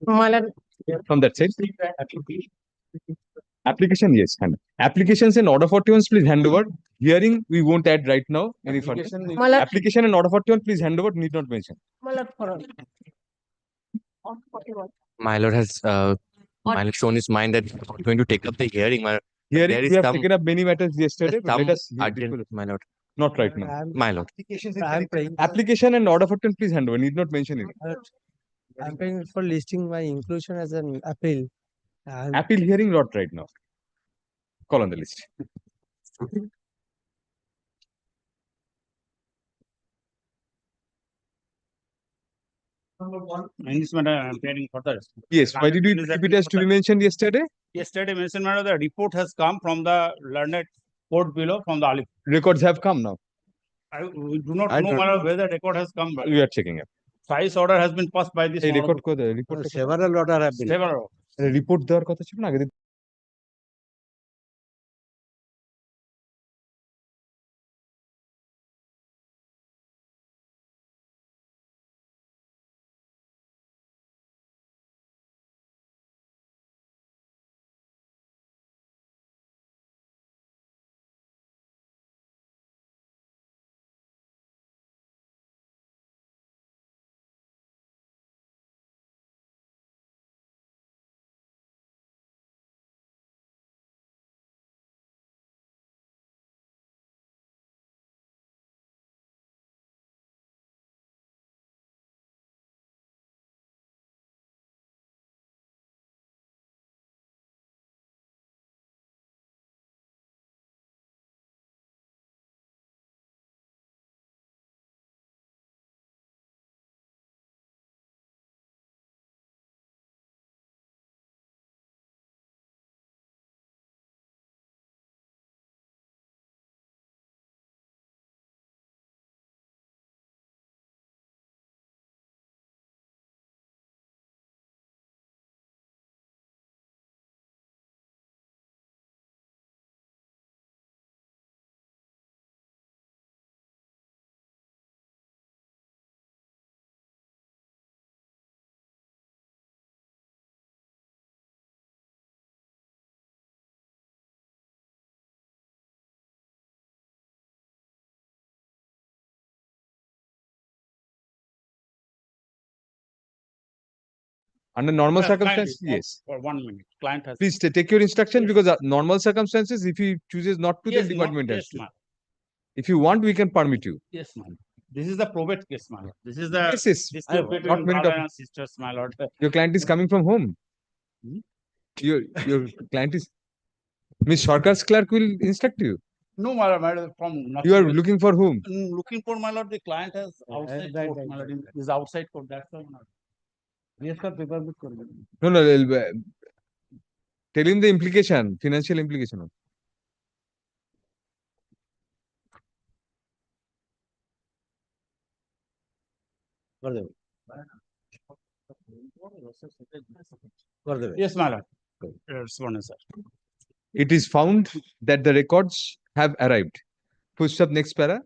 From that side. Application, yes. Applications and order 41, please hand over. Hearing, we won't add right now. Any further. Application and order 41, please hand over. Need not mention. My lord has my lord shown his mind that he's not going to take up the hearing. My lord. Hearing, There is we have some- taken up many matters yesterday. But let us urgent, my lord. not right now. My lord. Application and order 41, please hand over. Need not mention it. I'm paying for listing my inclusion as an appeal. Appeal hearing, not right now. Call on the list. In this matter, I am appearing further. Yes. Why did you keep it as to be mentioned yesterday? Yesterday mentioned, madam, the report has come from the learned court below from the Alip. Records have come now. We do not I know, don't- madam, whether record has come. We are checking it. Twice order has been passed by this. Hey, honorable- record ko report Several order have been. Several. report দেওয়ার কথা ছিল না আগে under normal Yes, circumstances, kindly, yes. For 1 minute, client has. Please take your instruction because normal circumstances, if he chooses not to, Yes, then department has yes, to. ma'am. If you want, we can permit you. Yes, ma'am. This is the probate case, my lord. This is the Yes, yes. dispute Not between many brother and sisters, my lord. Your client is coming from home. Hmm? Your client is Miss Sarkar's clerk will instruct you. No, my lord, from. You are looking for whom? Looking for, my lord, the client has outside court, my lord, is outside court, that's why, my lord. Yes, sir, paper book করবেন। No, no. Tell him the implication, financial implication. Yes, my lord. Respond, sir. It is found that the records have arrived. Push up next para.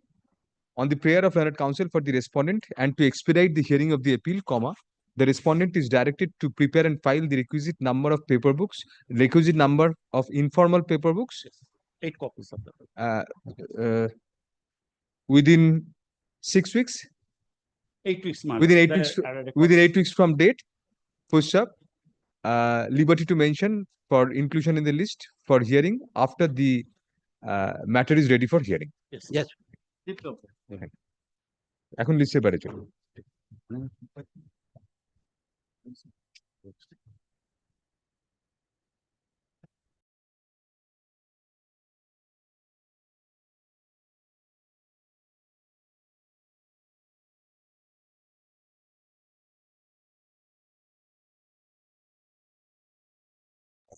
On the prayer of learned counsel for the respondent and to expedite the hearing of the appeal, comma, the respondent is directed to prepare and file the requisite number of paper books, requisite number of informal paper books 8 copies of the. within 6 weeks. 8 weeks, my lord. Within 8 The, weeks. record. Within 8 weeks from date. Push up. Liberty to mention for inclusion in the list for hearing after the matter is ready for hearing. Yes. Yes. এখন লিস্টে বাইরে চলো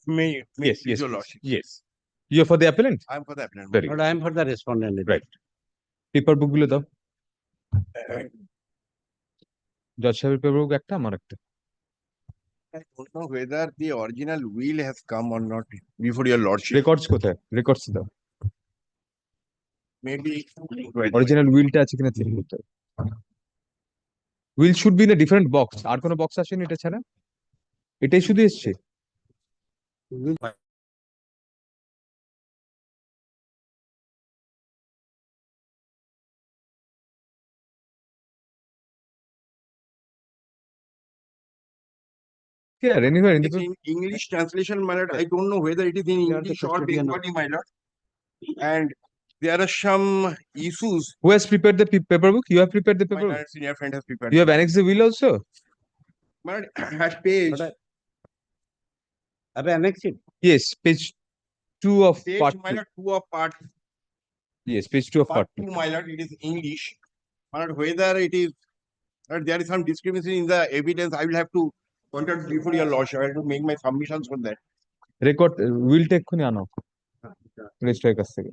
Yes. Yes. You are for the appellant? I am for the appellant. Very But good. I am for the respondent. Right. Paper বুক গুলো দাও জজ সাহেবের paper বুক একটা আমার একটা I don't know whether the original will has come or not before your lordship. Records কোথায় records দাও Maybe. Original উইলটা আছে কিনা চেক করতে হবে will should be in a different box আর কোনো বক্স আসেনি এটা ছাড়া এটাই শুধু এসছে। Yeah, anywhere in It's the in English translation, my lord. I don't know whether it is in English or Bengali, my lord. And there are some issues. who has prepared the paper book? You have prepared the My paper book. lord senior friend has prepared. You have annexed the will also? My lord, at page, Have I annexed it? Yes, page 2 of page, part my 2. lord, 2 of part, Yes, page 2 of part part 2. 2, my lord, it is English. My lord, whether it is, there is some discrepancy in the evidence, I will have to contact before your lordship. I have to make my submissions for that. Record will take এক্ষুনি আনো রেজিস্ট্রারের কাছ থেকে।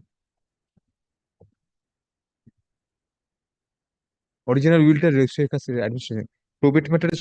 Original উইলটা রেজিস্ট্রারের কাছে administration probate matter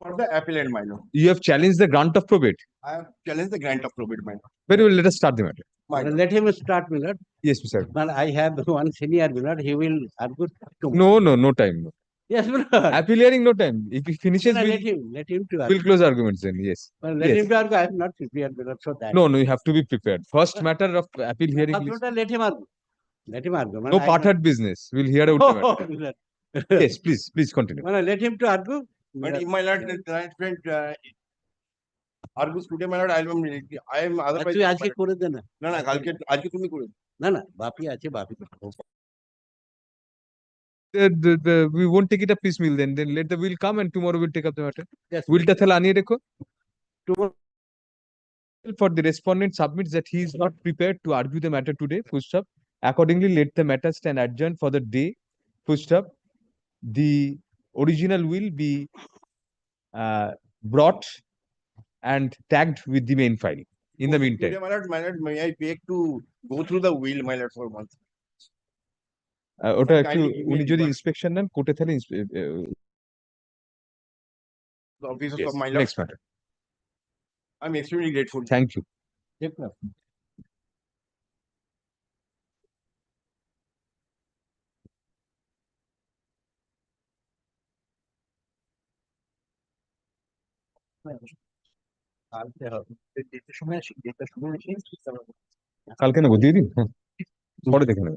For the appellant, my lord. you have challenged the grant of probate. I have challenged the grant of probate, my lord. Very well, let us start the matter. My lord. Let him start, my lord. Yes, Mr. But I have one senior, my lord. He will argue tomorrow. No time. No. Yes, my lord. Appeal hearing, no time. If he finishes, No, we'll, let him to we'll argue. close arguments then. Yes. Well, let yes. him to argue. I am not prepared, my lord, so that. No, you have to be prepared. First matter of appeal hearing. Calcutta, let him argue. Let him argue. No part-heard business. We'll hear out the matter. my lord. Yes, please continue. Well, let him to argue. But if my lord, the client friend argues today, my lord, I am otherwise. তুই আজকে করে দে না না না কালকে আজকে তুমি করে দাও। না না বাপি আছে বাপি We won't take it up piecemeal then. Then let the will come and tomorrow we'll take up the matter. Yes, Will ta thala aniye rekho. Tomorrow. For the respondent submits that he is not prepared to argue the matter today, full stop. Accordingly, let the matter stand adjourned for the day, full stop. The original will be brought and tagged with the main file in the meantime. Today, my lord, may I beg to go through the will, my lord, for once. ওটা একটু Kindly give me উনি a যদি record. Inspection নেন কোর্টে তাহলে The officers yes, of my lord. next matter. I'm extremely grateful. Thank you. কালকে নেবো দিয়ে দিন হ্যাঁ পরে দেখে নেবো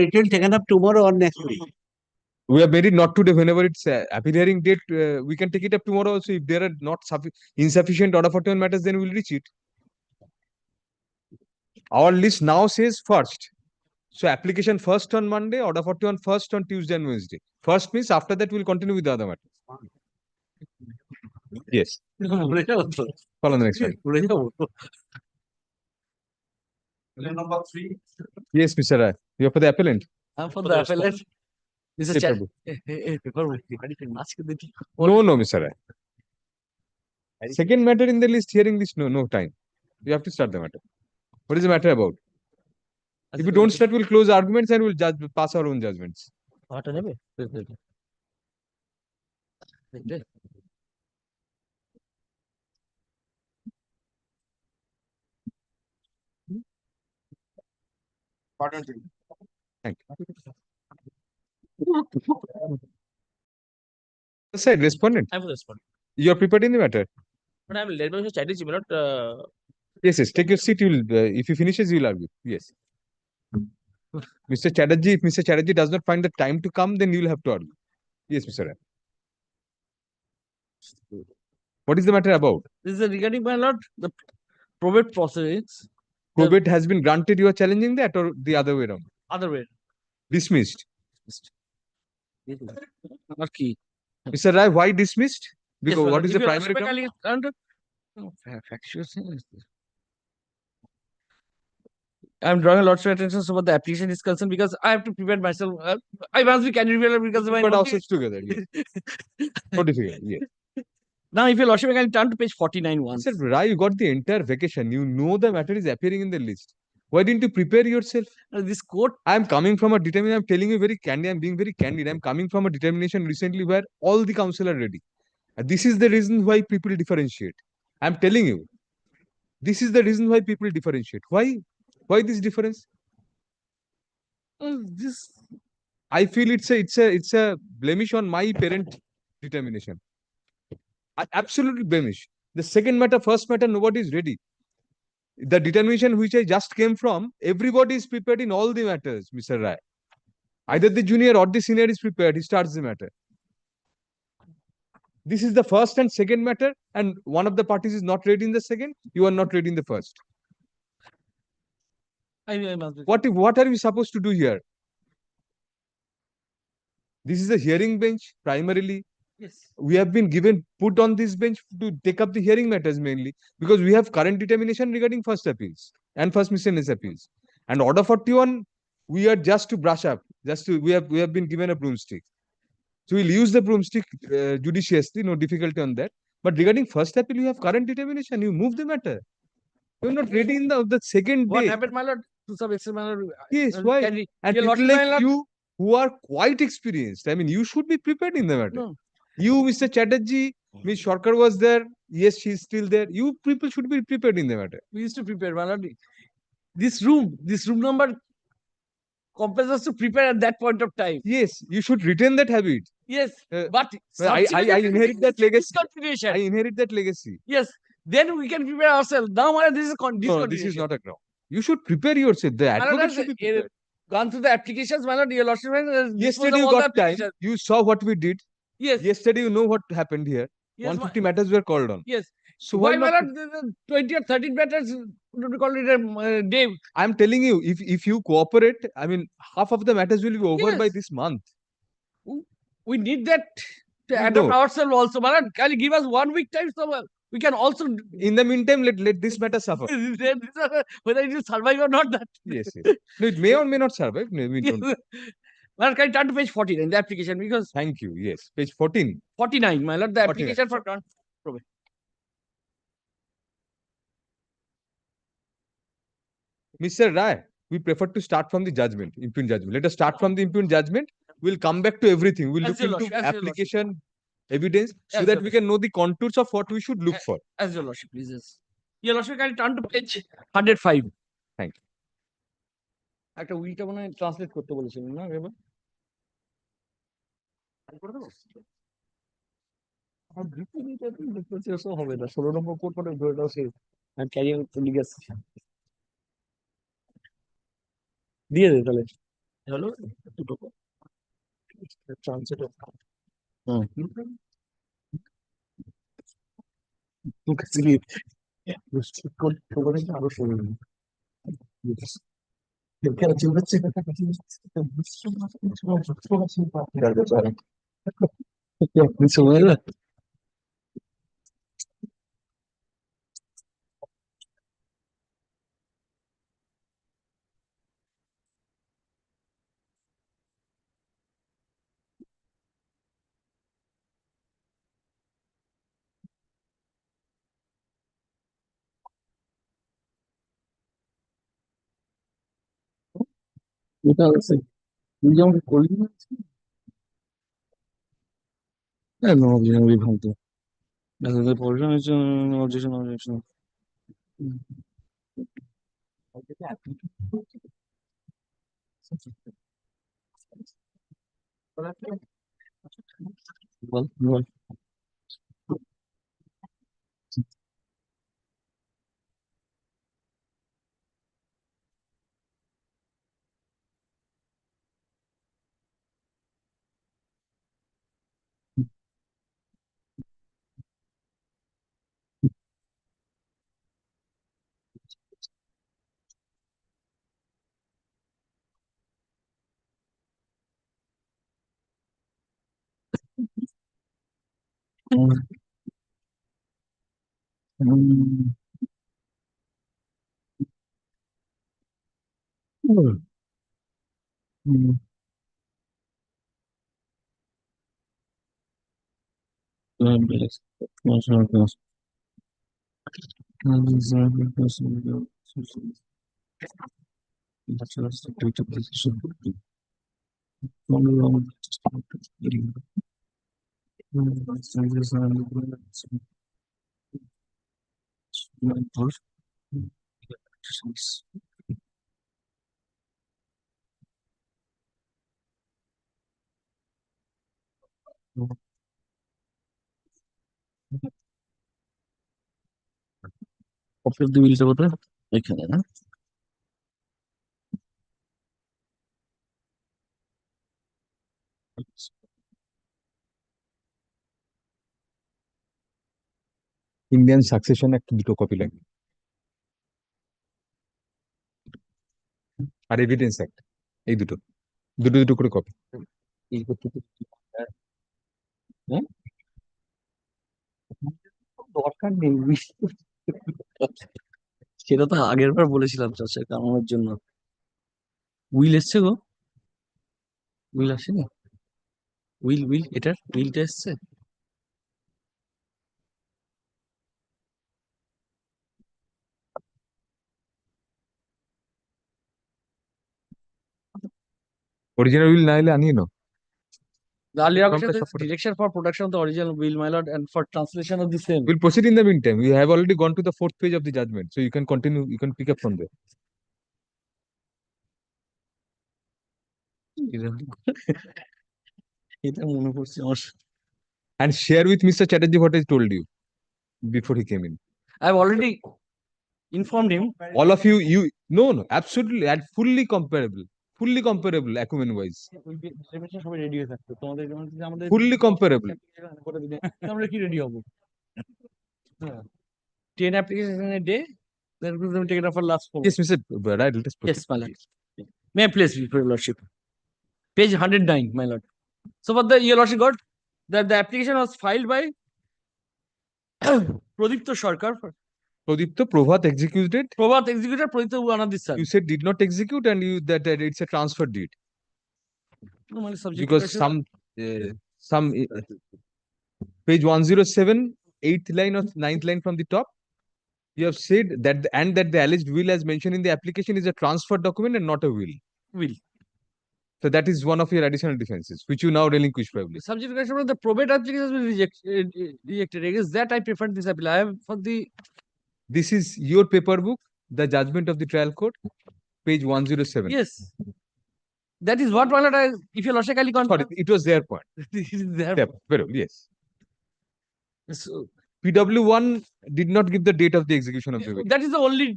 it will taken up tomorrow or next week we have made it not today whenever it's appeal hearing date we can take it up tomorrow also if there are not insufficient order 41 matters then we'll reach it our list now says first so application first on Monday order 41 first on Tuesday and Wednesday first means after that we'll continue with the other matters yes follow the next one Number 3. yes Mr. Rai you are for the appellant I'm for the appellate. This is Paper chat. book. Paper book. No Mr. Rai second matter in the list hearing list no time you have to start the matter what is the matter about if you don't start we'll close arguments and we'll pass our own judgments What নেবে? Pardon me. thank you side respondent I'm for the respondent. you are prepared in the matter But I'm led by Mr. Chatterjee, my lord. yes take your seat you will if he finishes you will argue yes Mr. Chatterjee if Mr. Chatterjee does not find the time to come then you will have to argue yes Mr. Rai what is the matter about This is regarding, my lord, the probate proceedings. probate has been granted you are challenging that or the other way around Other way. dismissed Not key. Mr. Rai why dismissed because Yes, what is if the you are primary ground? under factual thing. I'm drawing a lot of attention so what the application is concerned because I have to prevent myself. I must be candidate because of my But notice. ourselves together yes so difficult yes Now, if your lordship, I can turn to page 49 once. Sir, Rai, you got the entire vacation. You know the matter is appearing in the list. Why didn't you prepare yourself? This court, I'm coming from a determination. I'm telling you very candid. I'm being very candid. I'm coming from a determination recently where all the counsel are ready. And this is the reason why people differentiate. I'm telling you, this is the reason why people differentiate. Why? Why this difference? this I feel it's a blemish on my parent determination. Absolutely blemish. The second matter, first matter, nobody is ready. The determination which I just came from, everybody is prepared in all the matters, Mr. Rai. Either the junior or the senior is prepared, he starts the matter. This is the first and second matter, and one of the parties is not ready in the second, you are not ready in the first. I must be. What are we supposed to do here? This is a hearing bench primarily. Yes. We have been put on this bench to take up the hearing matters mainly because we have current determination regarding first appeals and first miscellaneous appeals. And order 41, we are just to brush up, we have been given a broomstick. So we'll use the broomstick judiciously, no difficulty on that. But regarding first appeal, you have current determination, you move the matter. You're not ready in the second What day. happened, my lord? To some extent, my lord. Yes, why? Can we, And your people lordship, my like lord? you who are quite experienced, I mean, you should be prepared in the matter. No. You, Mr. Chatterjee, Ms. Sharkar was there. Yes, she's still there. You people should be prepared in the matter. We used to prepare, my lord. This room number compels us to prepare at that point of time. Yes, you should retain that habit. Yes, Uh, but I inherit that legacy. Continuation. I inherit that legacy. Yes, then we can prepare ourselves. Now, my lord, this is No, this is not a ground. You should prepare yourself. The My lord advocate has should be prepared. gone through the applications, my lord. Your lordship has disposed Yesterday of you all the got time. applications. You saw what we did. Yes, Yesterday you know what happened here. yes, 150 matters were called on. yes. So Why, why my not? lord, the 20 or 13 matters, would we call it a day? I'm telling you, if you cooperate, I mean, half of the matters will be over by Yes. this month. We need that to We adapt know. ourselves also. My lord, can you give us 1 week time so we can also In the meantime, let this matter suffer. whether it will survive or not. That Yes, yes. No, it may or may not survive. No, we yes. don't. My lord, can you turn to page 49, the application, because Thank you. Yes. Page 14. 49, my lord, the 49. application for probate. Mr. Rai, we prefer to start from the judgment, impugned judgment. Let us start from the impugned judgment. We'll come back to everything. We'll As look your into lordship, as your lordship. application, evidence, so As that your we can know the contours of what we should look for. As your lordship pleases. Your lordship, can you turn to page 105? Thank you. একটা উইলটা মনে হয় translate করতে বলেছিলেন না এবার হবে না 16 নম্বর code করে ধরে দাও সে ক্যারিয়ার লিগে দিয়ে দে তাহলে হলো দুটো ট্রান্সলেট আরো শুনুন সময় এটা আছে তুই যেমন করলি না no বিভ্রান্ত objection objection ball ball Copy of the will টা কোথায়? এখানে না? ইন্ডিয়ান সাকসেশন একটা দুটো কপি লাগবে আর এভিডেন্স অ্যাক্ট এই দুটো দুটো দুটো করে কপি এই করতে তো হ্যাঁ? দরকার নেই সেটা তো আগের বার বলেছিলাম চাষের কামানোর জন্য উইল এসছে গো উইল আসেনি উইল এটার উইলটা এসছে অরিজিনাল উইল না এলে আনিয়ে নাও The earlier From option the is shop- direction for production of the original will, my lord, and for translation of the same. We'll proceed in the meantime. We have already gone to the fourth page of the judgment, so you can continue. You can pick up from there. এটা মনে পড়ছে আমার And share with Mr. Chatterjee what I told you before he came in. I've already informed him. All of you, no, absolutely, and fully comparable, acumen wise. সবাই ready হয়ে থাকতো তোমাদের আমাদের Fully comparable. আমরা কি রেডি হবো 10 applications in a day then we will take it up for last 4 Yes, Mr. Right, let us proceed. yes my lord may I please before your lordship page 109 my lord so what the your lordship got that the application was filed by Pradipta Sarkar Pradipta Prabhat executed. Probate executor Pradipta Anandis sir You said did not execute, and you that it's a transfer deed মানে subject because some page 107, 8th line or 9th line from the top. You have said that that the alleged will, as mentioned in the application, is a transfer document and not a will. will So that is one of your additional defenses, which you now relinquish probably. subject question of the probate application has been rejected against that I prefer this appeal I have for the This is your paper book, the judgment of the trial court, page 107. yes that is what my lord I if your lordship kindly Sorry, it was their point. this is there Very well, yes. so PW1 did not give the date of the execution of the will. that is the only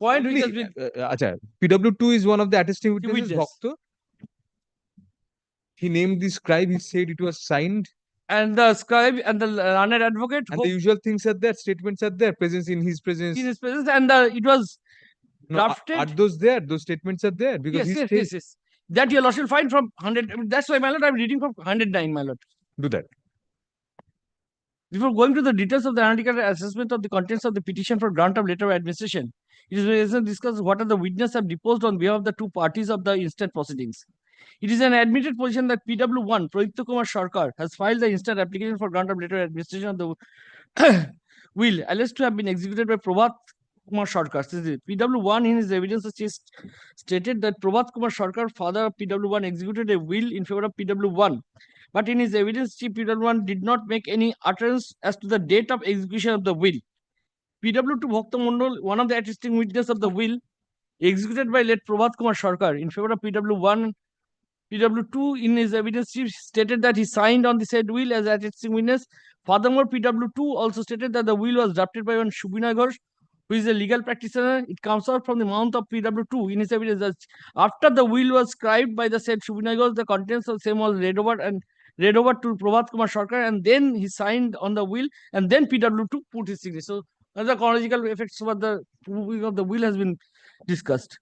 point which has Only, been Acha, PW2 is one of the attesting witnesses, witness. Bhakta. He named the scribe, he said it was signed, and the scribe and the learned advocate and the usual things are there, statements are there, presence in his presence. in his presence and it was No, drafted. are those there? Those statements are there because yes he yes said, yes yes that your lordship will find from 100 that's why my lord I'm reading from 109 my lord do that. before going to the details of the analytical assessment of the contents of the petition for grant of letter of administration it is necessary to discuss what are the witnesses have deposed on behalf of the two parties of the instant proceedings. It is an admitted position that PW1 Pradipta Kumar Sarkar has filed the instant application for grant of letter of administration of the will alleged to have been executed by Prabhat Kumar Sarkar. PW1 in his evidence stated that Prabhat Kumar Sarkar, father of PW1, executed a will in favor of PW1. But in his evidence, Chief PW1 did not make any utterance as to the date of execution of the will. PW2 Bhakta Mondal, one of the attesting witnesses of the will, executed by late Prabhat Kumar Sarkar in favor of PW1. PW2 in his evidence chief stated that he signed on the said will as attesting witness. Furthermore, PW2 also stated that the will was drafted by one Shubina Ghosh, who is a legal practitioner. It comes out from the mouth of PW2 in his evidence that after the will was scribed by the said Shubina Ghosh, the contents of the same was read over to Prabhat Kumar Sarkar, and then he signed on the will, and then PW2 put his signature. So, the chronological effects of the proving of the will has been discussed.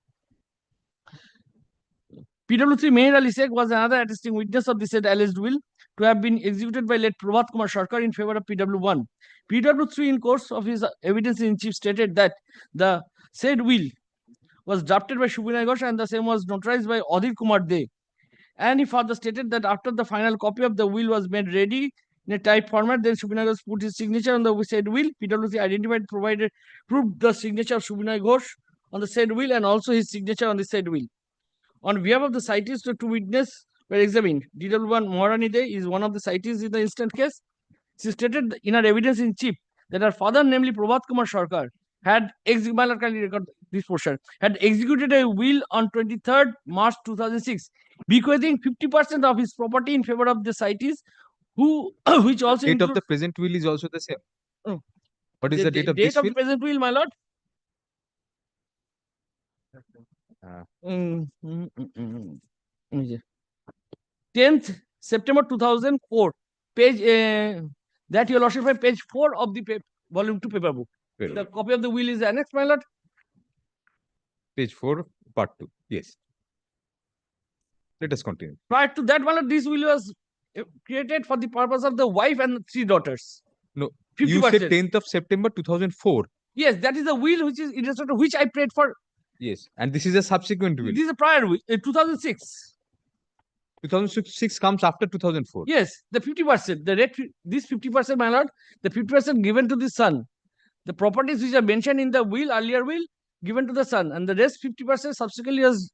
PW3 Meher Ali Sheikh was another attesting witness of the said alleged will to have been executed by late Prabhat Kumar Sarkar in favor of PW1. PW3 in course of his evidence in chief stated that the said will was drafted by Shubina Ghosh and the same was notarized by Adhir Kumar De. And he further stated that after the final copy of the will was made ready in a type format, then Shubina Ghosh put his signature on the said will. PW3 identified, proved the signature of Shubina Ghosh on the said will and also his signature on the said will. On behalf of the cities, the two witnesses were examined. DW1 Moharani Dey is one of the cities in the instant case. She stated in her evidence in chief that her father, namely Prabhat Kumar Sarkar, had this portion, had executed a will on 23rd March 2006, bequeathing 50% of his property in favor of the cities, who which also Date of includes the present will is also the same. Oh. What is the date of date this of will? the present will, my lord? Ah. 10th September 2004. Page that your lordship find page 4 of the volume 2 paper book. Very The good. copy of the will is annexed, my lord. Page 4, part 2. Yes. Let us continue. Prior to that, my lord, this will was created for the purpose of the wife and 3 daughters. No, 50%. you said 10th of September 2004. Yes, that is the will which is in respect of which I prayed for. Yes. And this is a subsequent will. This is a prior will, 2006. 2006 comes after 2004. Yes, the 50%. The rate, this 50%, my lord, the 50% given to the son. The properties which are mentioned in the will, earlier will, given to the son, and the rest 50% subsequently was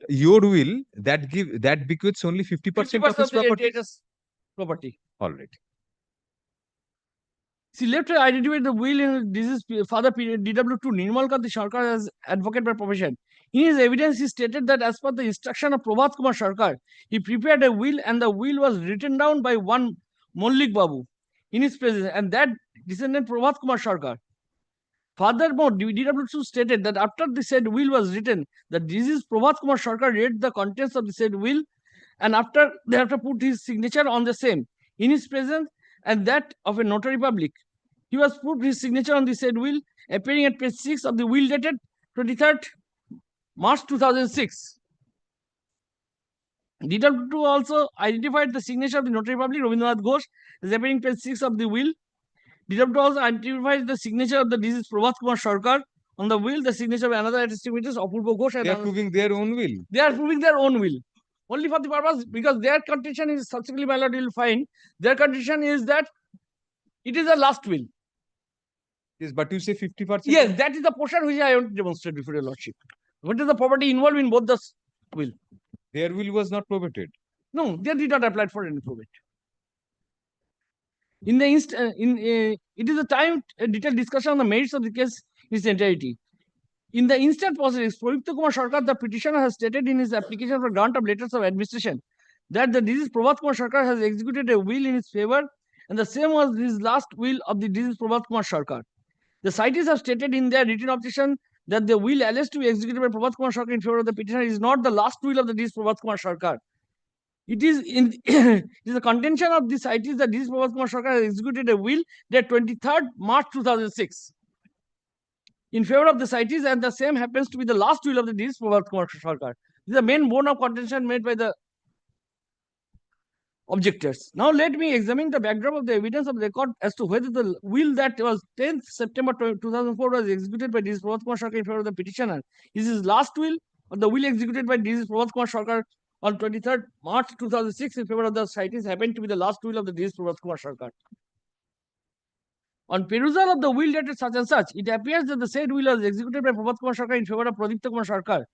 Your will that bequeaths only 50% of his the property. debtor's property. All right. She left her identity the will in this is father DW2 Nirmal Kanti Sarkar as advocate by profession. In his evidence, he stated that as per the instruction of Prabhat Kumar Sarkar, he prepared a will and the will was written down by one Mollik Babu in his presence, and that descendant Prabhat Kumar Sarkar. Furthermore, DW2 stated that after the said will was written, that this is Prabhat Kumar Sarkar read the contents of the said will, and after they have to put his signature on the same in his presence and that of a notary public. He was put his signature on the said will, appearing at page 6 of the will dated 23rd March 2006. DW2 also identified the signature of the notary public Rabindranath Ghosh as appearing page 6 of the will. DW2 also identifies the signature of the deceased Prabhat Kumar Sarkar on the will, the signature of another artistic witness Apurva Ghosh. They are proving their own will. They are proving their own will. Only for the purpose, because their condition is subsequently, my lord, you will find, their condition is that it is a last will. Yes, but you say 50%. Yes, that is the portion which I want to demonstrate before your lordship. What is the property involved in both the will? Their will was not probated. No, they did not apply for any probate. In the it is a time a detailed discussion on the merits of the case in its entirety. In the instant proceedings, Pradipta Kumar Sarkar, the petitioner, has stated in his application for grant of letters of administration that the deceased Prabhat Kumar Sarkar has executed a will in his favor, and the same was his last will of the deceased Prabhat Kumar Sarkar. The cities have stated in their written objection that the will alleged to be executed by Prabhat Kumar Sarkar in favor of the petitioner is not the last will of the deceased Prabhat Kumar Sarkar. It is in it is the contention of the cities that deceased Prabhat Kumar Sarkar has executed a will that 23rd March 2006 in favor of the cities, and the same happens to be the last will of the deceased Prabhat Kumar Sarkar. This is the main bone of contention made by the objectors. Now let me examine the backdrop of the evidence of the record as to whether the will that was 10th September 2004 was executed by deceased Prabhat Kumar Sarkar in favor of the petitioner is his last will, or the will executed by deceased Prabhat Kumar Sarkar on 23rd March 2006 in favor of the cities happened to be the last will of the deceased Prabhat Kumar Sarkar. On perusal of the will dated such and such, it appears that the said will was executed by Prabhat Kumar Sarkar in favor of Pradipta Kumar Sarkar.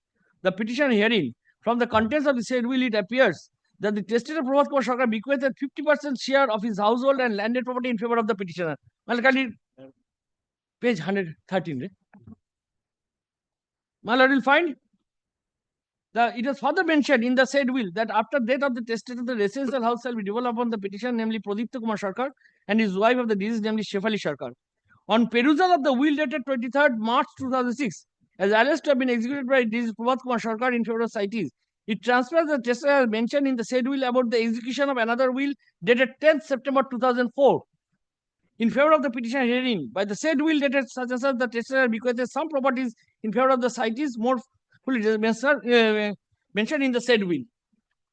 The petition herein, from the contents of the said will, it appears that the testator Prabhat Kumar Sarkar bequeathed 50% share of his household and landed property in favor of the petitioner. Page 113. Right? My lord will find it was further mentioned in the said will that after death of the testator, the residential house shall be devolved upon the petitioner, namely Pradipta Kumar Sarkar, and his wife of the deceased, namely Shefali Sarkar. On perusal of the will dated 23rd March 2006, as alleged to have been executed by deceased Prabhat Kumar Sarkar in favor of cities, it transfers the testator as mentioned in the said will about the execution of another will dated 10th September 2004 in favor of the petitioner herein. By the said will dated such and such, the testator bequeathed some properties in favor of the cities more fully mentioned in the said will.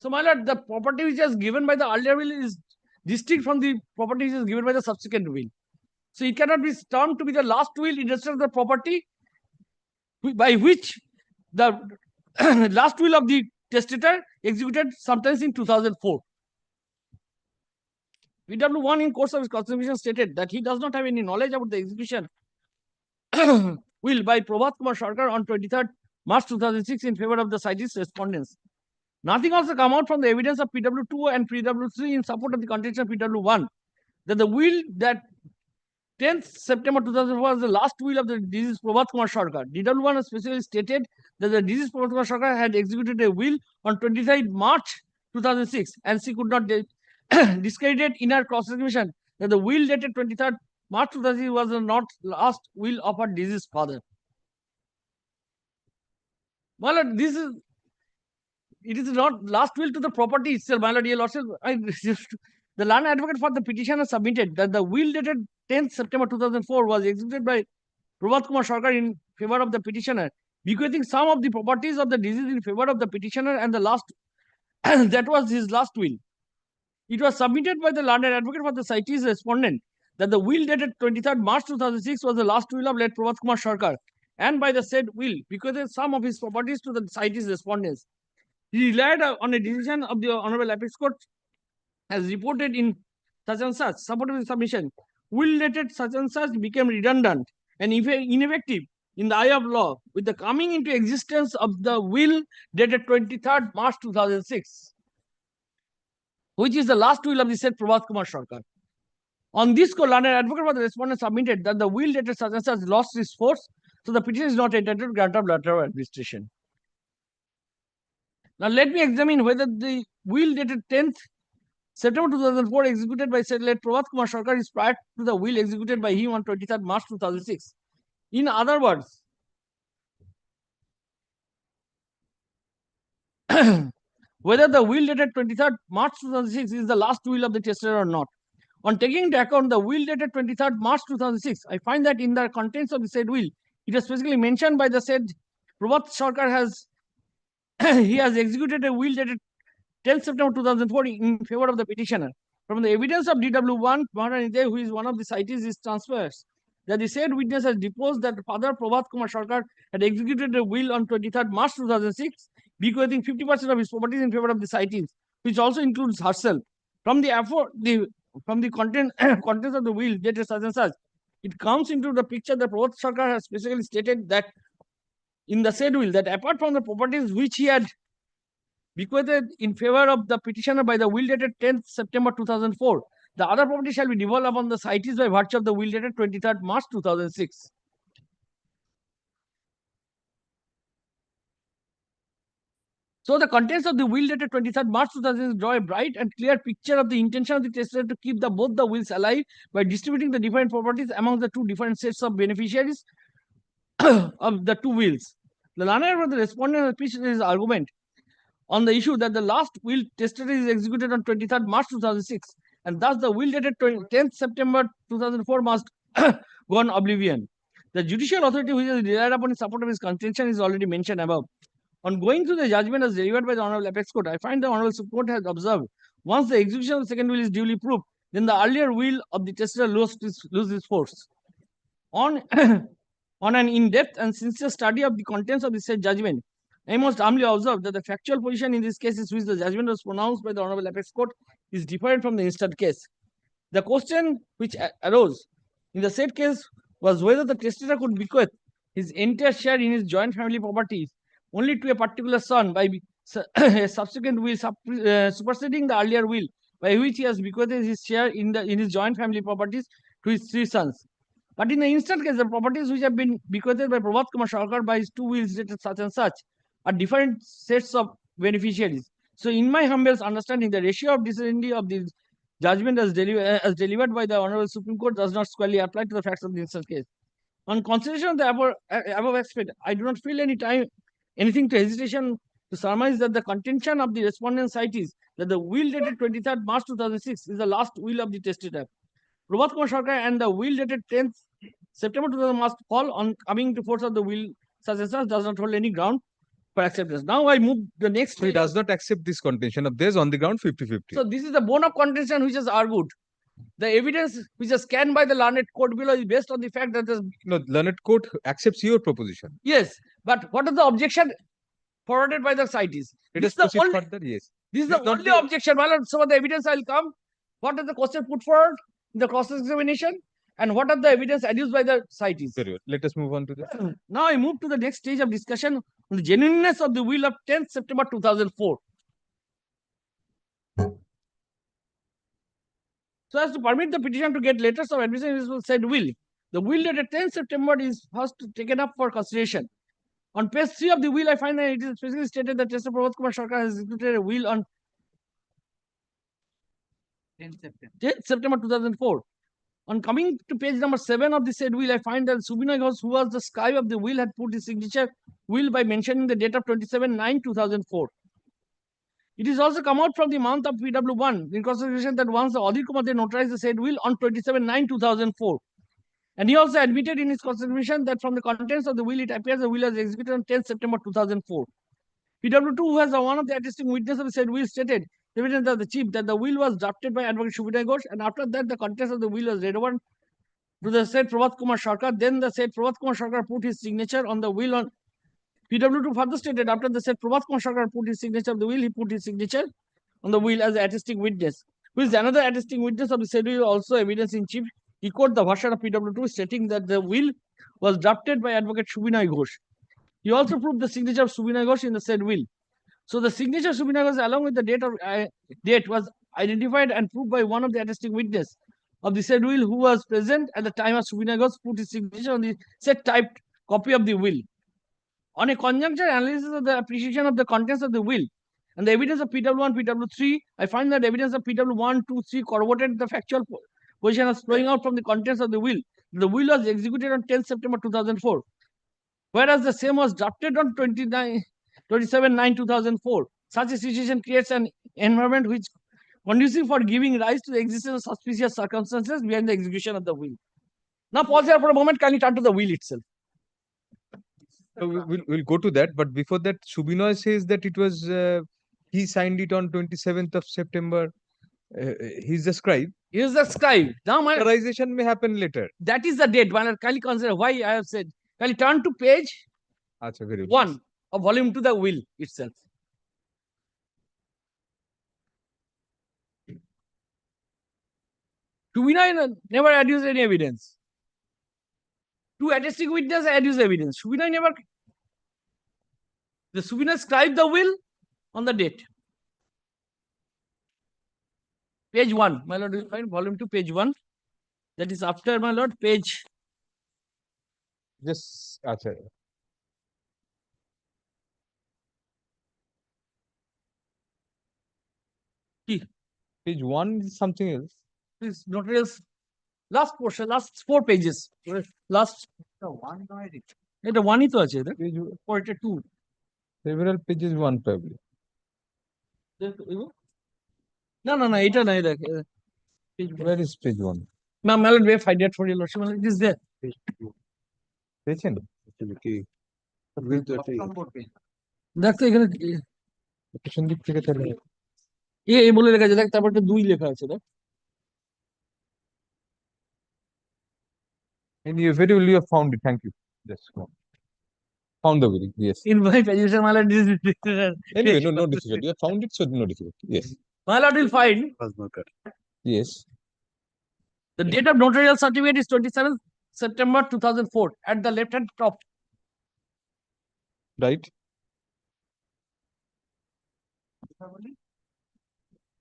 So, my lord, the property which is given by the earlier will is distinct from the property which is given by the subsequent will. So, it cannot be termed to be the last will in respect of the property by which the last will of the testator executed sometimes in 2004. VW1 in course of his contribution stated that he does not have any knowledge about the execution will by Prabhat Kumar Sarkar on 23rd March 2006 in favor of the cited respondents. Nothing also come out from the evidence of PW2 and PW3 in support of the contention of PW1 that the will that 10th September 2004 was the last will of the deceased Prabhat Kumar Sarkar. DW1 has specifically stated that the deceased Prabhat Kumar Sarkar had executed a will on 23rd March 2006 and she could not discredit in her cross-examination that the will dated 23rd March 2006 was the not last will of her deceased father. My lord, it is not last will to the property itself, my lord, dear lordship. The land advocate for the petitioner submitted that the will dated 10th September 2004 was executed by Prabhat Kumar Sarkar in favor of the petitioner, bequeathing some of the properties of the deceased in favor of the petitioner and the last that was his last will. It was submitted by the landed advocate for the city's respondent that the will dated 23rd March 2006 was the last will of late Prabhat Kumar Sarkar, and by the said will bequeathed some of his properties to the city's respondents. He relied on a decision of the Honorable Apex Court as reported in such and such supported submission. Will dated such and such became redundant and ineffective in the eye of law with the coming into existence of the will dated 23rd March 2006, which is the last will of the said Prabhat Kumar Sarkar. On this score, landed advocate for the respondent submitted that the will dated such and such lost its force, so the petition is not entitled to grant of letter of administration. Now let me examine whether the will dated 10th September 2004 executed by said late Prabhat Kumar Sarkar is prior to the will executed by him on 23rd March 2006. In other words, whether the will dated 23rd March 2006 is the last will of the testator or not. On taking into account the will dated 23rd March 2006, I find that in the contents of the said will, it is specifically mentioned by the said Prabhat Sarkar has he has executed a will dated 10th September 2004 in favor of the petitioner. From the evidence of DW1, who is one of the cities, is transfers that the said witness has deposed that Father Prabhat Kumar Sarkar had executed a will on 23rd March 2006, bequeathing 50% of his properties in favor of the cities, which also includes herself. From the contents of the will dated such and such, it comes into the picture that Prabhat Sarkar has specifically stated that in the said will that apart from the properties which he had bequeathed in favor of the petitioner by the will dated 10th September 2004, the other property shall be devolved upon the cities by virtue of the will dated 23rd March 2006. So the contents of the will dated 23rd March 2006 draw a bright and clear picture of the intention of the testator to keep both the wills alive by distributing the different properties among the two different sets of beneficiaries of the two wills. The learner of the respondent has pitched his argument on the issue that the last will testator is executed on 23rd March 2006, and thus the will dated 10th September 2004 must go on oblivion. The judicial authority which is relied upon in support of his contention is already mentioned above. On going through the judgment as delivered by the Honorable Apex Court, I find the Honorable Supreme Court has observed once the execution of the second will is duly proved, then the earlier will of the testator loses its force. On an in-depth and sincere study of the contents of the said judgment, I must humbly observe that the factual position in this case is which the judgment was pronounced by the Honorable Apex Court is different from the instant case. The question which arose in the said case was whether the testator could bequeath his entire share in his joint family properties only to a particular son by a subsequent will superseding the earlier will by which he has bequeathed his share in his joint family properties to his three sons. But in the instant case, the properties which have been bequeathed by Prabhat Kumar Sarkar by his two wills dated such and such are different sets of beneficiaries. So, in my humble understanding, the ratio of descending of the judgment as delivered by the Honorable Supreme Court does not squarely apply to the facts of the instant case. On consideration of the above aspect, I do not feel anything to hesitation to surmise that the contention of the respondent side is that the will dated 23rd March 2006 is the last will of the testator. Prabhat Kumar Sarkar and the will dated 10th September 2000 must fall on coming to force of the will such and such does not hold any ground for acceptance. Now I move the next. So he does not accept this contention of theirs on the ground 50-50. So this is the bone of contention which is argued. The evidence which is scanned by the learned court below is based on the fact that the learned court accepts your proposition. Yes, but what is the objection forwarded by the cities? Let us proceed further. Yes. This is the only objection. Well, some of the evidence I will come. What is the question put forward in the cross-examination? and what are the evidence adduced by the cities. Very well. Let us move on to this. Now I move to the next stage of discussion on the genuineness of the will of 10th September 2004. So as to permit the petition to get letters of admission in said will, the will dated 10th September is first taken up for consideration. On page 3 of the will, I find that it is specifically stated that Mr. Prabhat Kumar Sarkar has executed a will on 10th September 2004. On coming to page number 7 of the said will, I find that Subinoy Ghosh, who was the scribe of the will, had put his signature will by mentioning the date of 27/9/2004. It is also come out from the month of PW1 in consideration that once the Audit Kumar notarized the said will on 27/9/2004. And he also admitted in his consideration that from the contents of the will, it appears the will was executed on 10th September 2004. PW2, who has one of the attesting witnesses of the said will, stated evidence of the chief that the will was drafted by Advocate Subinoy Ghosh, and after that the contents of the will was read over to the said Prabhat Kumar Sarkar. Then the said Prabhat Kumar Sarkar put his signature on the will on PW2 further stated after the said Prabhat Kumar Sarkar put his signature on the will, he put his signature on the will as an attesting witness, who is another attesting witness of the said will, also evidence in chief. He quoted the version of PW2 stating that the will was drafted by Advocate Subinoy Ghosh. He also proved the signature of Subinoy Ghosh in the said will. So the signature of Subinoy Ghosh along with the date was identified and proved by one of the attesting witness of the said will who was present at the time of Subinoy Ghosh put his signature on the said typed copy of the will. On a conjuncture analysis of the appreciation of the contents of the will and the evidence of PW1, PW3, I find that evidence of PW1, 2, 3 corroborated the factual position as flowing out from the contents of the will. The will was executed on 10th September 2004, whereas the same was drafted on 27/9/2004. Such a situation creates an environment which conducive for giving rise to the existence of suspicious circumstances behind the execution of the will. Now pause here for a moment. Can you turn to the will itself? So we'll go to that, but before that, Subinoy says that it was he signed it on 27th of September. He's the scribe. He is the scribe. Now, my Authorization may happen later. that is the date. Can you consider why I have said? Can you turn to page Achha, very well. 1 of volume 2, the will itself? Subinoy never adduced any evidence. Two attesting witnesses adduced evidence. Subinoy never. The Subinoy scribed the will on the date. Page 1, my lord, will find volume 2, page 1. That is after, my lord, page. Just achha. Page 1 is something else. Please, notarials. Last portion, last 4 pages. Last. এটা one ই তো আছে দেখ Page, or এটা 2 several pages, one probably. না এটা নাই দেখ Where is page 1? ma'am malad we find it for your lordship it is there পেয়েছেন? দেখ তো এখানে পেছন দিক থেকে তাহলে এ বলে লেখা আছে দেখ তারপর একটা 2 লেখা আছে দেখ and you very well you have found it. Thank you. Yes, go on. Found the will. Yes. in my position malad Anyway, no difficulty. You have found it, so no difficulty. Yes. malad will find Yes. the date of notarial certificate is 27th September 2004 at the left hand top. Right.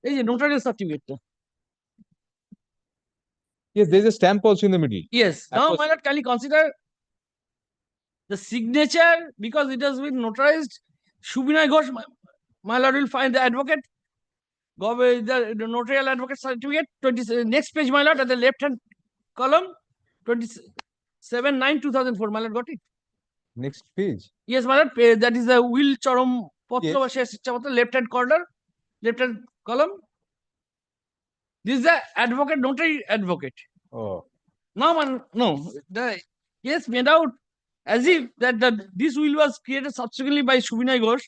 এই যে notarial certificate টা Yes, there is a stamp also in the middle. yes That now was- my lord can you consider the signature because it has been notarized Subinoy Ghosh my lord will find the advocate go with the notarial advocate certificate 20 next page my lord at the left hand column 27/9/2004 my lord got it Next page. yes my lord that is the will chorom potro Yes. বা শেষ ইচ্ছাপত্র left hand corner left hand column this is the advocate notary advocate. Oh. No, man, no. The case made out as if that this will was created subsequently by Subinoy Ghosh.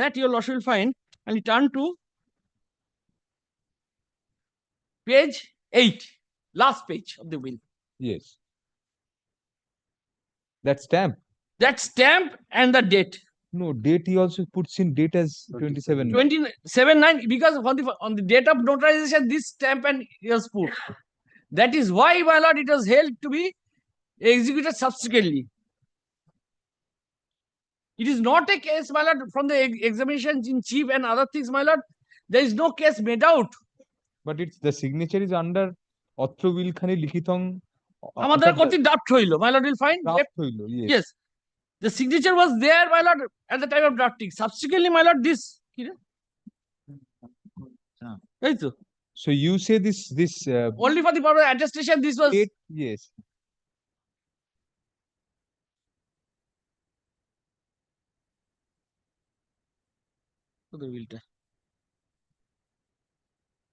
That your lordship will find, and you turn to page 8, last page of the will. Yes. That stamp. That stamp and the date. No, date he also puts in date as 27. 27/9 because on the date of notarization, this stamp and he has put. That is why, my lord, it was held to be executed subsequently. It is not a case, my lord, from the examinations in chief and other things, my lord. There is no case made out. But it's the signature is under অত্র উইলখানি লিখিতং আমাদের কর্তৃক draft হইল, my lord will find. draft হইল, yes. Yes. The signature was there, my lord, at the time of drafting. Subsequently, my lord, this. Right? So you say this Only for the purpose of attestation, this was. date, yes. তোদের উইলটা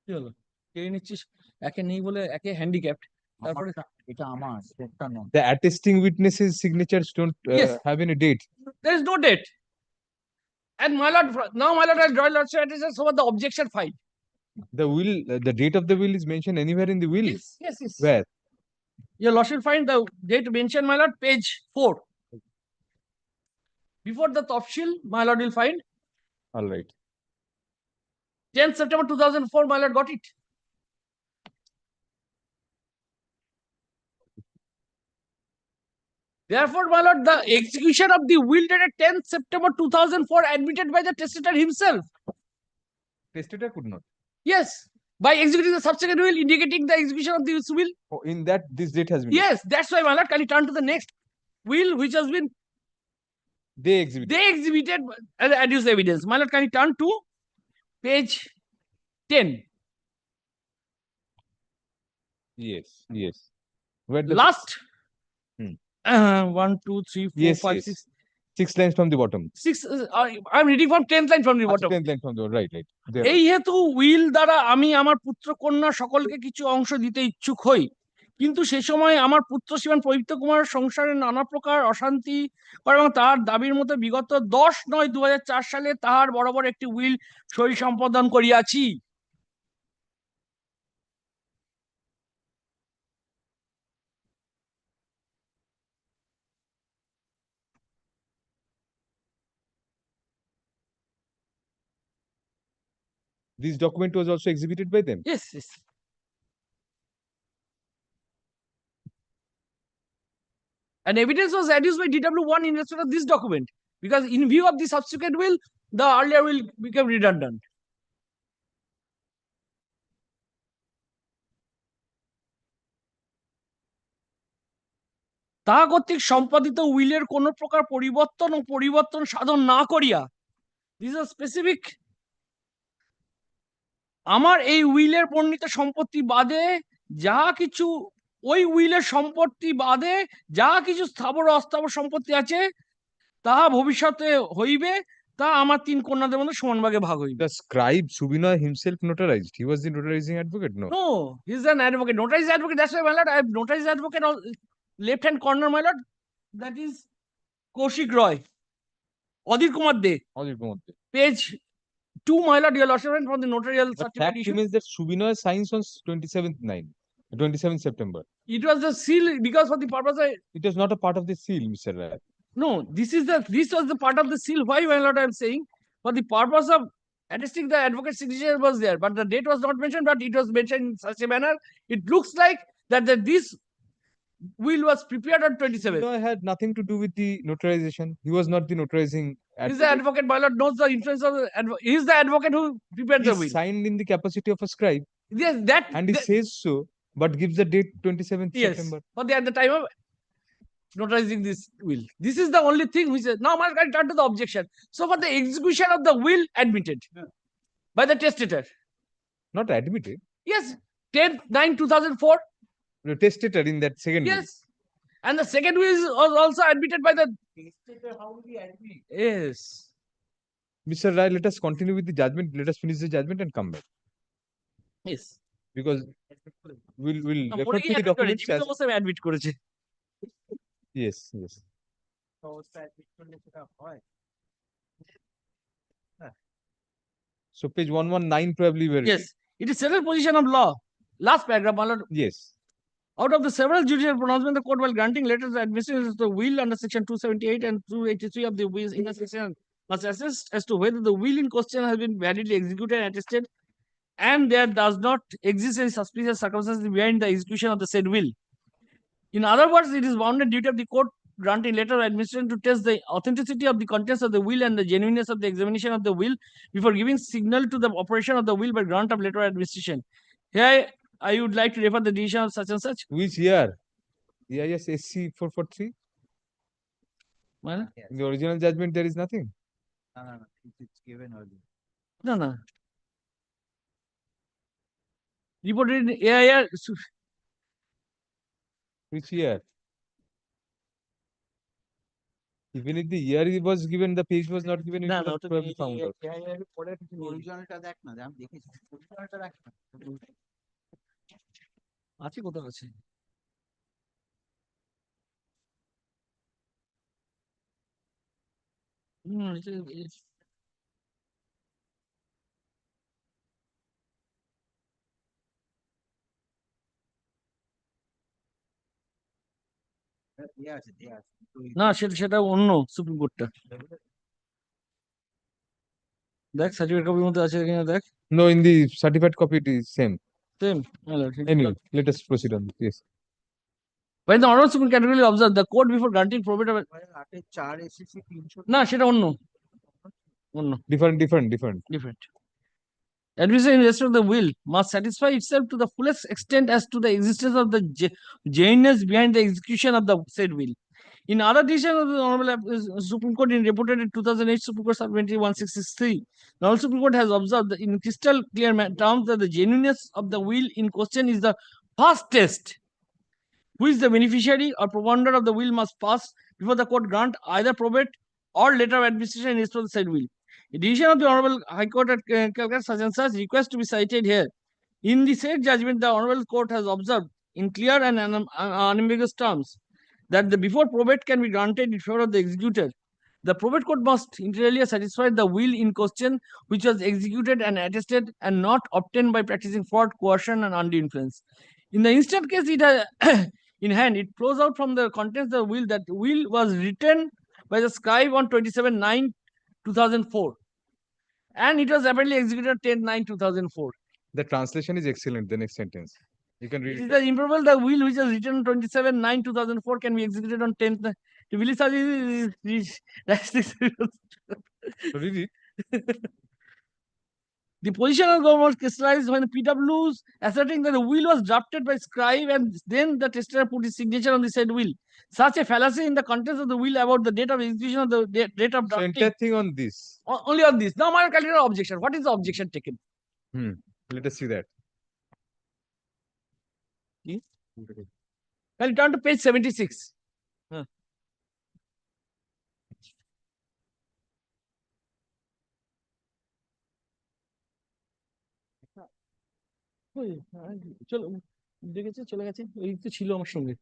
কি হলো কেড়ে নিচ্ছিস একে নেই বলে একে handicapped তারপরে এটা আমার একটা নয়। The attesting witnesses signatures don't Yes. have any date. there is no date. And my lord, now my lord has drawn lordship attention over the objection filed. The will, the date of the will is mentioned anywhere in the will. Yes, yes, yes. Where? Your lordship find the date mentioned, my lord, page 4. Before the topshil, my lord will find All right. 10th September 2004, my lord got it. Therefore, my lord, the execution of the will dated 10th September 2004 admitted by the testator himself. Testator could not. Yes, by executing the subsequent will indicating the execution of this will. Oh, in that this date has been. Yes, that's why, my lord, can you turn to the next will which has been They exhibit. they exhibited as adduced evidence. My lord, can you turn to page 10? Yes, yes. Where the Last. Hmm. 1, 2, 3, 4, Yes, 5, yes. 6. 6 lines from the bottom. 6. I'm reading from 10th line from the bottom. 10th line from the right, right. There. এই হেতু will দ্বারা আমি আমার পুত্র কন্যা সকলকে কিছু অংশ দিতে ইচ্ছুক হই, কিন্তু সে সময় আমার পুত্র শ্রীমান পবিত্র কুমারের সংসারে নানা প্রকার অশান্তি করে এবং তার দাবির মতো বিগত 10/9/2004 সালে তাহার বরাবর একটি উইল সই সম্পাদন করিয়াছি। This document was also exhibited by them. Yes, yes. And evidence was adduced by DW1 in respect of this document, because in view of the subsequent will, the earlier will become redundant. তাহা কর্তৃক সম্পাদিত উইলের কোন প্রকার পরিবর্তন ও পরিবর্তন সাধন না করিয়া, this is specific, আমার এই উইলের বর্ণিত সম্পত্তি বাদে যাহা কিছু, ওই উইলের সম্পত্তি বাদে যাহা কিছু স্থাবর অস্থাবর সম্পত্তি আছে তাহা ভবিষ্যতে হইবে, তা আমার 3 কন্যাদের মধ্যে সমান ভাগে ভাগ হইবে। The scribe Subinoy himself notarized. He was the notarizing advocate, no? No, he's an advocate, notarized advocate. That's why, my lord, I have notarized advocate on left hand corner, my lord. That is Kaushik Roy, Adir Kumar De, Ajit Kumar De. page 2, my lord, your lordship, from the notarial The certificate fact issue. remains that Subinoy signs on 27th September. It was the seal because for the purpose of, It was not a part of the seal, Mr. Rai. no, this was the part of the seal. Why, my lord, I am saying, for the purpose of attesting the advocate's signature was there, but the date was not mentioned, but it was mentioned in such a manner. It looks like that this will was prepared on 27th. Subinoy had nothing to do with the notarization. He was not the notarizing He's the advocate. advocate, my lord, knows the influence of the advocate. He's the advocate who prepared the He will. signed in the capacity of a scribe Yes, that. and he says so, but gives the date 27th Yes, September. but at the time of notarizing this will, this is the only thing which is now. My lord, turn to the objection. So for the execution of the will admitted by the testator. Not admitted. Yes, 10/9/2004. The testator in that second will. Yes, and the second will was also admitted by the. How will we admit? Yes. Mr. Rai, let us continue with the judgment. Let us finish the judgment and come back. Yes. Because we'll No, refer পরে to গিয়ে the admit করে, documents জীবিত as অবস্থায় admit করেছে। yes, yes. তো admit করলে সেটা হয়। So page 119 probably were Yes, it is settled position of law. Last paragraph, my lord. yes. Out of the several judicial pronouncements, the court, while granting letters of admission to the will under section 278 and 283 of the will in the section, must assess as to whether the will in question has been validly executed and attested and there does not exist any suspicious circumstances behind the execution of the said will. In other words, it is bounded duty of the court granting letter of administration to test the authenticity of the contents of the will and the genuineness of the examination of the will before giving signal to the operation of the will by grant of letter of administration. Here, I would like to refer the decision of such and such. Which year? EIS SC 443? Well, In the original judgment, there is nothing. It's given earlier. no, no. Reported in AIR. Which year? Even if the year it was given, the page was not given, it No, would no, have to probably found out. Originalটা দেখ না, আমি দেখেছি। Originalটা দেখ না। আছে কোথাও আছে দেয়া আছে, দেয়া আছে। না সেটা অন্য সুপ্রিম কোর্টটা দেখ সার্টিফিকেট কপির মধ্যে আছে কিনা দেখ No, in the certified copy, it is same. Same Anyway, let us proceed on this. Yes. When the Honorable Supreme categorically observed the court before granting probate of 4 SSC 300 না সেটা অন্য Different. different. Administration in respect of the will must satisfy itself to the fullest extent as to the existence of the genuineness behind the execution of the said will. In other decision of the Honorable Supreme Court in reported in 2008 Supreme Court Supplementary 163, the Honorable Supreme Court has observed that in crystal clear terms that the genuineness of the will in question is the first test which the beneficiary or proponder of the will must pass before the court grant either probate or letter of administration in respect of the said will. The decision of the Honorable High Court at Calcutta such and such request to be cited here. In the said judgment, the Honorable Court has observed in clear and unambiguous terms that before probate can be granted in favor of the executor, the probate court must inter alia satisfy the will in question which was executed and attested and not obtained by practicing fraud, coercion, and undue influence. In the instant case it has in hand, it flows out from the contents of the will that the will was written by the scribe on 27/9/2004 and it was apparently executed 10/9/2004. The translation is excellent. The next sentence. You can It read is it. the improbable the will which was written on 27/9/2004 can be executed on 10th. The will is Read it. the position of the government was crystallized when the PWs asserting that the will was drafted by scribe and then the testator put his signature on the said will. Such a fallacy in the contents of the will about the date of execution of the date of So drafting. entire thing on this. Only on this. Now, my calculator objection. What is the objection taken? Let us see that. Can you turn to page 76? চলো দেখেছে চলে গেছে ওই তো ছিল আমার সঙ্গে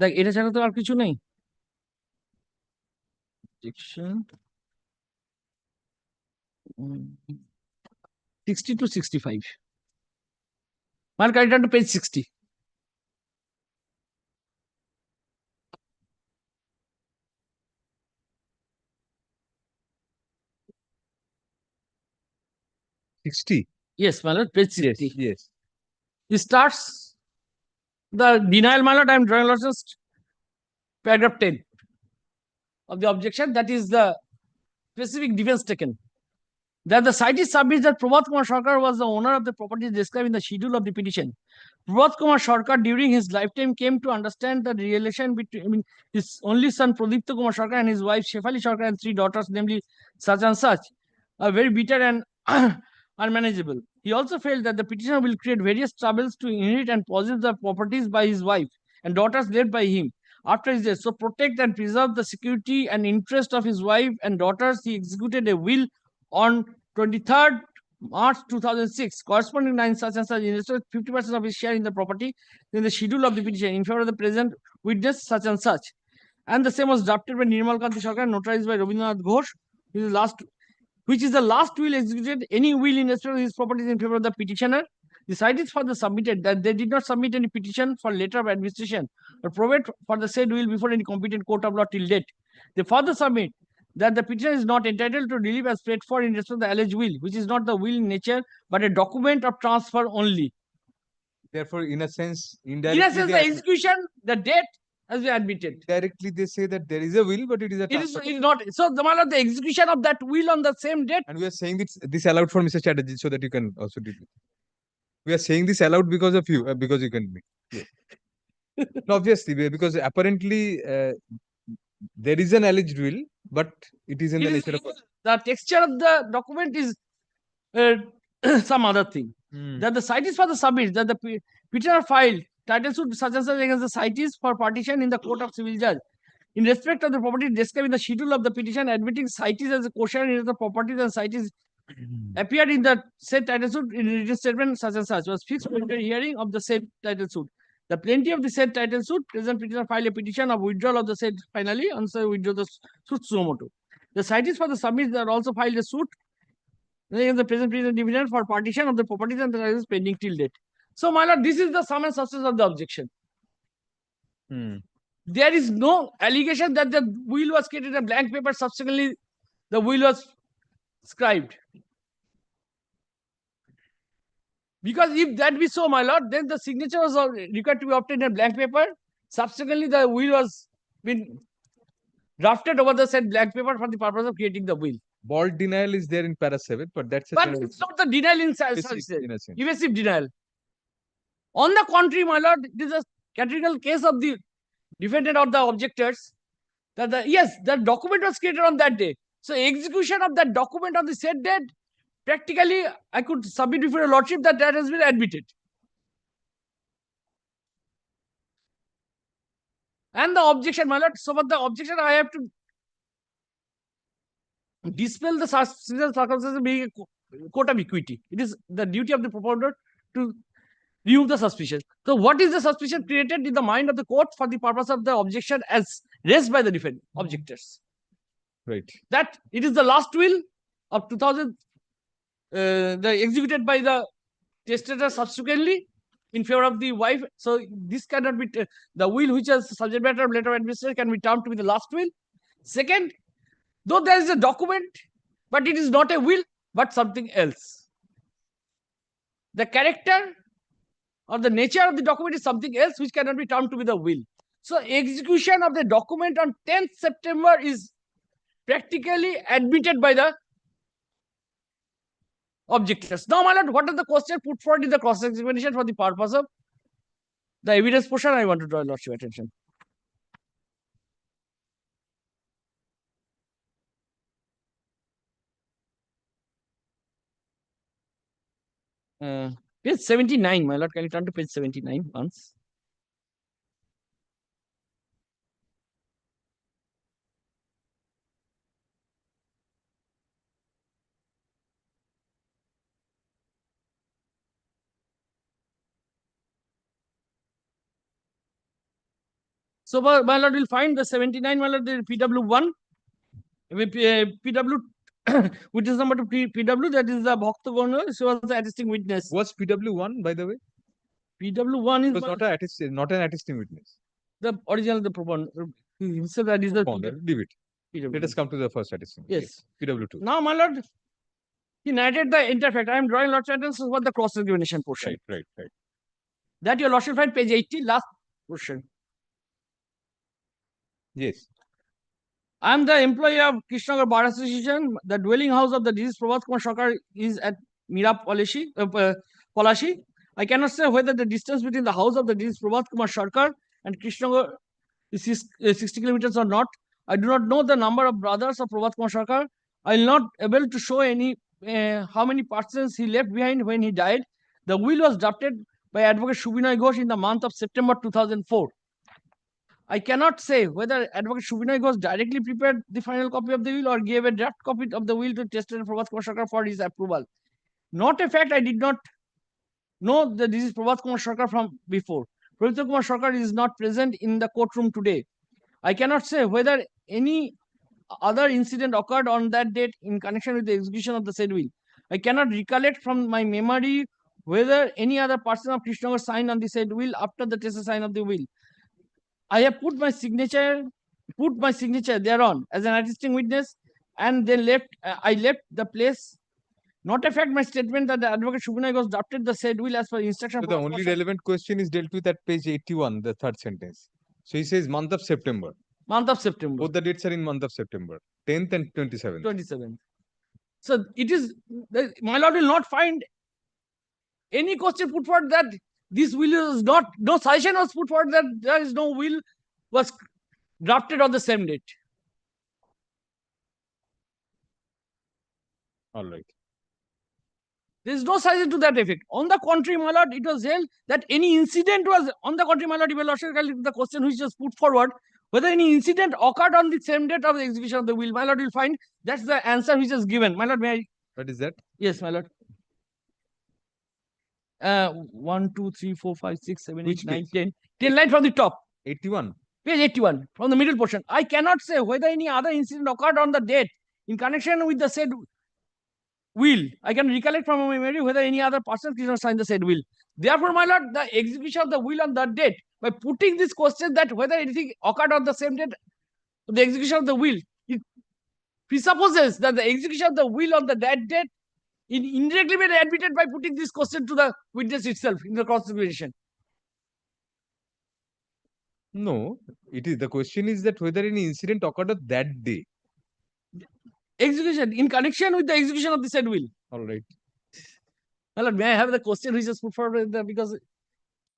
দেখ এটা ছাড়া তো আর কিছু নেই objection 60 to 65. Mark, I turn to page 60. Yes, my lord, page 60. Yes. It starts the denial, my lord. I am drawing just paragraph 10 of the objection. That is the specific defense taken. That the site is submits that Probate Kumar Sarkar was the owner of the property described in the schedule of the petition. Probate Kumar Sarkar during his lifetime came to understand the relation between his only son Pradipta Kumar Sarkar and his wife Shefali Sarkar and 3 daughters, namely such and such, are very bitter and unmanageable. He also felt that the petitioner will create various troubles to inherit and possess the properties by his wife and daughters left by him after his death. So protect and preserve the security and interest of his wife and daughters, he executed a will on 23rd March 2006, corresponding line such and such, invested 50% of his share in the property in the schedule of the petition in favor of the present witness such and such. And the same was drafted by Nirmal Kanti Sarkar, notarized by Rabindranath Ghosh, which is the last will executed any will in respect of his properties in favor of the petitioner. The scientists further submitted that they did not submit any petition for letter of administration or probate for the said will before any competent court of law till date. They further submit that the petitioner is not entitled to relief as paid for in respect of the alleged will, which is not the will in nature, but a document of transfer only. Therefore, in a sense, In indirectly, a sense, the execution, the date has been admitted. directly they say that there is a will, but it is a It is transfer. not. So, the execution of that will on the same date. And we are saying this allowed for Mr. Chatterjee so that you can also deal with it. We are saying this allowed because of you, because you can meet. Yeah. No, obviously, because apparently there is an alleged will, but it is in the It is- nature of. the texture of the document is some other thing. Hmm. That the cities for the submit that the petitioner filed title suit such and such against the cities for partition in the court of civil judge in respect of the property described in the schedule of the petition, admitting cities as a quotient in the properties and cities appeared in the said title suit in written statement such and such was fixed for the hearing of the said title suit. The plaintiff of the said title suit, present petitioner filed a petition of withdrawal of the said finally and so withdraw the suit suo motu. The cities for the submit that also filed a suit against the present petitioner dividend for partition of the properties and the is pending till date. So, my lord, this is the sum and substance of the objection. Hmm. There is no allegation that the will was created in a blank paper, subsequently the will was scribed. Because if that be so, my lord, then the signature was required to be obtained in blank paper. Subsequently, the will was been drafted over the said blank paper for the purpose of creating the will. Bald denial is there in para 7, but that's a But general- it's not the denial in specific in a sense. evasive denial. On the contrary, my lord, it is a categorical case of the defendant or the objectors that yes, the document was created on that day. So execution of that document on the said date, practically I could submit before a lordship that has been admitted. And the objection, my lord, so for the objection I have to dispel the circumstances being a court of equity. It is the duty of the propounder to remove the suspicion. So what is the suspicion created in the mind of the court for the purpose of the objection as raised by the defendant objectors? Right. That it is the last will of 2000, executed by the testator subsequently in favor of the wife. So this cannot be the will which is subject matter of letter of administration can be termed to be the last will. Second, though there is a document, but it is not a will, but something else. The character or the nature of the document is something else which cannot be termed to be the will. So execution of the document on 10th September is practically admitted by the objectors. Now, my lord, what are the questions put forward in the cross-examination for the purpose of the evidence portion? I want to draw lordship attention. Page 79, my lord. Can you turn to page 79 once? So, my lord, will find the 79, my lord, the PW1, PW, witness number to PW, that is the Bhakta Governor, she was the attesting witness. What's PW1, by the way? PW1 It was is not an attesting witness. the original, the proponent himself, that is the Leave it. PW. Let us come to the first attesting. Yes. PW2. Now, my lord, he narrated the entire fact. I am drawing lordship attention for the cross-examination portion. Right. That your lordship find page 80, last portion. Yes. I am the employee of Krishnagar Bar Association. The dwelling house of the deceased Prabhat Kumar Sarkar is at Mira Palashi. I cannot say whether the distance between the house of the deceased Prabhat Kumar Sarkar and Krishnagar is 60 kilometers or not. I do not know the number of brothers of Prabhat Kumar Sarkar. I will not able to show any how many persons he left behind when he died. The will was drafted by Advocate Shubinoy Ghosh in the month of September 2004. I cannot say whether Advocate Shubinoy Ghosh directly prepared the final copy of the will or gave a draft copy of the will to Testator Prabhat Kumar Sarkar for his approval. Not a fact I did not know that this is Prabhat Kumar Sarkar from before. Prabhat Kumar Sarkar is not present in the courtroom today. I cannot say whether any other incident occurred on that date in connection with the execution of the said will. I cannot recollect from my memory whether any other person of Krishnagar signed on the said will after the tester sign of the will. I have put my signature thereon as an attesting witness, and then I left the place. Not a fact, my statement that the advocate Shubhinay was drafted the said will as per instruction. So the only relevant question is dealt with at page 81, the third sentence. So he says month of September. month of September. Both the dates are in month of September, 10th and 27th. 27th. So it is, my lord will not find any question put forward that this will is not, no suggestion was put forward that there is no will was drafted on the same date. All right. There is no suggestion to that effect. On the contrary, my lord, it was held that any incident was, on the contrary, my lord, the question which was put forward, whether any incident occurred on the same date of the execution of the will, my lord will find that's the answer which is given. My lord, may I? What is that? Yes, my lord. 1, 2, 3, 4, 5, 6, 7, Which 8, 9, page? 10. 10 lines from the top. 81. Page 81, from the middle portion. I cannot say whether any other incident occurred on the date in connection with the said will. I can recollect from my memory whether any other person signed the said will. Therefore, my lord, the execution of the will on that date, by putting this question that whether anything occurred on the same date, the execution of the will, it presupposes that the execution of the will on that date indirectly been admitted by putting this question to the witness itself in the cross-examination. No, it is the question is that whether any incident occurred on that day. Execution in connection with the execution of the said will. All right. My lord, may I have the question which is put forward because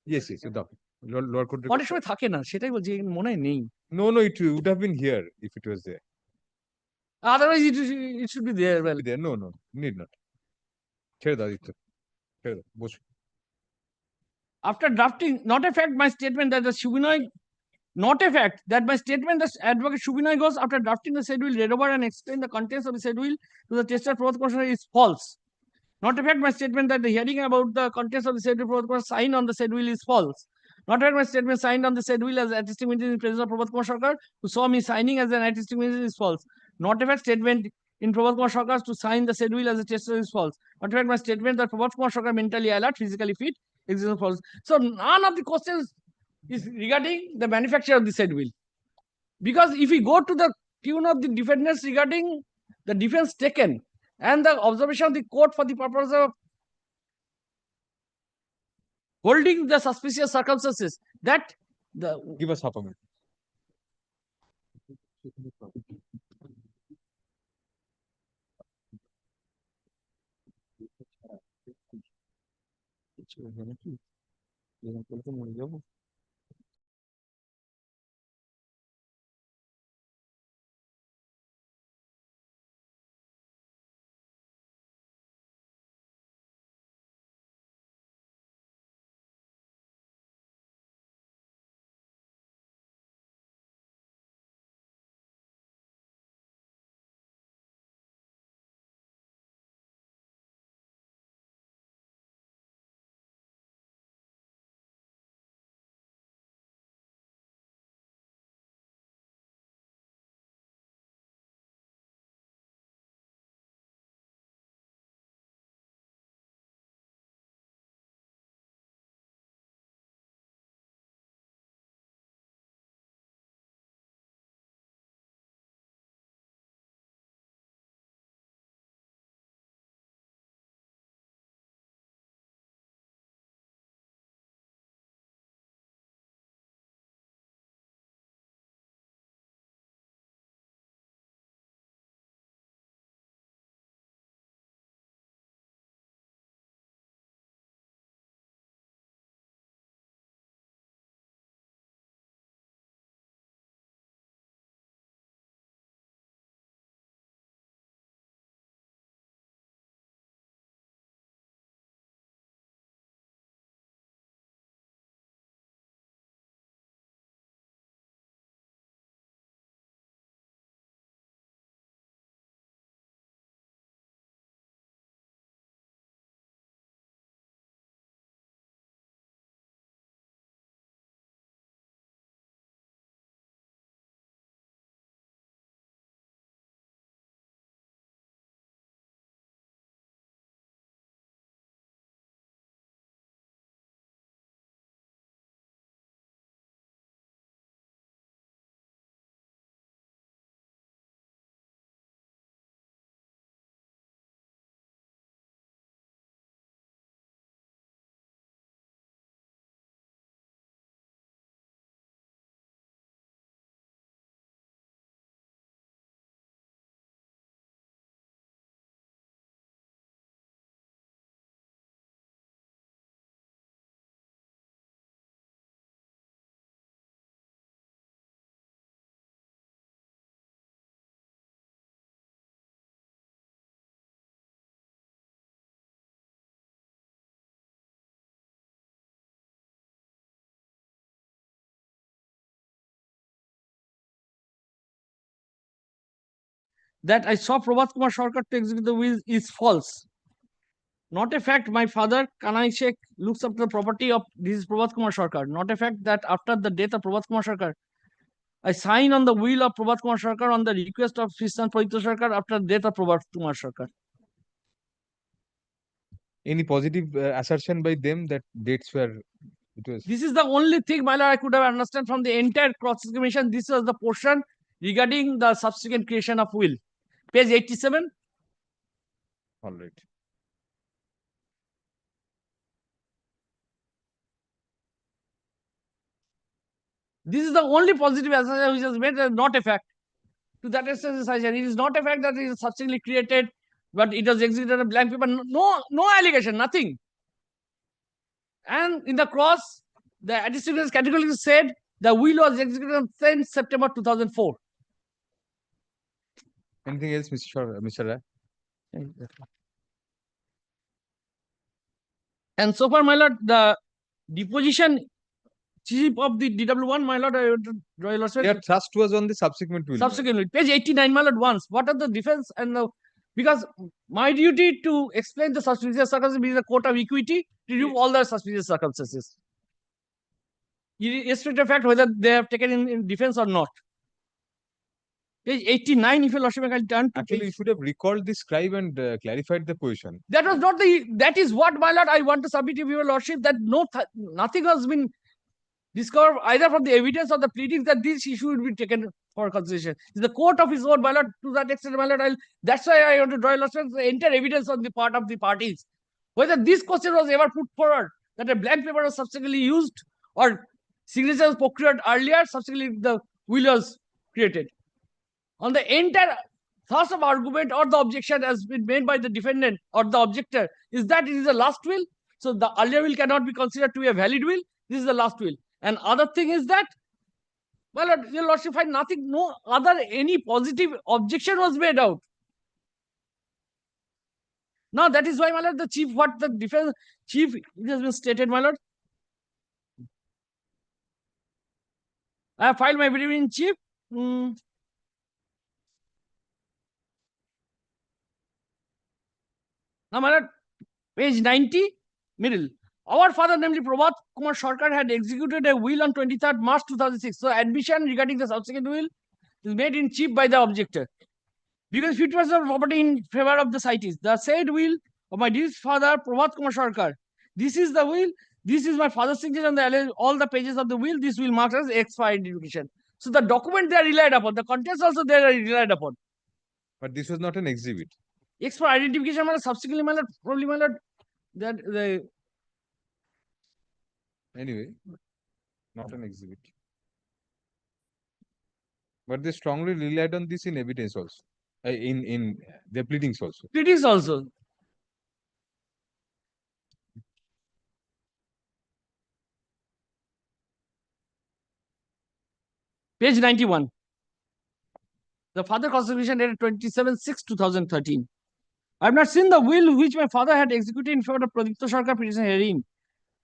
Yes, yes. Lower court record. অনেক সময় থাকে না সেটাই বলছি মনে হয় নেই No, no, it would have been here if it was there. otherwise it should be there. Well, Be there. No, no, need not. ছেড়ে দাও দিত্য। ছেড়ে দাও, বসো। after drafting, not a fact my statement that the Shubinoy, not a fact that my statement that advocate Shubinoy goes after drafting the said will read over and explain the contents of the said will to the tester Provost Commissioner is false. Not a fact my statement that the hearing about the contents of the said will Provost Commissioner signed on the said will is false. Not a fact my statement signed on the said will as attesting witness in presence of Provost Commissioner who saw me signing as an attesting witness is false. Not a fact statement in Provost Commissioner to sign the said will as a tester is false. Not a fact my statement that Provost Commissioner mentally alert, physically fit, is false. So none of the questions is regarding the manufacture of the said will. Because if we go to the tune of the defendants regarding the defense taken and the observation of the court for the purpose of holding the suspicious circumstances, that the Give us half a minute. মরে যাবো that I saw Prabhat Kumar Sarkar to execute the will is false. Not a fact my father, Kanai Sheikh, looks up the property of this Prabhat Kumar Sarkar. Not a fact that after the death of Prabhat Kumar Sarkar, I sign on the will of Prabhat Kumar Sarkar on the request of his son Pradipta Sarkar after the death of Prabhat Kumar Sarkar. Any positive assertion by them that dates were it was This is the only thing, my lord, I could have understand from the entire cross-examination. This was the portion regarding the subsequent creation of will. Page 87. all right. This is the only positive assertion which is made, not a fact. To that extent, it is not a fact that it is subsequently created, but it was executed on a blank paper. No allegation, nothing. And in the cross, the adjudicator categorically said the will was executed on 10th September 2004. Anything else, Mr. Rai? And so far, my lord, the deposition chief of the DW1, my lord, I want to draw your lordship. Their trust was on the subsequent will. Subsequently, page 89, my lord, once. What are the defense and the, because my duty to explain the suspicious circumstances is a court of equity to remove all the suspicious circumstances. Irrespective of fact whether they have taken in defense or not. Page 89, if your lordship can turn to Actually, you page. should have recalled the scribe and clarified the position. That was not the, that is what, my lord, I want to submit to your lordship, that nothing has been discovered either from the evidence or the pleadings that this issue will be taken for consideration. It's the court of his own, my lord, to that extent, my lord, that's why I want to draw your lordship, the entire evidence on the part of the parties. Whether this question was ever put forward, that a blank paper was subsequently used or signature was procured earlier, subsequently the will was created. On the entire thrust of argument or the objection has been made by the defendant or the objector is that it is the last will. So the earlier will cannot be considered to be a valid will. This is the last will. And other thing is that, well, your lordship find nothing, no other any positive objection was made out. Now that is why, my lord, the chief, what the defense chief, it has been stated, my lord. I have filed my affidavit in chief. Now, my lord, page 90, middle. Our father, namely Prabhat Kumar Sarkar, had executed a will on 23rd March 2006. So, admission regarding the subsequent will is made in chief by the objector. Because 50% of property in favor of the cities. The said will of my dear father, Prabhat Kumar Sarkar. This is the will. This is my father's signature on the all the pages of the will. This will marked as X for identification. So, the document they are relied upon. The contents also they are relied upon. But this was not an exhibit. X for identification, my lord, subsequently, my lord, probably, my lord, that the Anyway, not an exhibit. But they strongly relied on this in evidence also. In their pleadings also. pleadings also. Page 91. The father constitution dated 27/6/2013. I have not seen the will which my father had executed in favor of Pradipta Sarkar petition herein.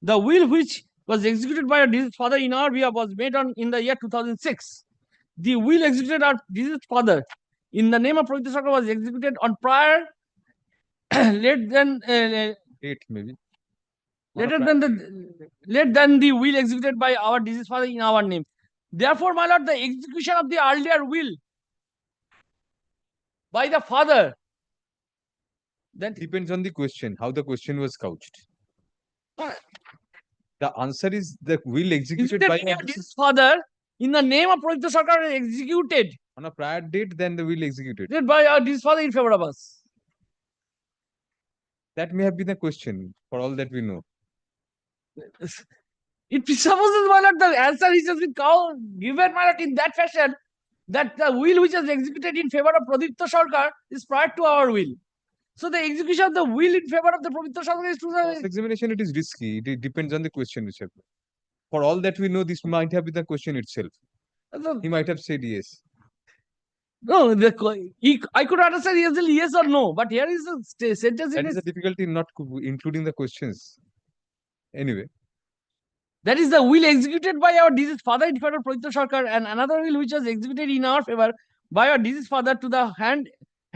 The will which was executed by our father in our behalf was made on in the year 2006. The will executed our deceased father in the name of Pradipta Sarkar was executed on prior late than Date maybe. later than the will executed by our deceased father in our name. Therefore, my lord, the execution of the earlier will by the father, that Depends on the question, how the question was couched. The answer is the will executed by his father in the name of Pradipta Sarkar is executed on a prior date, then the will executed. by our his father in favor of us. That may have been the question for all that we know. It presupposes, my lord, the answer is just been given, my lord, in that fashion that the will which is executed in favor of Pradipta Sarkar is prior to our will. So the execution of the will in favor of the Pradipta Sarkar is to the Examination, it is risky. It depends on the question itself. For all that we know, this might have been the question itself. He might have said yes. no. I could understand easily yes or no, but here is a sentence. That is the difficulty in not including the questions. Anyway, That is the will executed by our deceased father in favor of Pradipta Sarkar, and another will which was executed in our favor by our deceased father to the hand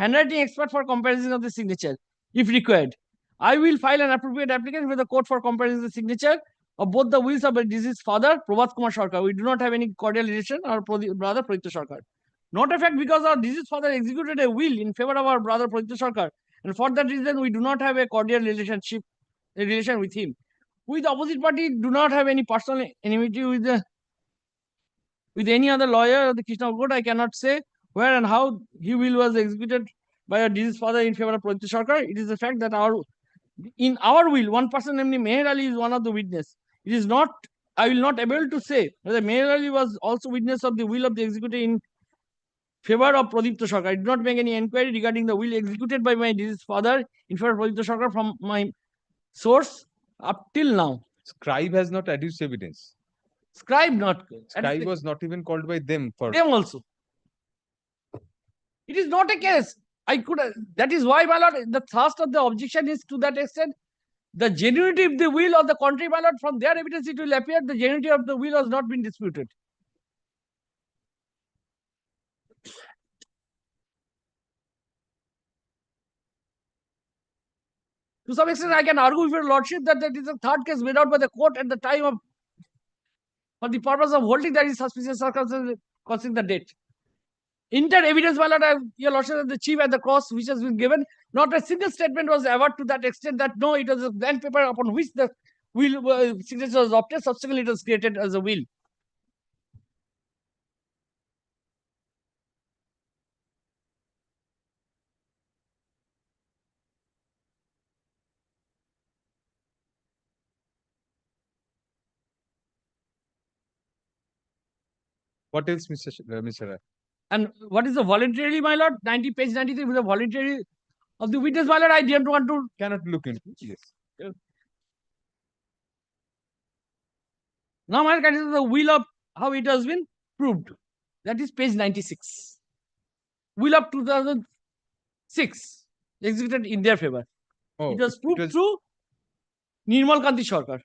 handwriting expert for comparison of the signature, if required. I will file an appropriate application with the court for comparison the signature of both the wills of my deceased father, Prabhat Kumar Sarkar. We do not have any cordial relation, our brother Pradipta Sarkar. Not a fact, because our deceased father executed a will in favor of our brother Pradipta Sarkar, and for that reason we do not have a cordial relation with him. We, the opposite party, do not have any personal enmity with any other lawyer of the Krishna court. I cannot say where and how he will was executed by our deceased father in favor of Pradipta Sarkar. It is a fact that in our will, one person, namely Meher Ali, is one of the witness. It is not, I will not able to say whether Meher Ali was also witness of the will of the executor in favor of Pradipta Sarkar. I did not make any inquiry regarding the will executed by my deceased father in favor of Pradipta Sarkar from my source up till now. Scribe has not adduced evidence. Scribe not. Scribe was not even called by them for. Them also. It is not a case. That is why, my lord, the thrust of the objection is to that extent. The genuinity of the will or the contrary, my lord, from their evidence it will appear the genuinity of the will has not been disputed. To some extent, I can argue with your lordship that that is a third case made out by the court at the time of, for the purpose of holding that is suspicious circumstances causing the date. Inter evidence, my lord, your lordship, of the chief and the cross which has been given, not a single statement was ever to that extent that no, it was a blank paper upon which the will signature was obtained. Subsequently, it was created as a will. What else, Mr. Rai? And what is the voluntarily, my lord? Page 93 with the voluntary of the witness, my lord. I didn't want to. Cannot look into. Yes. Now, my lord, is the will of how it has been proved. That is page 96. Will of 2006 executed in their favor. Oh, It was proved through Nirmal Kanti Sarkar.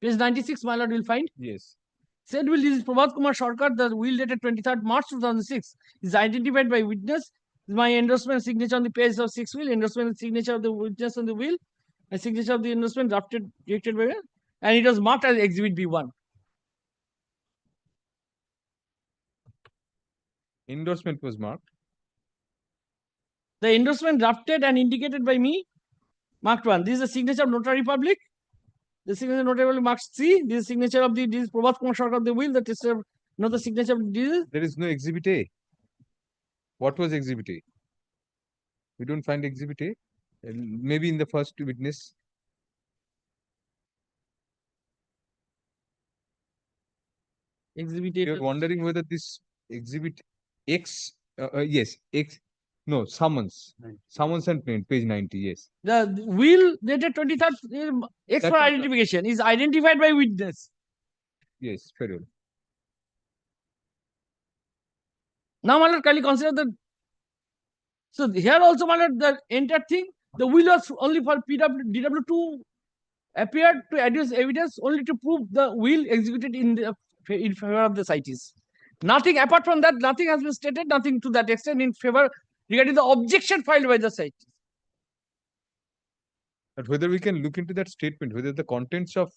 Page 96, my lord, will find. yes. Said will is Prabhat Kumar Sarkar, the will dated 23rd March 2006, is identified by witness. My endorsement signature on the page of 6 will, endorsement and signature of the witness on the will, and signature of the endorsement drafted, directed by, and it was marked as Exhibit B1. Endorsement was marked. The endorsement drafted and indicated by me, marked 1. This is the signature of Notary Public. The signature Notary Public marks C. This is signature of this is Prabhat Kumar Sarkar of the will. That is not the signature of this. There is no Exhibit A. What was Exhibit A? We don't find Exhibit A. Maybe in the first witness. Exhibit You're A. wondering whether this Exhibit X, yes, X, no, summons. Summons and plaint, page 90, yes. The will dated 23rd X for That is- identification is identified by witness. Yes, very well. Now, my lord, kindly consider the. So here also, my lord, the entire thing, the will was only for DW2 appeared to adduce evidence only to prove the will executed in favor of the CITES. Nothing apart from that, nothing has been stated, nothing to that extent in favor regarding the objection filed by the CITES. But whether we can look into that statement, whether the contents of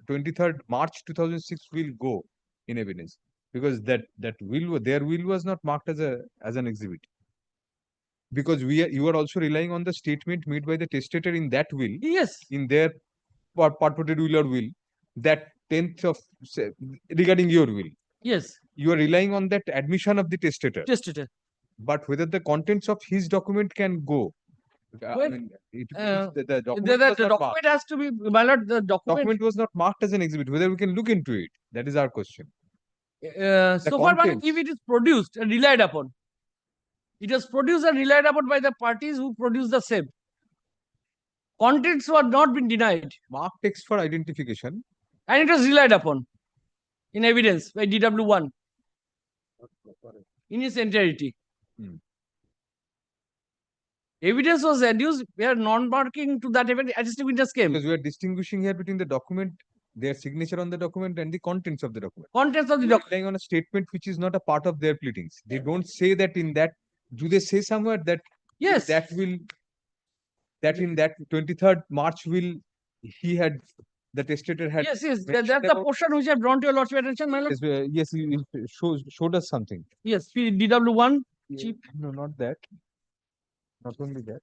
23rd March 2006 will go in evidence, because their will was not marked as an exhibit. Because you are also relying on the statement made by the testator in that will, Yes. in their purported will or will, that 10th of regarding your will. Yes. You are relying on that admission of the testator. Testator. But whether the contents of his document can go, Well, the document, The was not document marked. has to be, my lord, the Document was not marked as an exhibit. Whether we can look into it, that is our question. so far, my lord, contents. if it is produced and relied upon, it was produced and relied upon by the parties who produced the same. Contents were not been denied, Mark text for identification. and it was relied upon in evidence by DW1 in its entirety. Hmm. Evidence was adduced where non-marking to that effect, assisting witness came. Because we are distinguishing here between the document their signature on the document and the contents of the document. Contents of the They are document. relying on a statement which is not a part of their pleadings. They don't say that in that. Do they say somewhere that Yes. that will that in that 23rd March will he had the testator had Yes, yes. mentioned That's the about- portion which I have drawn to your lordship attention, my lord. yes, he showed us something. Yes, DW1. Chief. No, not that. Not only that.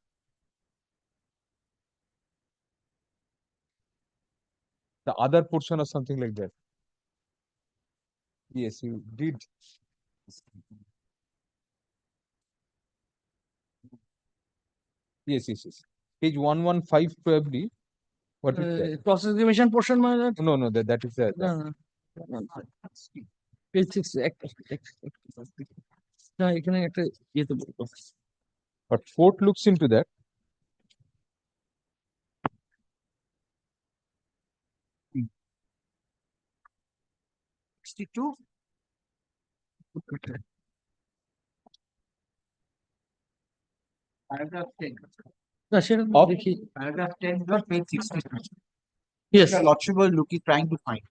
The other portion or something like that. Yes, you did. Yes, yes, yes. Page 115 probably. What is that? Process examination portion, my lord. No, no, that is that. Page 6. না এখানে একটা ইয়েতে বলবো But court looks into that. Paragraph 10. না সেটা Of- দেখি Paragraph 10, not page 62. yes The lordship was looking, trying to find.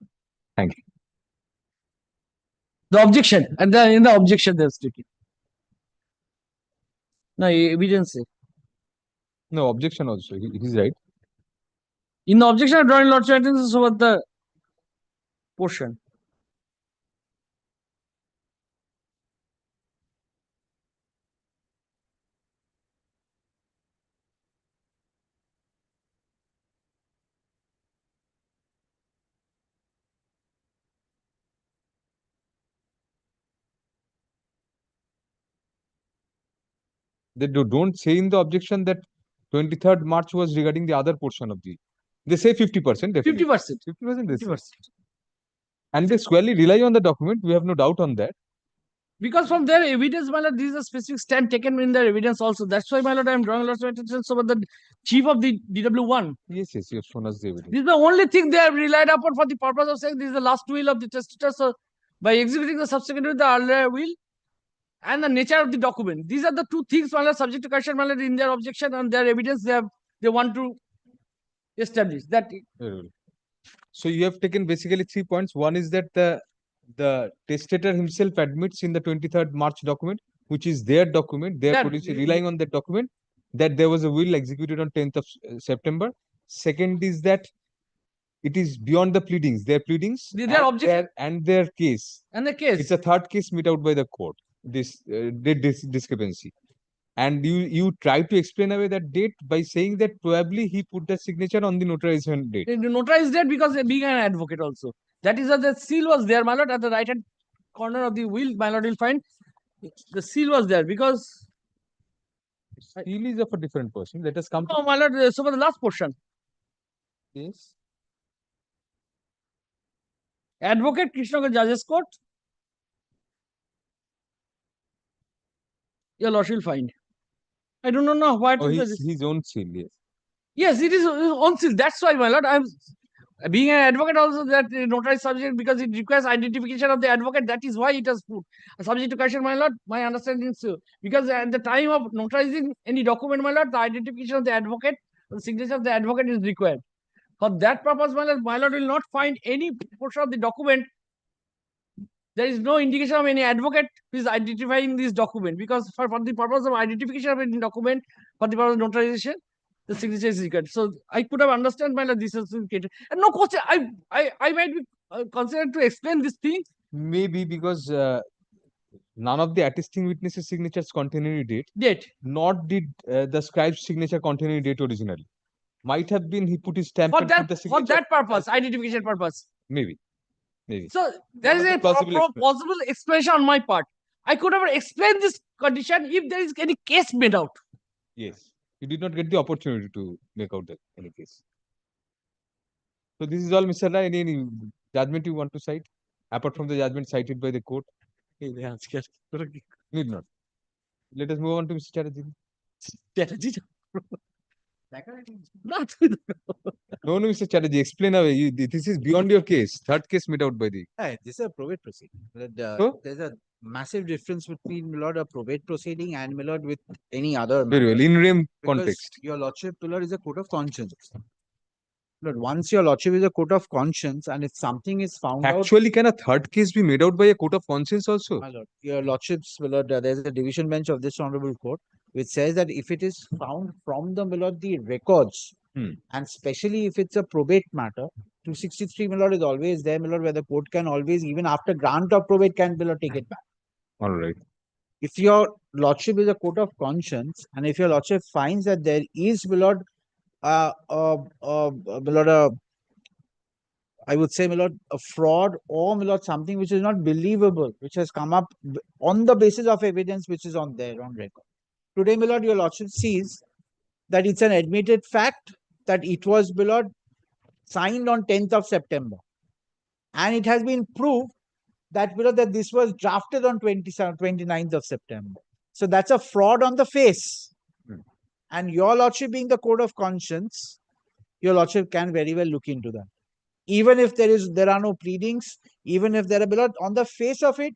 the objection and the in the objection there's stated no evidence No, objection also. He's right. in the objection of drawing lordship attention over the portion They don't say in the objection that 23rd March was regarding the other portion of the. They say 50%. 50% 50% they say. 50%. And they squarely rely on the document. We have no doubt on that. Because from their evidence, my lord, this is a specific stand taken in their evidence also. That's why, my lord, I am drawing lots of attention over the chief of the DW1. Yes, yes, you have shown us the evidence. This is the only thing they have relied upon for the purpose of saying this is the last will of the testator. So, by executing the subsequent will, the earlier will, and the nature of the document. These are the two things, my lord, subject to question, my lord, in their objection and their evidence. They want to establish that. Very well. So you have taken basically 3 points. One is that the testator himself admits in the 23rd March document, which is their document, they are That- producing, relying on that document, that there was a will executed on 10th of September. Second is that it is beyond the pleadings, their pleadings Their objection and their case. and the case. It's a third case made out by the court, this discrepancy. And you try to explain away that date by saying that probably he put the signature on the notarization date. They notarized that because being an advocate also. That is why the seal was there, my lord, at the right hand corner of the will, my lord will find the seal was there because Seal is of a different person. Let us come to oh my lord, so for the last portion. this. Advocate Krishnagar Judges Court. Your lordship will find. I do not know why it Oh, is his own seal, yes. yes, it is on seal. That's why, my lord, I'm being an advocate also that notarized subject because it requires identification of the advocate. That is why it has put subject to question, my lord. My understanding is so because at the time of notarizing any document, my lord, the identification of the advocate, the signature of the advocate is required. For that purpose, my lord will not find any portion of the document. There is no indication of any advocate who is identifying this document because for the purpose of identification of any document, for the purpose of notarization, the signature is required. So I could have understood, my lord, this is indicated. And no question, I might be considered to explain this thing. Maybe because none of the attesting witnesses' signatures contain any date, Date. nor did the scribe's signature contain any date originally. Might have been he put his stamp For and put the that, signature. for that purpose, identification purpose. Maybe. Maybe. So there is One of a the plausible possible explanation on my part. I could have explained this condition if there is any case made out. Yes. You did not get the opportunity to make out any case. So this is all, Mr. Rai. Any judgment you want to cite? Apart from the judgment cited by the court? Need not. Let us move on to Mr. Chatterjee. Not No, Mr. Chatterjee, explain away. This is beyond your case. Third case made out by the. Right, this is a probate proceeding. So? There's a massive difference between Milord a probate proceeding and Milord with any other Very well. matter. In rem Because context. Your Lordship, Milord, is a court of conscience. But once your lordship is a court of conscience and if something is found out, Actually, can a third case be made out by a court of conscience also? my lord, your lordships, my lord, there's a division bench of this honorable court which says that if it is found from the, my lord, the records, Hmm. and especially if it's a probate matter, 263, my lord, is always there, my lord, where the court can always, even after grant of probate, can, my lord, take it back. All right. If your lordship is a court of conscience, and if your lordship finds that there is, my lord, my lord, I would say, my lord, a fraud or, my lord, something which is not believable, which has come up on the basis of evidence which is on there on record. Today, my lord, your lordship sees that it's an admitted fact that it was, my lord, signed on 10th of September. And it has been proved that, my lord, that this was drafted on 29th of September. So that's a fraud on the face. Hmm. And your lordship being the court of conscience, your lordship can very well look into that. Even if there are no pleadings, even if there are, my lord, on the face of it,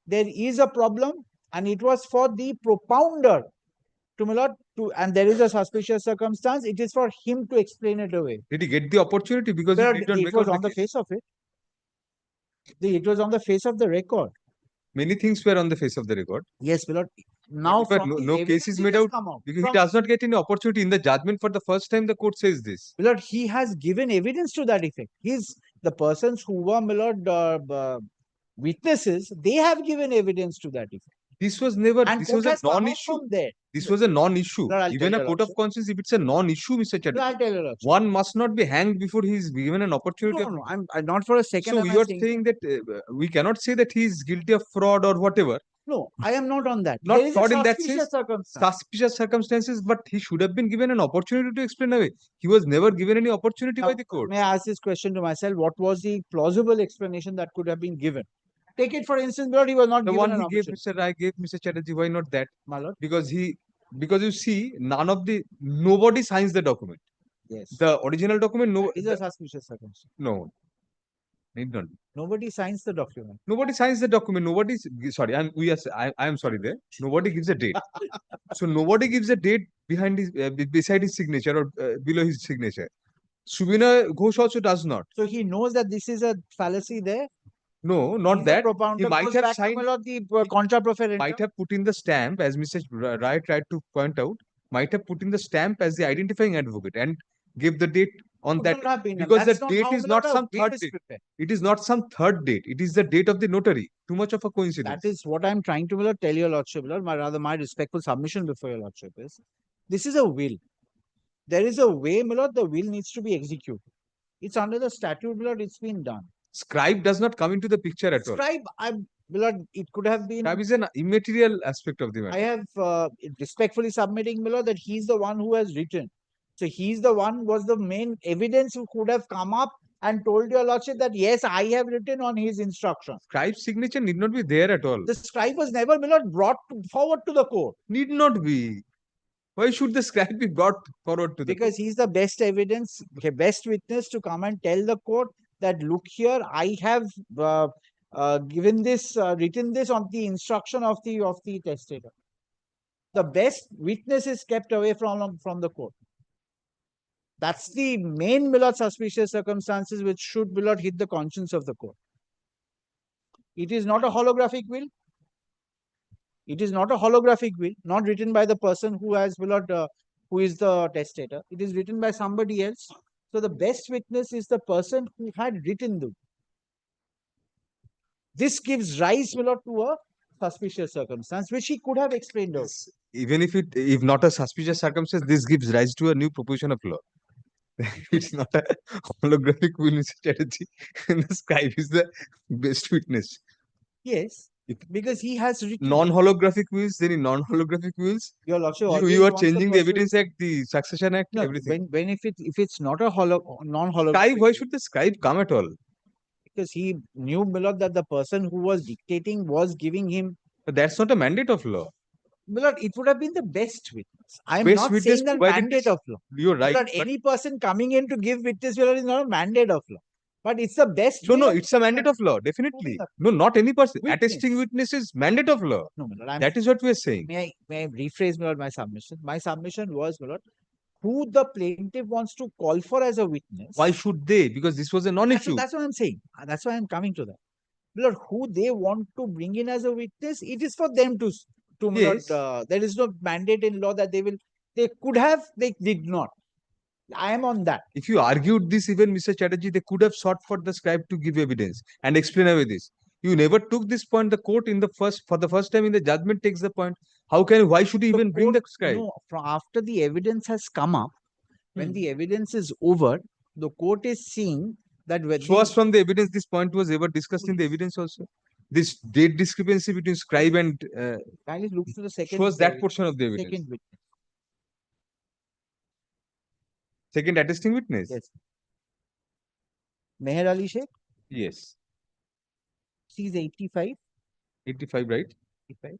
there is a problem, and it was for the propounder to, my lord, and there is a suspicious circumstance, it is for him to explain it away. Did he get the opportunity because My he lord, did not it make was out on the the case? face of it. It was on the face of the record. Many things were on the face of the record. Yes, my lord. Now, if, but from no- the no case evidence is it made has out come out. Because he From- does not get any opportunity in the judgment for the first time, the court says this. my lord, he has given evidence to that effect. The persons who were, my lord, witnesses, they have given evidence to that effect. This was never, And this court was a has come out non-issue. from there. This was a non-issue. Sir, I'll Even tell a you, court of Lordship. conscience, if it's a non-issue, Mr. No, Chatterjee, I'll tell you, Lordship. one must not be hanged before he is given an opportunity. No, no, I'm not for a second. So am I you are saying- saying that we cannot say that he is guilty of fraud or whatever. No, I am not on that. Not There is fraud a in that suspicious sense. circumstance. Suspicious circumstances, but he should have been given an opportunity to explain away. He was never given any opportunity by Now, the court. may I ask this question to myself? What was the plausible explanation that could have been given? Take it for instance, but he was not The given one an he gave opportunity. Mr. Rai gave Mr. Chatterjee, why not that? My lord? Because you see, nobody signs the document. Yes. The original document, Is a suspicious circumstance. no, need not. Nobody signs the document. Nobody signs the document. Sorry, I am sorry there. Nobody gives a date. So nobody gives a date behind beside his signature or below his signature. Subina Ghosh also does not. So he knows that this is a fallacy there. No, not He's a that. propounder, He might goes have back to, signed. my lord, the contra proferentum. Might have put in the stamp, as Mr. Rai tried to point out. Might have put in the stamp as the identifying advocate and give the date on Could that. not have been done. Because That's the not date how, is my lord, not a some will third is date. prepared. It is not some third date. It is the date of the notary. Too much of a coincidence. That is what I'm trying to, my lord, tell your lordship, my lord. My respectful submission before your lordship is, this is a will. There is a way, my lord, the will needs to be executed. It's under the statute, my lord, it's been done. Scribe does not come into the picture at all. Scribe, my lord, it could have been. Scribe is an immaterial aspect of the matter. I have respectfully submitting, my lord, that he's the one who has written. So he's the one was the main evidence who could have come up and told your lordship that yes, I have written on his instruction. Scribe's signature need not be there at all. The scribe was never, my lord, brought forward to the court. Need not be. Why should the scribe be brought forward to the Because he's the best evidence, the best witness to come and tell the court that look here, I have given this, written this on the instruction of the testator. The best witness is kept away from the court. That's the main, my lord, suspicious circumstances which should, my lord, hit the conscience of the court. It is not a holographic will. It is not a holographic will, not written by the person who has, my lord, who is the testator. It is written by somebody else. So the best witness is the person who had written the will. This gives rise, my lord, to a suspicious circumstance, which he could have explained out. Even if not a suspicious circumstance, this gives rise to a new proposition of law. It's not a holographic will, Mr. Chatterjee. And the scribe is the best witness. Yes, because he has written. Non-holographic wills, then in non-holographic wills, Your lordship you always are wants changing the person- Evidence Act, the Succession Act, No, everything. when if it's not a non-holographic, Scribe, why should the scribe come at all? because he knew, my lord, that the person who was dictating was giving him. But that's not a mandate of law. My lord, it would have been the best witness. I am Best not witness saying that provided mandate this- of law. You're My right. lord, but- any person coming in to give witness, my lord, is not a mandate of law. But it's the best. No, way no, of- it's a mandate of law, definitely. up. No, not any person. Witness. Attesting witness is mandate of law. No, my lord, That is what we are saying. may I rephrase, my lord, my submission? My submission was, my lord, who the plaintiff wants to call for as a witness. Why should they? Because this was a non-issue. That's what I'm saying. That's why I'm coming to that. Lord, who they want to bring in as a witness, it is for them to Yes. there is no mandate in law that they could have, they did not. I am on that. If you argued this, even Mr. Chatterjee, they could have sought for the scribe to give evidence and explain away this. You never took this point. The court for the first time in the judgment takes the point. Why should you The even bring the court- scribe? No, from after the evidence has come up, when Hmm. the evidence is over, the court is seeing that when Show us from the evidence this point was ever discussed in the evidence also. This date discrepancy between scribe and kindly look to the second. shows that portion of the evidence. Second witness. Second attesting witness. Yes. Meher Ali Sheikh, Yes. she's 85. 85, right? 85.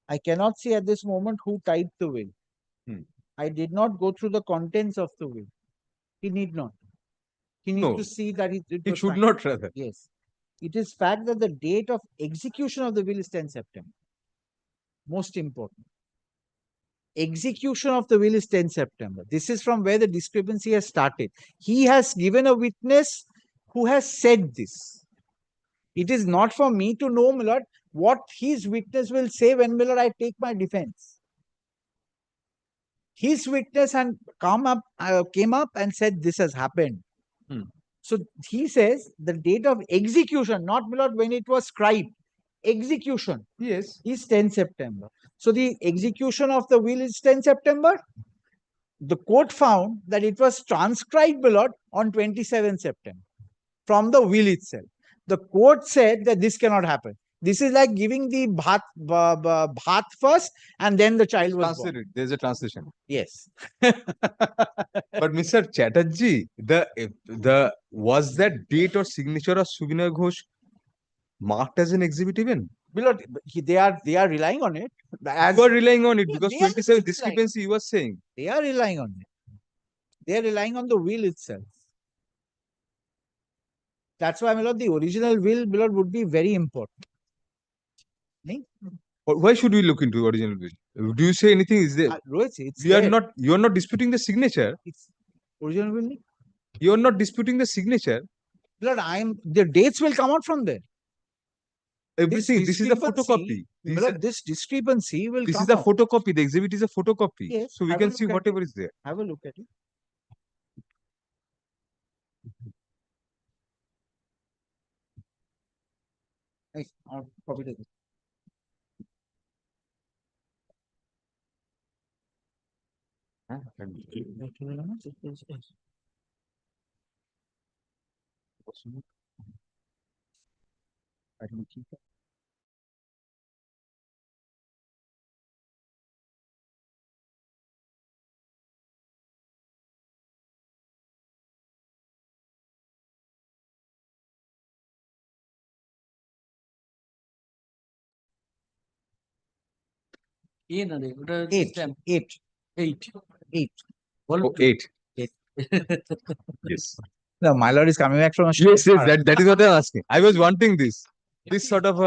I cannot say at this moment who typed the will. Hmm. I did not go through the contents of the will. He need not. He needs No. to see that it It was should signed. not rather. Yes. It is fact that the date of execution of the will is 10 September. Most important. Execution of the will is 10 September. This is from where the discrepancy has started. He has given a witness who has said this. It is not for me to know, my lord, what his witness will say when, my lord, I take my defense. His witness and came up and said this has happened. Hmm. So he says the date of execution, not, my lord, when it was scribed. Execution Yes. is 10 September. So the execution of the will is 10 September. The court found that it was transcribed, my lord, on 27 September from the will itself. The court said that this cannot happen. This is like giving the bhat first and then the child was born. Translate it. There's a translation. Yes. But Mr. Chatterjee, was that date or signature of Subinoy Ghosh marked as an exhibit even? Below, they are relying on it. As You are relying on it Yeah, because they are 27 relying. discrepancy you were saying. they are relying on it. They are relying on the will itself. That's why, my lord, the original will, my lord, would be very important. Why should we look into original will? Do you say anything? Is there? Rohit, it's You are there. not. You are not disputing the signature. It's original will. You are not disputing the signature. Lord, the dates will come out from there. Everything. This is a discrepancy- photocopy. My lord, this discrepancy will This come is a out. photocopy. The exhibit is a photocopy. Yes, So we have a can see look at whatever is there. Have a look at it. I'll copy it. ಏನದು? ওটা Eight. stamp. 8. 8. 8. Oh, 8. Eight. Yes. No, my lord is coming back from a Yes, yes, that is what I'm asking. I was wanting this sort of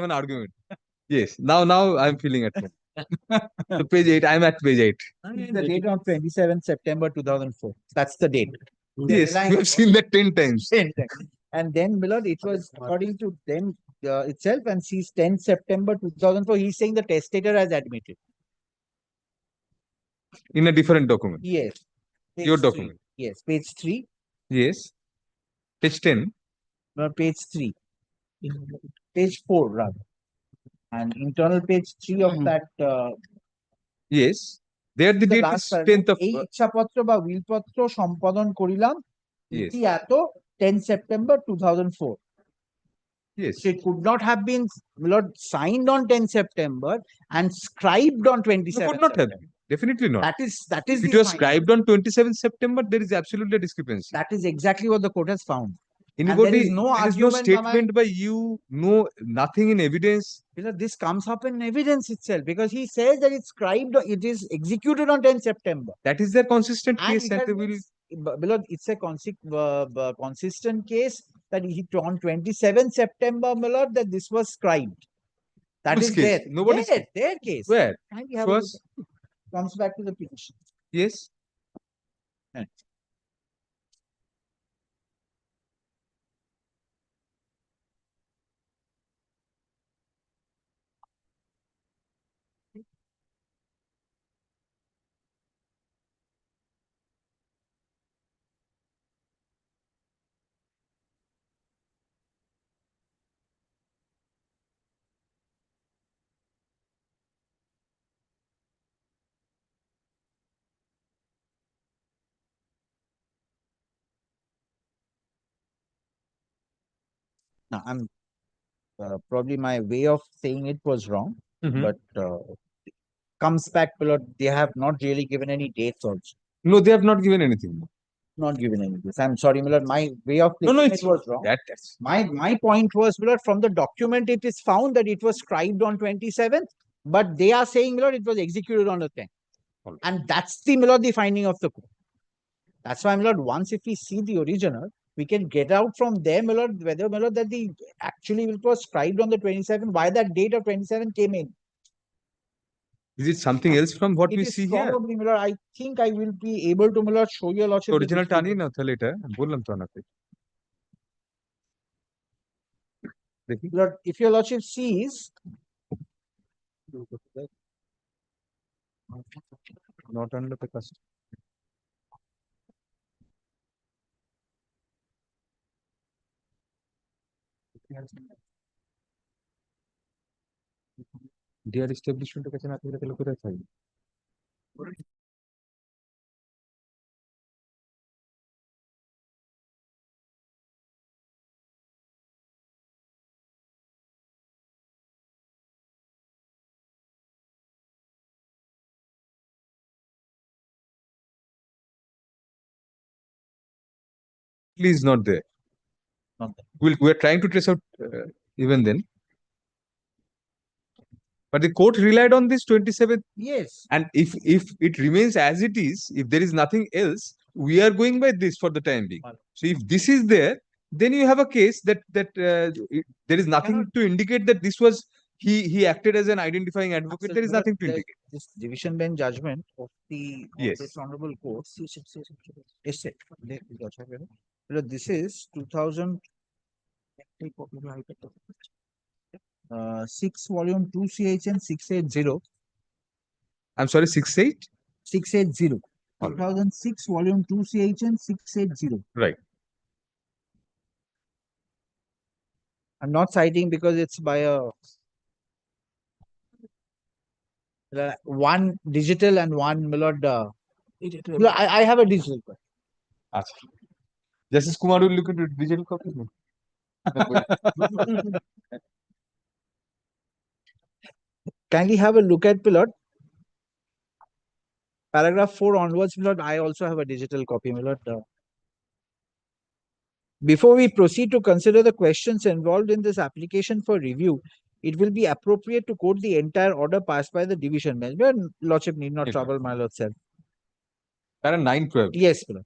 an argument. Yes, now I'm feeling at home. So page 8, I'm at page 8. It's the date of 27th September 2004. That's the date. Yes, you have seen that 10 times. And then, my lord, it was according to them itself, and sees 10 September 2004. He's saying the testator has admitted. In a different document. Yes. Page Your 3. document. Yes, page 3. Yes. Page 10. Page 3. Page 4, rather. And internal page 3 of that. Yes. There the date is 10th of. এই ইচ্ছাপত্র বা উইলপত্র সম্পাদন করিলাম Yes. ইতি এত 10 September 2004. Yes. So it could not have been, my lord, signed on 10 September and scribed on 27. No, could not have. Definitely not. That is If it the was finding. scribed on 27th September, there is absolutely a discrepancy. That is exactly what the court has found. Anybody, there is no there is no argument by my- statement by you, no, nothing in evidence. Because this comes up in evidence itself, because he says that it's scribed, it is executed on 10 September. That is their consistent And case it and has they will. Below, it's a consistent case that he on 27 September, my lord, that this was scribed. That Whose is case? there. Nobody's Their case. Where? Kindly have Show a us. look. comes back to the petition. Yes. Right. Now, I'm probably my way of saying it was wrong, Mhm. but comes back, Lord, they have not really given any dates also. No, they have not given anything. Not given any dates. I'm sorry, Millard, my way of No, no, placing it's it was wrong. that's My point was, Millard, from the document, it is found that it was scribed on 27th, but they are saying, Millard, it was executed on the 10th. Alright. And that's the, Millard, the finding of the court. That's why, Millard, once if we see the original, we can get out from there, Millard, whether, Millard, that the actually it was scribed on the 27th, why that date of 27 came in. Is it something else from what It we is see here? probably, Millard, I think I will be able to, Millard, show you a lot of Original টানি না তাহলে এটা বললাম তো আপনাকে দেখি Millard, if your lordship sees, not under the custom. Dear establishment কাছে না থাকলে তাহলে কোথায় থাকবে? Please not there. Not there. We're trying to trace out even then. But the court relied on this 27th, yes, and if it remains as it is, if there is nothing else, we are going by this for the time being. So if this is there, then you have a case that there is nothing Cannot- to indicate that this was he acted as an identifying advocate. There is Millard, nothing to the- indicate. this division bench judgment of Yes. this honorable court. Yes, sir. Millard, this is 2000. 6 volume 2 CHN 680. I'm sorry, 6'8"? 680. All right. 2006 volume 2 CHN 680. Right. I'm not citing because it's by a one digital and one Millard. Millard, I have a digital. আচ্ছা Justice Kumar will look into digital copy. Kindly have a look at Millard. Paragraph 4 onwards, Millard. I also have a digital copy, Millard. Before we proceed to consider the questions involved in this application for review, it will be appropriate to quote the entire order passed by the division bench. Your lordship need not Yes, trouble my lord self. Para 9 probably. Yes, Millard.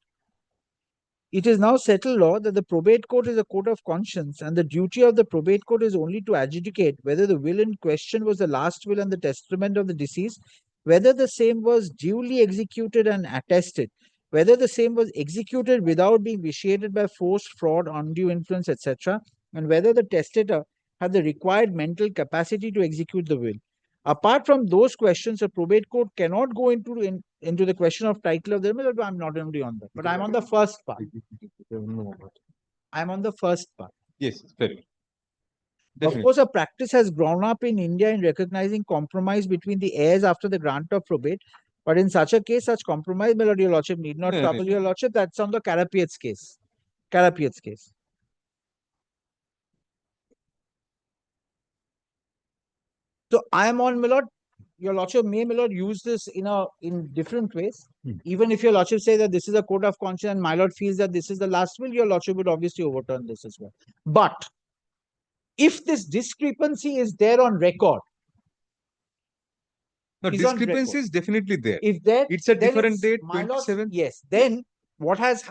It is now settled law that the probate court is a court of conscience, and the duty of the probate court is only to adjudicate whether the will in question was the last will and the testament of the deceased, whether the same was duly executed and attested, whether the same was executed without being vitiated by force, fraud, undue influence, etc., and whether the testator had the required mental capacity to execute the will. Apart from those questions, a probate court cannot go into the question of title of the will. I'm not only on that, but I'm on the first part. I'm on the first part. Yes, very well. Of Definitely. course, a practice has grown up in India in recognizing compromise between the heirs after the grant of probate. But in such a case, such compromise, my lord, your lordship need not Yeah, trouble yeah. your lordship. That's on the Carapiet's case. Carapiet's case. So I am on, my lord. Your lordship may, my lord, use this in different ways. Even if your lordship say that this is a code of conscience and my lord feels that this is the last will, your lordship would obviously overturn this as well. But if this discrepancy is there on record, No, is on discrepancy record. is definitely there. If there, It's a then different it's date, my lord, 27th. yes. Then what has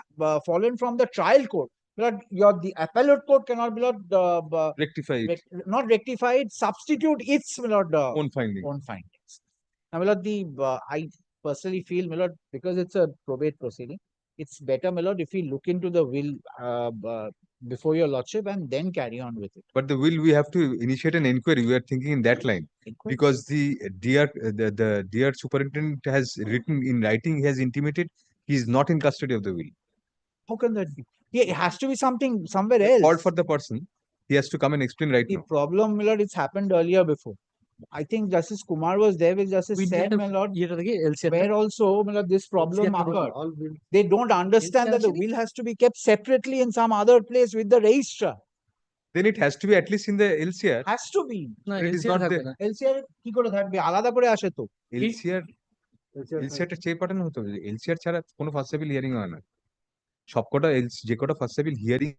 fallen from the trial court? The appellate court cannot be Rectify it. not rectify it, substitute its Own finding. own findings. Now, my lord, personally feel, my lord, because it's a probate proceeding, it's better, my lord, if we look into the will before your lordship and then carry on with it. But the will, we have to initiate an inquiry. We are thinking in that line because the dear superintendent has written in writing. He has intimated he is not in custody of the will. How can that be? Yeah, it has to be something somewhere else. Called for the person. He has to come and explain right The now. problem, my lord, it's happened earlier before. I think Justice Kumar was there with Justice said, my lord, where also, my lord, this problem occurred. They don't understand that the will has to be kept separately in some other place with the registrar. Then it has to be at least in the LCR. Has to be. But it is not there. LCR কি করে থাকবে? আলাদা করে আসে তো। LCR টা চেয়ে পাঠানো হতো। LCR ছাড়া কোনো ফার্স্ট অ্যাপিল হিয়ারিং হয় না। সবকটা যে কটা ফার্স্ট অ্যাপিল হিয়ারিং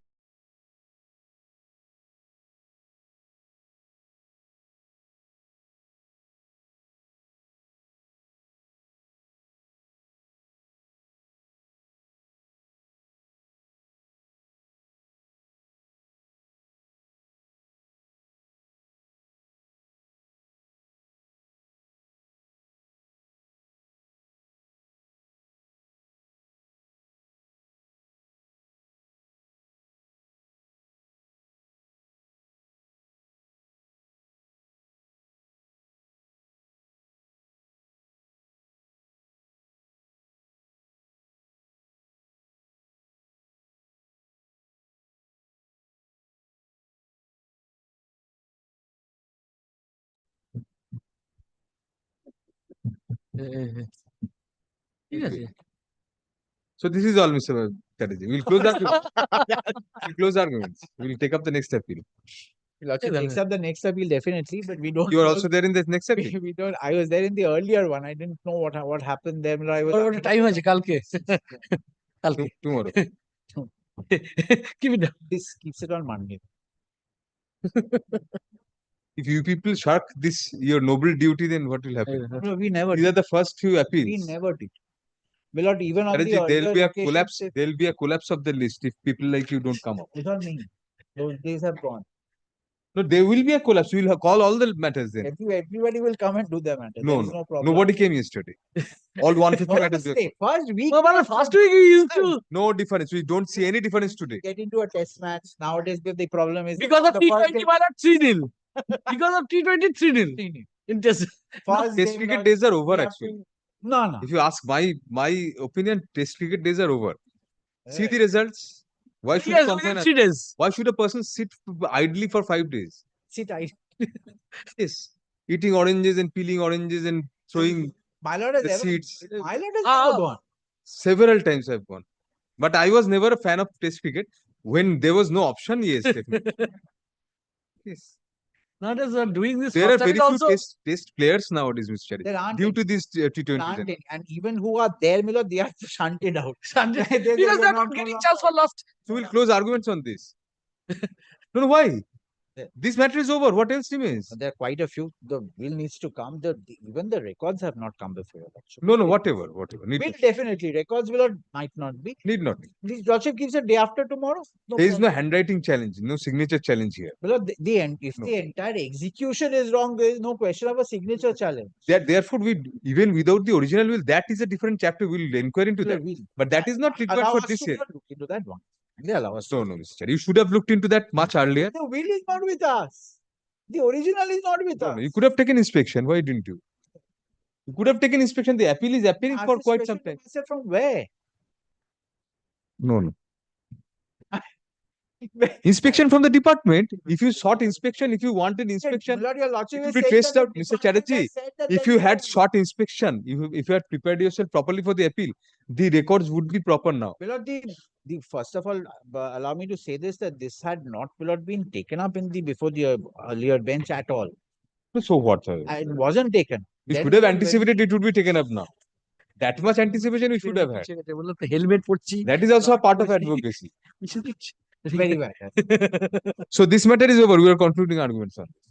ঠিক আছে। So this is all, Mr. Chatterjee. We'll close arguments. We'll take up the next appeal. Lordship takes up the next appeal definitely, but we don't. You are also there in the next appeal. we don't. I was there in the earlier one. I didn't know what happened there. I was. ওটা time আছে কালকে। কালকে। Tomorrow. Keep it down. This keeps it on Monday. If you people shirk this your noble duty, then what will happen? No, we never. These Did. are the first few appeals. We never did. My lord, even on the Chatterjee, there will be a occasions, collapse. if- There will be a collapse of the list if people like you don't come up. It's not me. Those days have gone. No, there will be a collapse. We will call all the matters then. Everybody will come and do their matter. No, There is no problem. Nobody came yesterday. All 150 No, matters. were stay. First week. Well, we first week you used to. No difference. We don't see any difference today. get into a test match. Nowadays, the problem is Because of the first T20, why not 3-0? Because of T20, 3-0. day- In test. first Test day, cricket Lord, days are over we have actually. to- No, no. If you ask my opinion, Test cricket days are over. See the results. Why should Yes, complain? within 3 days. Why should a person sit idly for 5 days? Sit tight. Yes, eating oranges and peeling oranges and throwing My lord has the ever. seeds. My lord has Ah. never gone. Several times I've gone, but I was never a fan of Test cricket. When there was no option, yes, definitely. Yes. Not as doing this There are first time very is few also. test players nowadays, Mr. Cherry, There aren't due any. to this There T20. aren't any. And even who are there, my lord, they are shunted out. They- they Because will they're not not go getting long. chance for last. So we'll close arguments on this. No, why? This matter is over. What else remains? There are quite a few. The will needs to come. Even the records have not come before your lordship. No, whatever. Need Will not. definitely. Records will might not be. Need not. This lordship gives a day after tomorrow. No There is problem. no handwriting challenge, no signature challenge here. Well, if No. the entire execution is wrong, there is no question of a signature challenge. Therefore, even without the original will, that is a different chapter. We'll inquire into that. But that is not required Allow for us this to year. look into that one. They allow us to. No, Mr. Cherry. You should have looked into that much earlier. The will is not with us. The original is not with No, us. you could have taken inspection. Why didn't you? You could have taken inspection. The appeal is appealing Ask for the quite special some time. professor from where? No. Inspection from the department. If you sought inspection, if you wanted inspection, Lord, your lordship it will is be saying traced that out, the Mr. department has Chatterjee. said that if there you is had no- sought inspection, if you had prepared yourself properly for the appeal, the records would be proper now. Well, the first of all, allow me to say this, that this had not been taken up in the before the earlier bench at all. So what? Sir? It wasn't taken. We Then should have we were anticipated it would be taken up now. That much anticipation we should have had. Helmet পড়ছি That is also a part of advocacy. very bad. So this matter is over. We are concluding arguments on this.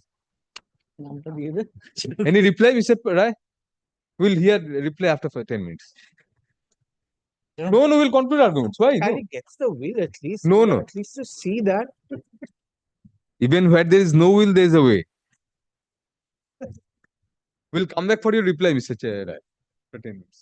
নামটা দিয়ে দে। Any reply, Mr. Rai? We'll hear reply after 10 minutes. Yeah. No, we'll conclude arguments. Why? No. Carry gets the will at least. No, you know, no. At least to see that. Even where there is no will, there is a way. We'll come back for your reply, Mr. Rai. For 10 minutes.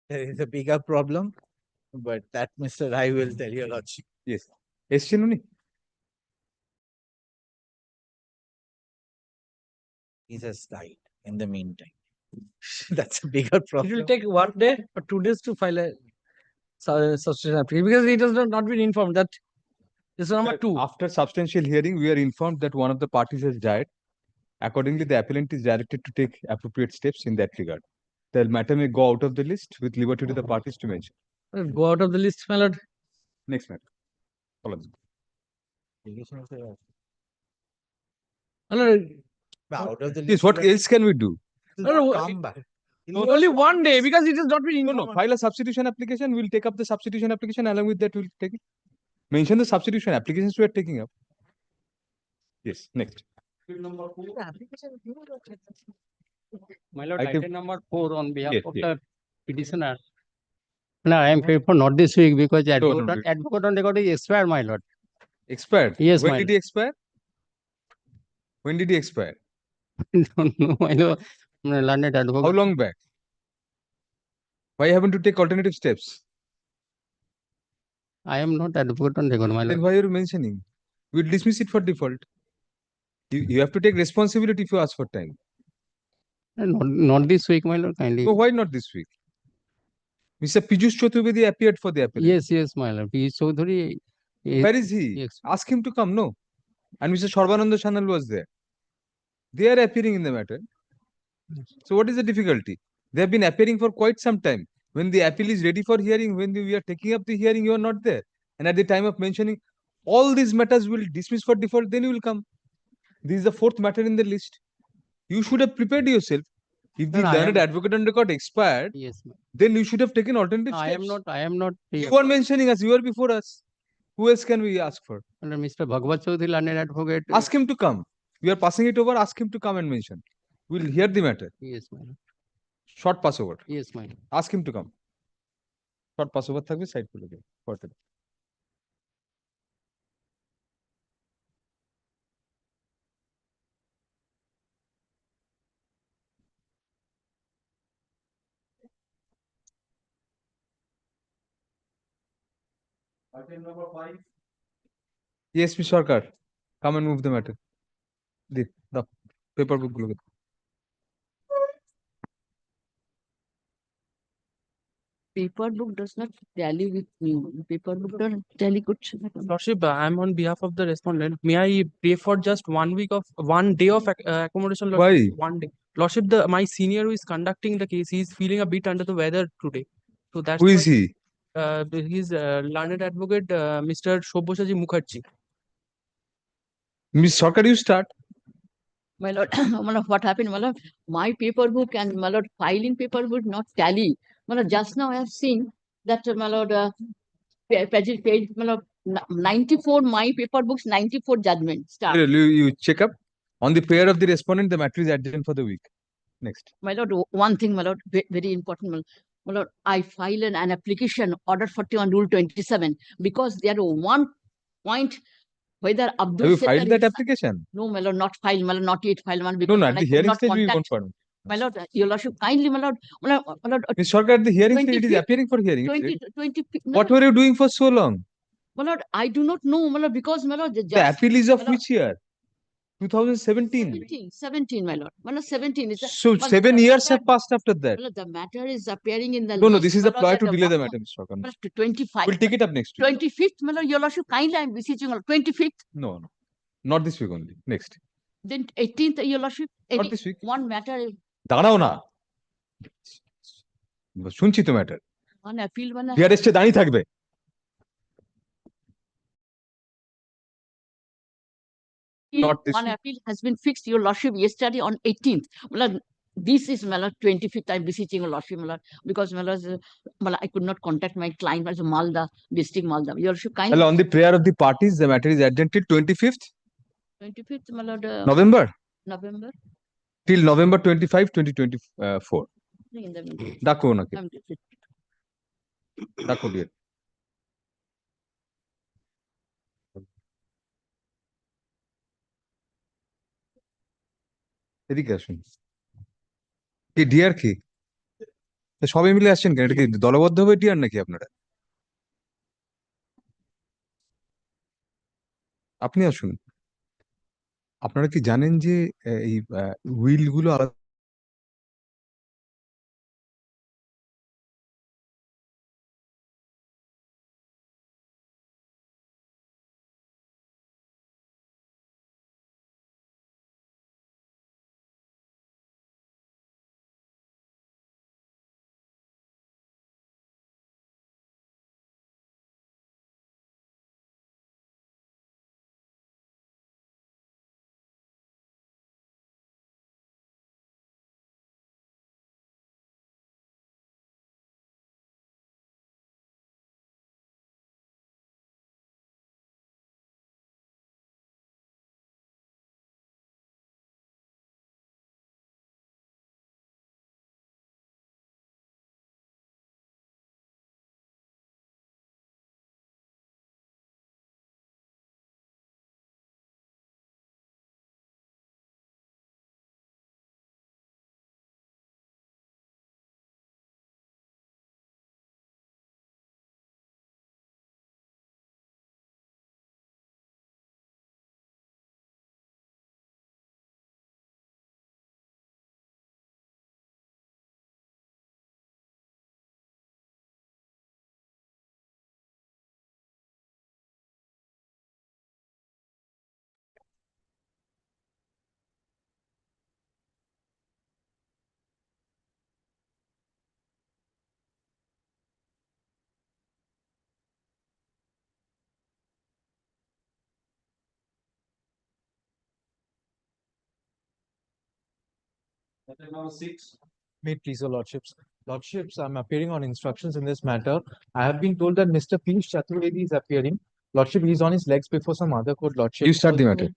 there is a bigger problem, but that Mr. Rai will tell your lordship. Yes. এসছেন উনি? He has died in the meantime. That's a bigger It will problem. take 1 day or 2 days to file a substitution application because it has not been informed that this is number 2. After substantial hearing, we are informed that one of the parties has died. Accordingly, the appellant is directed to take appropriate steps in that regard. The matter may go out of the list with liberty to the parties to mention. Go out of the list, my lord. Next matter. Follow this. My lord, Out of the Yes, what else can we do? It No, no, will not come back. only 1 day because it has not been No, informed. no, file a substitution application. We'll take up the substitution application. Along with that, we'll take it. Mention the substitution applications we are taking up. Yes, next. My lord, Item- item number 4 on behalf Yes, of yes. the petitioner. No, I am paid for not this week because no, advocate on record is expired, my lord. Expired? Yes, When my did he expire? When did he expire? Don't know, my lord. Learned How advocate. long back? Why haven't you take alternative steps? I am not advocate on record, my Then lord. why are you mentioning? We'll dismiss it for default. You have to take responsibility if you ask for time. Not this week, my lord, kindly. So why not this week? Mr. Piyush Chaturvedi appeared for the appellant. Yes, my lord. P. Chaudhary. Where is he? Yes. Ask him to come, no? And Mr. Sarbananda Chanal was there. They are appearing in the matter. So what is the difficulty? They have been appearing for quite some time. When the appeal is ready for hearing, when we are taking up the hearing, you are not there. And at the time of mentioning, all these matters will dismiss for default, then you will come. This is the 4th matter in the list. You should have prepared yourself. If the Sir, I learned am- advocate on record expired, Yes, ma'am. then you should have taken alternative I steps. am not. You are mentioning us, you are before us. Who else can we ask for? Mr. Bhagwat Chaudhary, learned advocate. Ask him to come. We are passing it over, ask him to come and mention. We'll hear the matter. Yes, my lord. Short pass over. Yes, my lord. Ask him to come. Short pass over থাকবে side করে দেবে করতে দাও। Item number 5. Yes, Mr. Sarkar. Come and move the matter. The paper book গুলো দাও। Paper book does not tally with me. Paper book doesn't tally করছে না কেন? Lordship, I'm on behalf of the respondent. May I pay for just 1 day of accommodation? Lordship? Why? 1 day. Lordship, my senior who is conducting the case, he is feeling a bit under the weather today. So that's Who is he? he's learned advocate, Mr. Shobboshaji Mukherjee. Miss Sarkar, you start. My lord, my lord, what happened, my lord? My paper book and my lord filing paper would not tally. My lord, just now I have seen that my lord page my lord 94 my paper books 94 judgment start. You check up. On the prayer of the respondent, the matter is adjourned for the week. Next. My lord, one thing, my lord, very important, my lord, I file an application order 41 rule 27 because there are one point whether Abdul Have you Settar filed that is- application? No, my lord, not filed, my lord, not yet filed, my lord, No, because no, my at lord, the I could hearing not stage we will contact- confirm. My lord, your lordship, kindly, my lord, my lord, Miss Sarkar, at the hearing stage, it is 25th, appearing for hearing. 20, no, What were you doing for so long? my lord, I do not know, my lord, because my lord, the The judge, appeal is of my lord, which year? 2017. 17, my lord, my lord, 17 is the, So my lord, 7 the years matter- have passed after that. my lord, the matter is appearing in the No, no, list, this is my a lord, ploy that to delay the what- matter, Mr. Sarkar. my lord, to 25. We'll take it up next week. 25th, my lord, your lordship, kindly, I'm beseeching, you, 25th, No, no, not this week only. Next. then 18th, your lordship, Not this week. one matter, দাঁড়াও না শুনছি তো matter one appeal, one Bihar এসছে দাঁড়িয়ে থাকবে Not this one week. appeal has been fixed, your lordship, yesterday on 18th. My lord, this is, my lord, 25th, I'm beseeching your lordship, my lord, because my lord, I could not contact my client, my Malda, district Malda. Your lordship, Well, kindly, on the prayer of the parties, the matter is adjourned till 25th 25th, my lord, November November, till November 25, 2024. in the meantime. ডাকো ওনাকে I'm- ডাকো deer এদিকে আসুন কি deer কি তো সবাই মিলে আসছেন কেন? এটা কি দলবদ্ধভাবে টিয়ার নাকি আপনারা? আপনি আসুন। আপনারা কি জানেন যে এই উইল গুলো আলাদা? May it please your lordships. Lordships, I'm appearing on instructions in this matter. I have been told that Mr. Piyush Chaturvedi is appearing. Lordship, he's on his legs before some other court, lordship. You start the matter.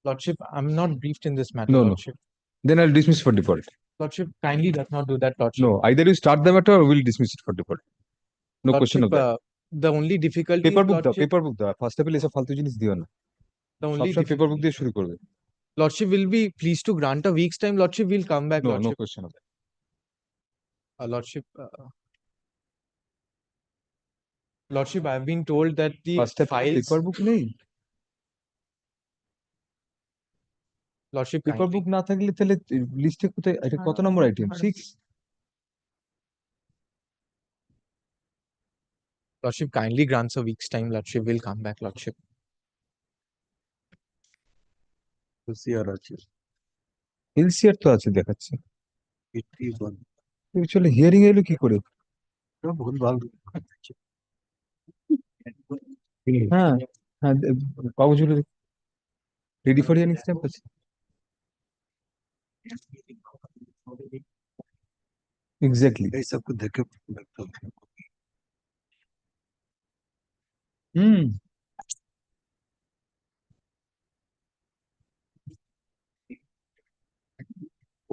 Lordship, I'm not briefed in this matter, No, no. lordship. Then I'll dismiss for default. Lordship, kindly does not do that, lordship. No, either you start the matter or we'll dismiss it for default. No question of Lordship, that. the only difficulty is, paper বুক দাও, lordship, paper বুক দাও। First of all এসব ফালতু জিনিস দিও না। the only সবসময় paper বুক দিয়ে শুরু করবে। lordship will be pleased to grant a week's time, lordship, we'll come back, No, no lordship. question of that. Lordship, lordship, I've been told that the first of files, paper বুক নেই। lordship, paper বুক না থাকলে তাহলে লিস্টে কোথায়, এটা কত নম্বর item? 6? lordship kindly grants a week's time, lordship, we'll come back, lordship. LCR তো আছে দেখাচ্ছে। চলে হিয়ারিং এলো কি করে? হ্যাঁ, হ্যাঁ, কাগজগুলো রেডি ফর হিয়ারিং স্ট্যাম্প আছে। এক্স্যাক্টলি। এই সবকে দেখে হুম।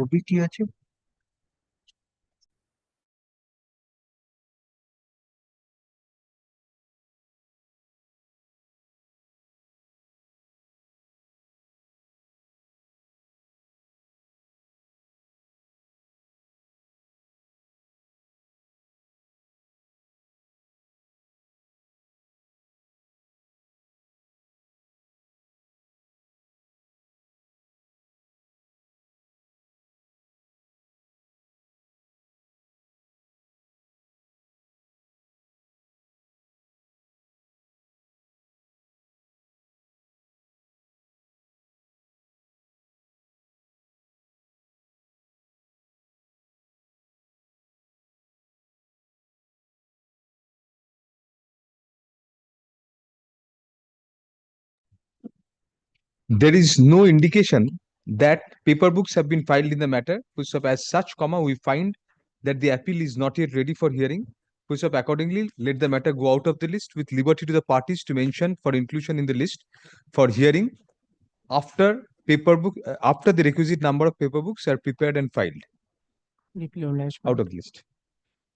ওবি কি আছে? There is no indication that paper books have been filed in the matter. Full stop. As such, comma, we find that the appeal is not yet ready for hearing. Full stop. Accordingly, let the matter go out of the list with liberty to the parties to mention for inclusion in the list for hearing after after the requisite number of paper books are prepared and filed out of the list.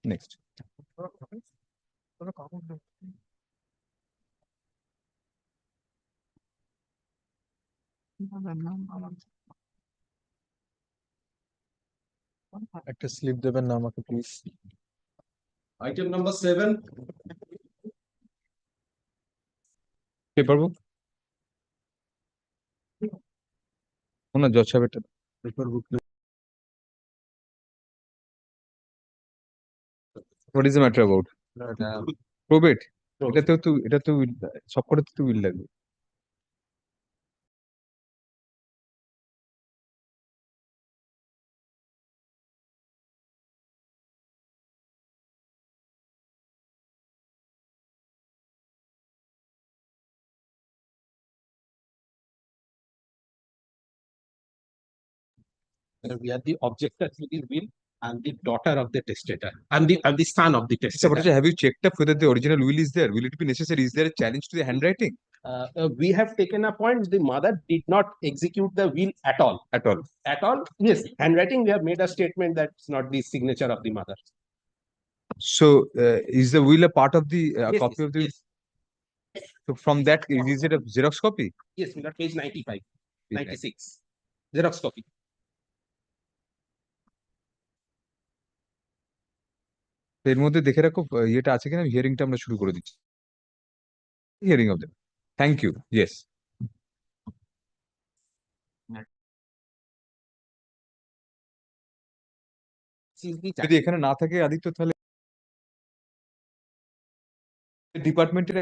Next. একটা slip দেবেন না আমাকে please. Item number 7. Paper book. No, Judge Saab, এটা paper book. What is the matter about? Probate. এটা তো সবকটাতে তো will লাগবে। We are the objector to the will and the daughter of the testator and the son of the Sir, testator. have you checked up whether the original will is there? Will it be necessary? Is there a challenge to the handwriting? We have taken a point. The mother did not execute the will at all. At all. At all. Yes, handwriting. We have made a statement that's not the signature of the mother. So, is the will a part of the Yes, copy yes, of the? yes. So from that, is it a Xerox copy? Yes, we got page 95, Page 96. Xerox copy. এর মধ্যে দেখে রাখো ইয়েটা আছে কিনা হিয়ারিংটা আমরা শুরু করে দিচ্ছি hearing of them thank you yes যদি এখানে না থাকে আদিত্য তাহলে ডিপার্টমেন্টের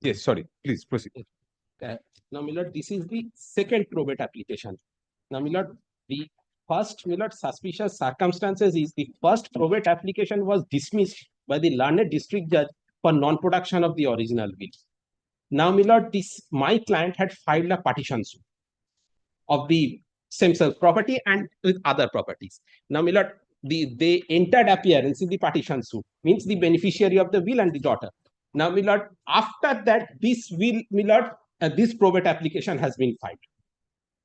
yes sorry please proceed Now, my lord, this is the second probate application. Now, my lord, the first, my lord, suspicious circumstances is the first probate application was dismissed by the learned district judge for non-production of the original will. Now, my lord, my client had filed a partition suit of the same self property and with other properties. Now, my lord, they entered appearance in the partition suit, means the beneficiary of the will and the daughter. Now, my lord, after that, this will, my lord, this probate application has been filed.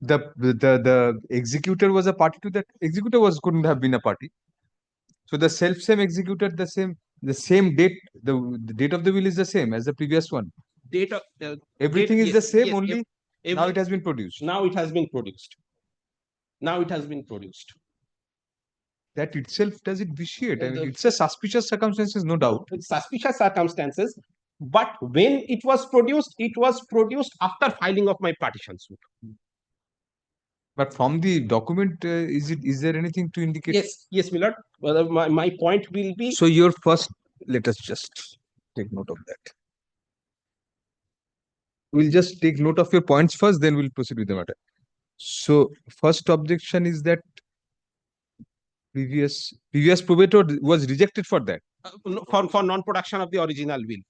the executor was a party to that executor couldn't have been a party so the same executor the same date the date of the will is the same as the previous one Date of everything date, is yes, the same yes, only now it has been produced Now it has been produced. Now it has been produced. that itself does it vitiate I mean The- it's a suspicious circumstances no doubt With suspicious circumstances, but when it was produced after filing of my partition suit. but from the document is there anything to indicate Yes, my lord. My point will be so your first let us just take note of that we'll just take note of your points first then we'll proceed with the matter so first objection is that previous probate was rejected for that for non-production of the original will.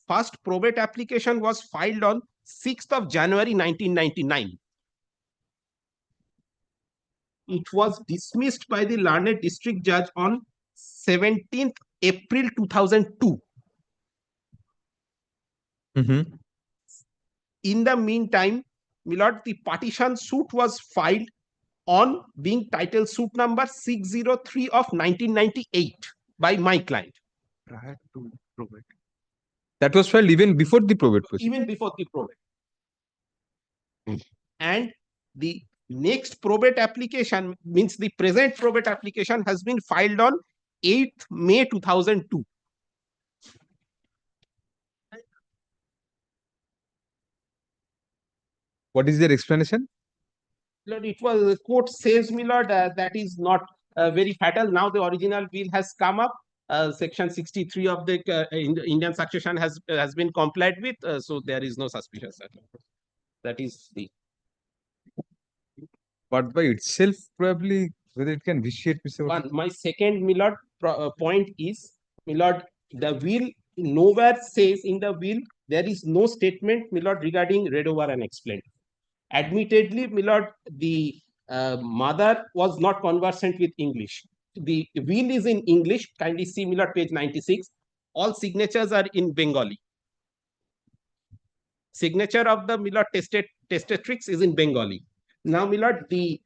First probate application was filed on 6th of January 1999. It was dismissed by the learned district judge on 17th April 2002. In the meantime, my lord, the partition suit was filed on being title suit number 603 of 1998 by my client. prior to probate that was filed even before the probate proceeding Even before the probate. And the next probate application, means the present probate application, has been filed on 8th May 2002. what is their explanation Lord, it was the court says, my lord, that is not very fatal. Now the original will has come up. Section 63 of the Indian succession has been complied with, so there is no suspicion. That is the but by itself probably whether it can vitiate Mr. one. My second, my lord, point is, my lord, the will nowhere says in the will there is no statement, my lord, regarding read over and explained. Admittedly, my lord, the mother was not conversant with English. The will is in English. Kindly see, my lord, page 96. All signatures are in Bengali. Signature of the, my lord, testatrix is in Bengali. Now, my lord, the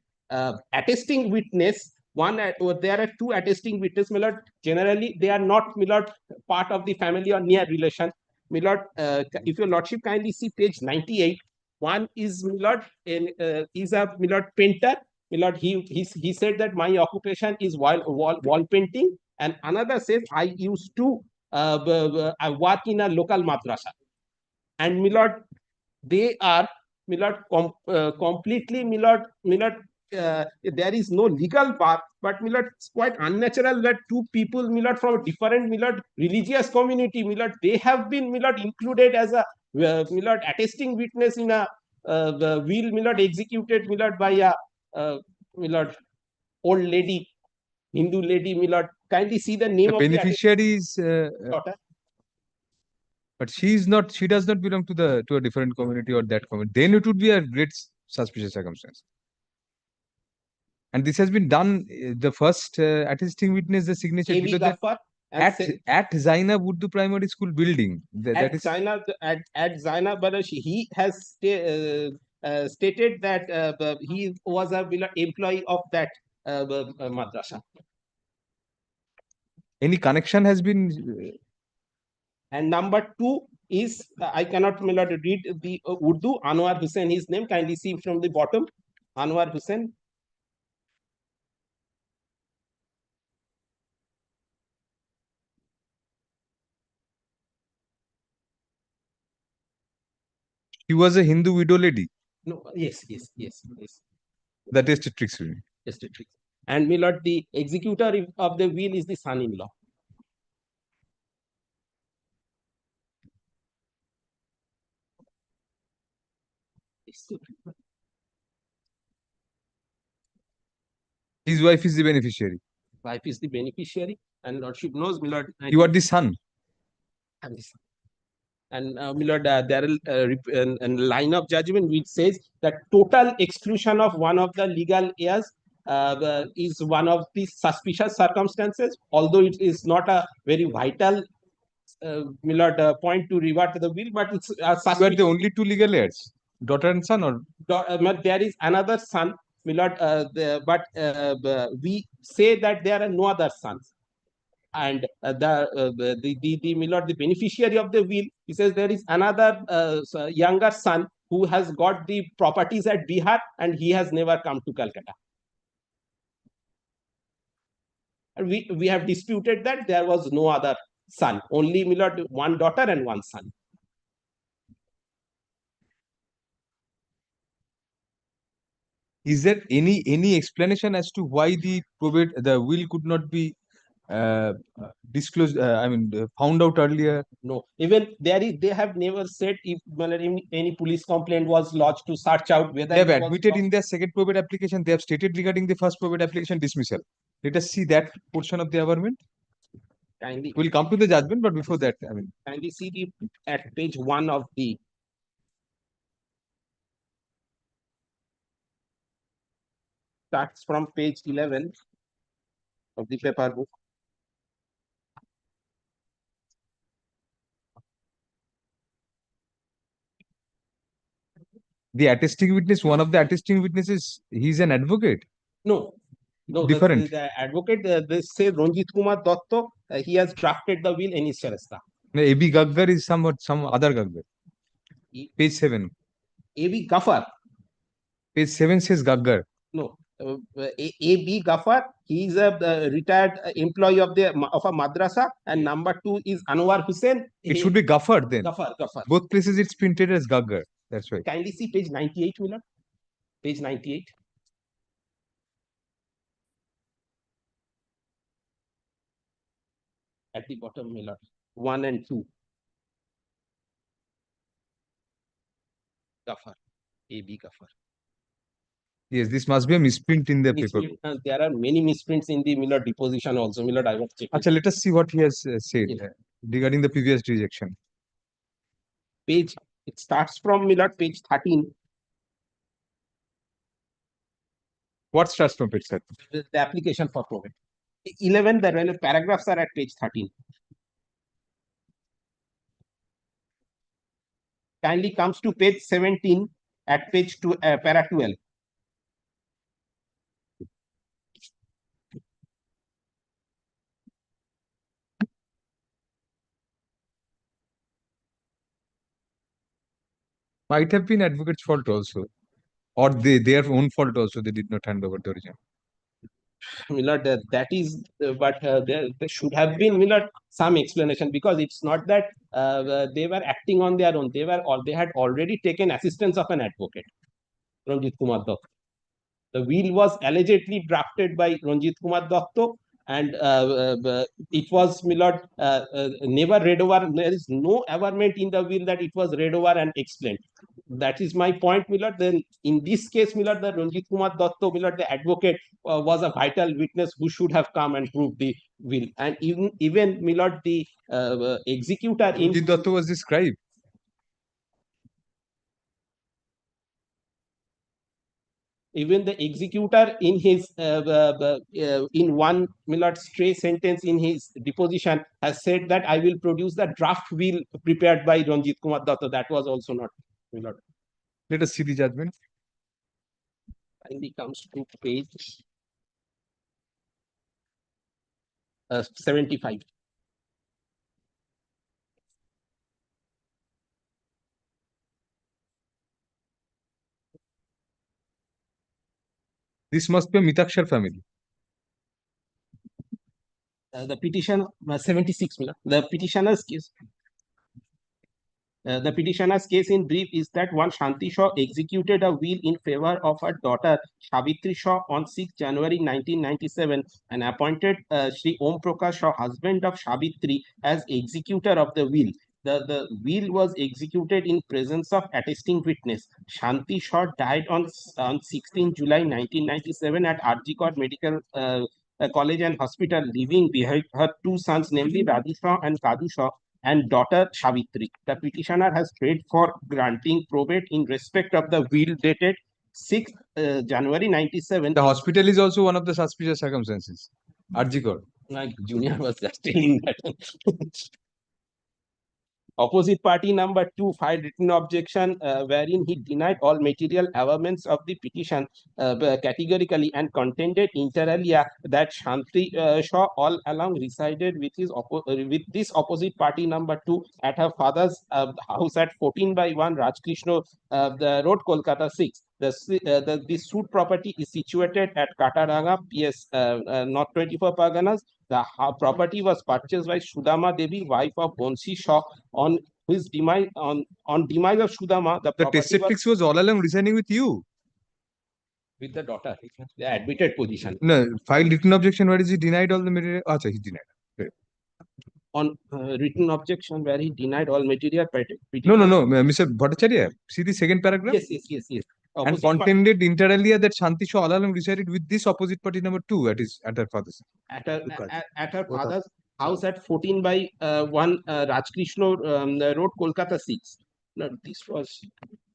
attesting witness there are two attesting witnesses, my lord. Generally, they are not, my lord, part of the family or near relation. My lord, if your lordship kindly see page 98, one is, my lord, is a, my lord, painter. My lord, he said that my occupation is wall painting, and another says I used to I work in a local madrasa. And my lord, they are, my lord, completely, my lord, there is no legal bar, but my lord, it's quite unnatural that two people, my lord, from different, my lord, religious community, my lord, they have been, my lord, included as a, my lord, attesting witness in a the will, my lord, executed, my lord, by a, my lord, old lady, Hindu lady, my lord. Kindly see the name The of the beneficiary is, daughter. but she is not. She does not belong to a different community or that community. Then it would be a great suspicious circumstance. And this has been done. The first attesting witness, the signature A.B. below that Gaffar and at Zainab Urdu Primary School building. That is at Zainab, but he has stated that he was a employee of that madrasa. any connection has been. And number two is, I cannot, my lord, read the Urdu. Anwar Hussain, his name. Kindly see from the bottom. Anwar Hussain. He was a Hindu widow lady. No, yes. The testatrix. Testatrix. And, my lord, the executor of the will is the son-in-law. His wife is the beneficiary. Wife is the beneficiary, and lordship knows, my lord. You are the son. I'm the son. And my lord, there is a line of judgment which says that total exclusion of one of the legal heirs is one of the suspicious circumstances, although it is not a very vital my lord, point to revert to the will, but it's You are the only two legal heirs, daughter and son, or there is another son, my lord, we say that there are no other sons. And the my lord, the beneficiary of the will, he says there is another younger son who has got the properties at Bihar, and he has never come to Calcutta. And we have disputed that there was no other son, only, my lord, one daughter and one son. is there any explanation as to why the will could not be disclosed? Found out earlier. No, even they have never said if any police complaint was lodged to search out whether They have admitted in their second probate application. They have stated regarding the first probate application dismissal. Let us see that portion of the averment. Kindly, We'll come to the judgment, but before that, kindly see at page 1 of the starts from page 11 of the paper book. the attesting witness, one of the attesting witnesses, he's an advocate. No, Different. The advocate, they say Ranjit Kumar Dotto, he has drafted the will in his Sharasta. A.B. Gaggar is some other Gaggar. Page 7. A.B. Gaffar. Page 7 says Gaggar. No, A.B. Gaffar, he is a retired employee of a madrasa, and number 2 is Anwar Hussain. It should be Gaffar then. Gaffar. Both places it's printed as Gaggar. That's why. Kindly see page 98, Miller. Page 98. At the bottom, Miller. 1 and 2. Gaffar. A.B. Gaffar. Yes, this must be a misprint in the paper. There are many misprints in the Miller deposition also. Miller, I was checking. Achha, let us see what he has said regarding the previous rejection. Page, it starts from Miller, page 13. What starts from page 13? The application for probate. 11, the relevant paragraphs are at page 13. Kindly comes to page 17 at page 2, para 12. Might have been advocate's fault also, or their own fault also. They did not hand over the original. Milord, there should have been, Milord, some explanation, because it's not that they were acting on their own. They had already taken assistance of an advocate, Ranjit Kumar Datta. The will was allegedly drafted by Ranjit Kumar Datta, and it was, Milord, never read over. There is no averment in the will that it was read over and explained. That is my point, Milord. Then in this case, Milord, the Ranjit Kumar Datta, Milord, the advocate, was a vital witness who should have come and proved the will. And even Milord, the executor in Ranjit Datta was the scribe. even the executor in his in one, Milord, stray sentence in his deposition has said that I will produce the draft will prepared by Ranjit Kumar Datta. That was also not, Milord. Let us see the judgment. Finally comes to page 75. This must be a Mitakshar family. The petition 76, Milord. The petitioner's case in brief is that one Shanti Shaw executed a will in favor of her daughter Savitri Shaw on 6 January 1997 and appointed Sri Om Prakash Shaw, husband of Savitri, as executor of the will. The will was executed in presence of attesting witness. Shanti Shaw died on 16 July 1997 at RG Kar Medical College and Hospital, leaving behind her two sons, namely Radhi Shaw and Kadu Shaw, and daughter Savitri. The petitioner has prayed for granting probate in respect of the will dated 6 January 97. The hospital is also one of the suspicious circumstances. Arjikor. My junior was just telling that. Opposite party number 2 filed written objection wherein he denied all material averments of the petition categorically and contended inter alia that Shanti Shaw all along resided with this opposite party number 2 at her father's house at 14/1 Rajkrishna the Road, Kolkata 6. The suit property is situated at Kataranga, PS, North 24 Parganas. The property was purchased by Sudama Devi, wife of Bonsi Shaw, on his demise. On demise of Sudama, the property test septics was all along resigning with you. With the daughter, the admitted position. No, filed written objection where is he denied all the material. Acha, he denied. Okay. On written objection where he denied all material. No, Mr. Bhattacharya. See the second paragraph. Yes. And contended inter alia that Shanti Shaw all along resided with this opposite party number 2 at her father's. At her father's house at 14/1 Rajkrishna Road, Kolkata 6. No, this was.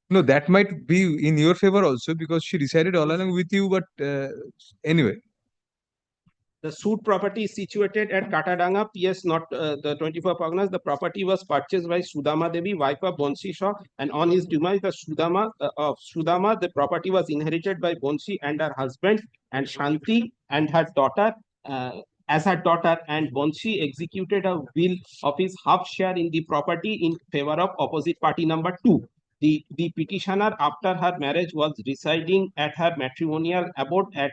No, that might be in your favor also because she resided all along with you. But anyway. The suit property is situated at Katadanga, PS, not the 24 Parganas. The property was purchased by Sudama Devi, wife of Bonsi Shaw, and on his demise, the the property was inherited by Bonsi and her husband, and Shanti and her daughter, as her daughter, and Bonsi executed a will of his half share in the property in favor of opposite party number 2. The petitioner, after her marriage, was residing at her matrimonial abode at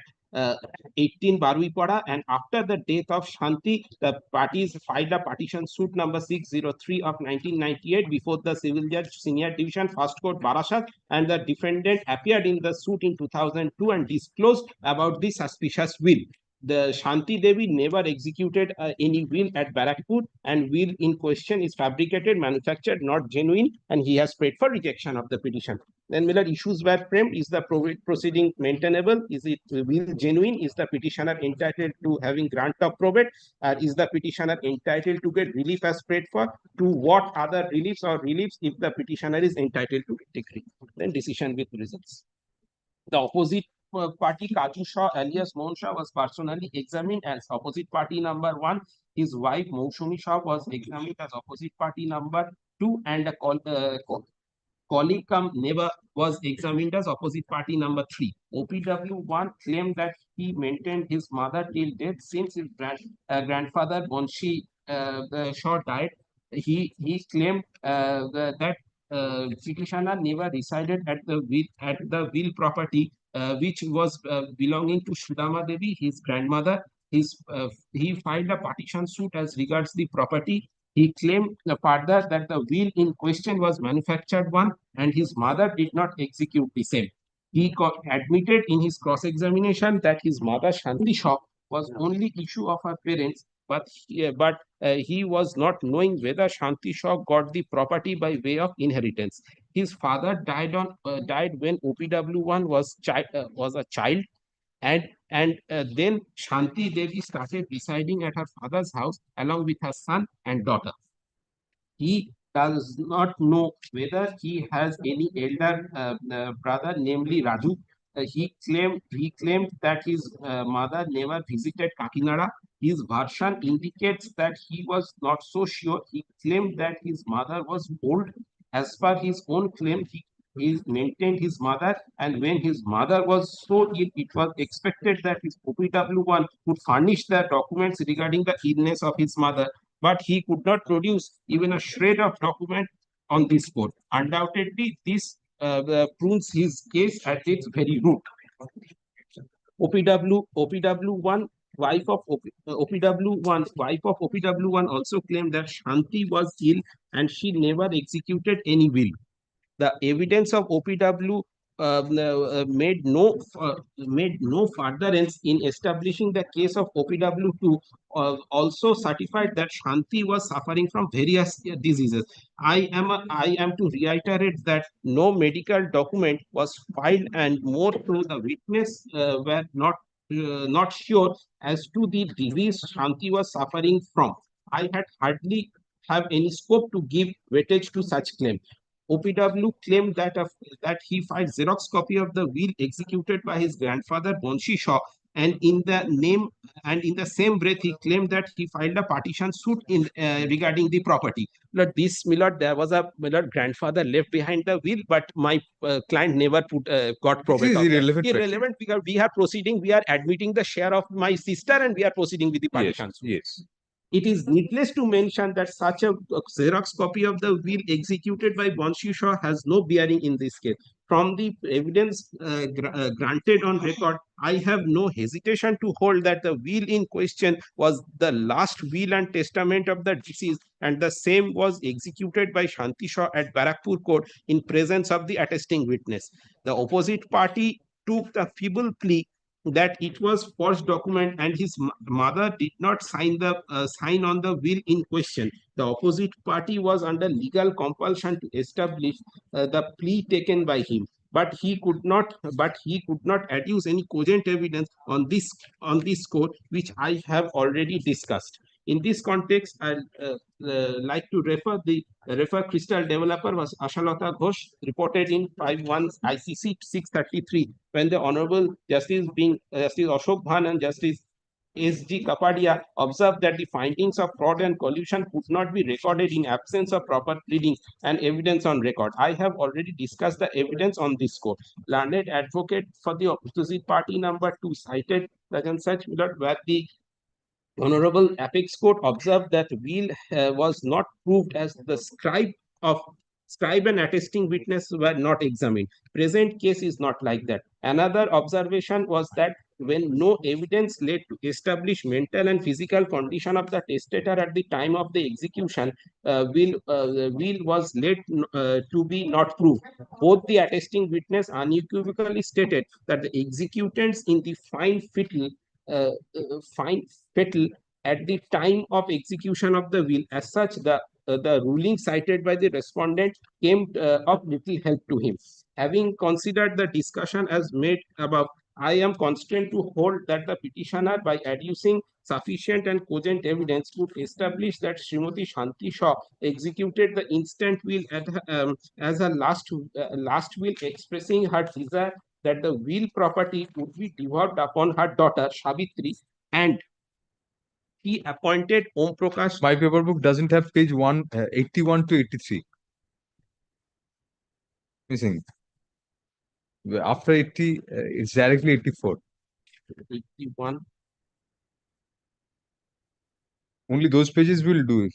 18 Baruipada, and after the death of Shanti, the parties filed a partition suit number 603 of 1998 before the Civil Judge Senior Division, First Court, Barasat, and the defendant appeared in the suit in 2002 and disclosed about the suspicious will. The Shanti Devi never executed any will at Barakpur, and will in question is fabricated, manufactured, not genuine, and he has prayed for rejection of the petition. Then Miller, issues were framed: is the proceeding maintainable? Is it will genuine? Is the petitioner entitled to having grant of probate? Is the petitioner entitled to get relief as prayed for? To what other reliefs or reliefs if the petitioner is entitled to decree? Then decision with results. The opposite party Kaju Shaw alias Mohan Shaw was personally examined as opposite party number 1. His wife Moushumi Shaw was examined as opposite party number 2, and a colleague neighbor was examined as opposite party number 3. OPW1 claimed that he maintained his mother till death since his grandfather Bonshi Shaw died. He claimed that petitioner never resided at the will property which was belonging to Sudama Devi, his grandmother. He filed a partition suit as regards the property. He claimed further that the will in question was manufactured one and his mother did not execute the same. He admitted in his cross-examination that his mother Shanti Shaw was only issue of her parents, but he was not knowing whether Shanti Shaw got the property by way of inheritance. His father died when OPW1 was a child, and then Shanti Devi started residing at her father's house along with her son and daughter. He does not know whether he has any elder brother, namely Raju. He claimed that his mother never visited Kakinada. His version indicates that he was not so sure. He claimed that his mother was old. As per his own claim, he maintained his mother, and when his mother was so ill, it was expected that his OPW1 would furnish the documents regarding the illness of his mother, but he could not produce even a shred of document on this score. Undoubtedly, this proves his case at its very root. OPW1 wife of OPW1 also claimed that Shanti was ill and she never executed any will. The evidence of OPW made no furtherance in establishing the case of OPW2. Also certified that Shanti was suffering from various diseases. I am to reiterate that no medical document was filed, and more to the witness were not sure as to the disease Shanti was suffering from. I had hardly have any scope to give weightage to such claim. OPW claimed that he filed Xerox copy of the will executed by his grandfather Bonshi Shaw, and in the same breath he claimed that he filed a partition suit regarding the property. But this there was a grandfather left behind the will, but my client never got probate. This is irrelevant. Irrelevant because we are proceeding. We are admitting the share of my sister, and we are proceeding with the partition suit. Yes. It is needless to mention that such a Xerox copy of the will executed by Bonshi Shaw has no bearing in this case. From the evidence granted on record, I have no hesitation to hold that the will in question was the last will and testament of the deceased, and the same was executed by Shanti Shaw at Barakpur court in presence of the attesting witness. The opposite party took the feeble plea that it was forged document and his mother did not sign on the will in question. The opposite party was under legal compulsion to establish the plea taken by him, but he could not adduce any cogent evidence on this score, which I have already discussed. In this context, I'll like to refer Crystal developer was Ashalata Ghosh, reported in 5-1 ICC 633, when the Honorable Justice Ashok Bhan and Justice S.G. Kapadia observed that the findings of fraud and collusion could not be recorded in absence of proper pleadings and evidence on record. I have already discussed the evidence on this score. Learned advocate for the opposite party number 2 cited such where the Honorable Apex Court observed that will was not proved as the scribe and attesting witness were not examined. Present case is not like that. Another observation was that when no evidence led to establish mental and physical condition of the testator at the time of the execution, will was led to be not proved. Both the attesting witness unequivocally stated that the executants in the fine fatal at the time of execution of the will. As such, the ruling cited by the respondent came of little help to him. Having considered the discussion as made above, I am constrained to hold that the petitioner, by adducing sufficient and cogent evidence, would establish that Srimati Shanti Shaw executed the instant will as a last will, expressing her desire that the will property would be devolved upon her daughter Savitri, and he appointed Om Prakash. My paper book doesn't have page 81 to 83. Missing. After 80, it's directly 84. 81. Only those pages will do.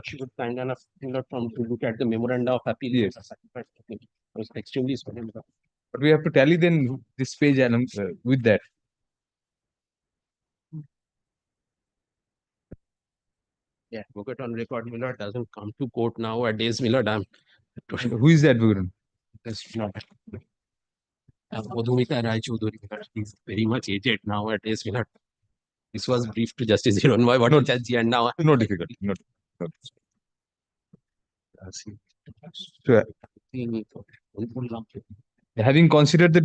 She would kind enough, from to look at the memoranda of appeal. Yes. It was extremely small. But we have to tally then this page and with that. Yeah, advocate on record, Millard doesn't come to court nowadays, Millard. Who is the advocate? That's not. Madhumita Rai Choudhury, Millard, he's very much aged nowadays, Millard. This was briefed to Justice Hiranmoy Bhattacharya and now. No difficulty. No. So, having considered the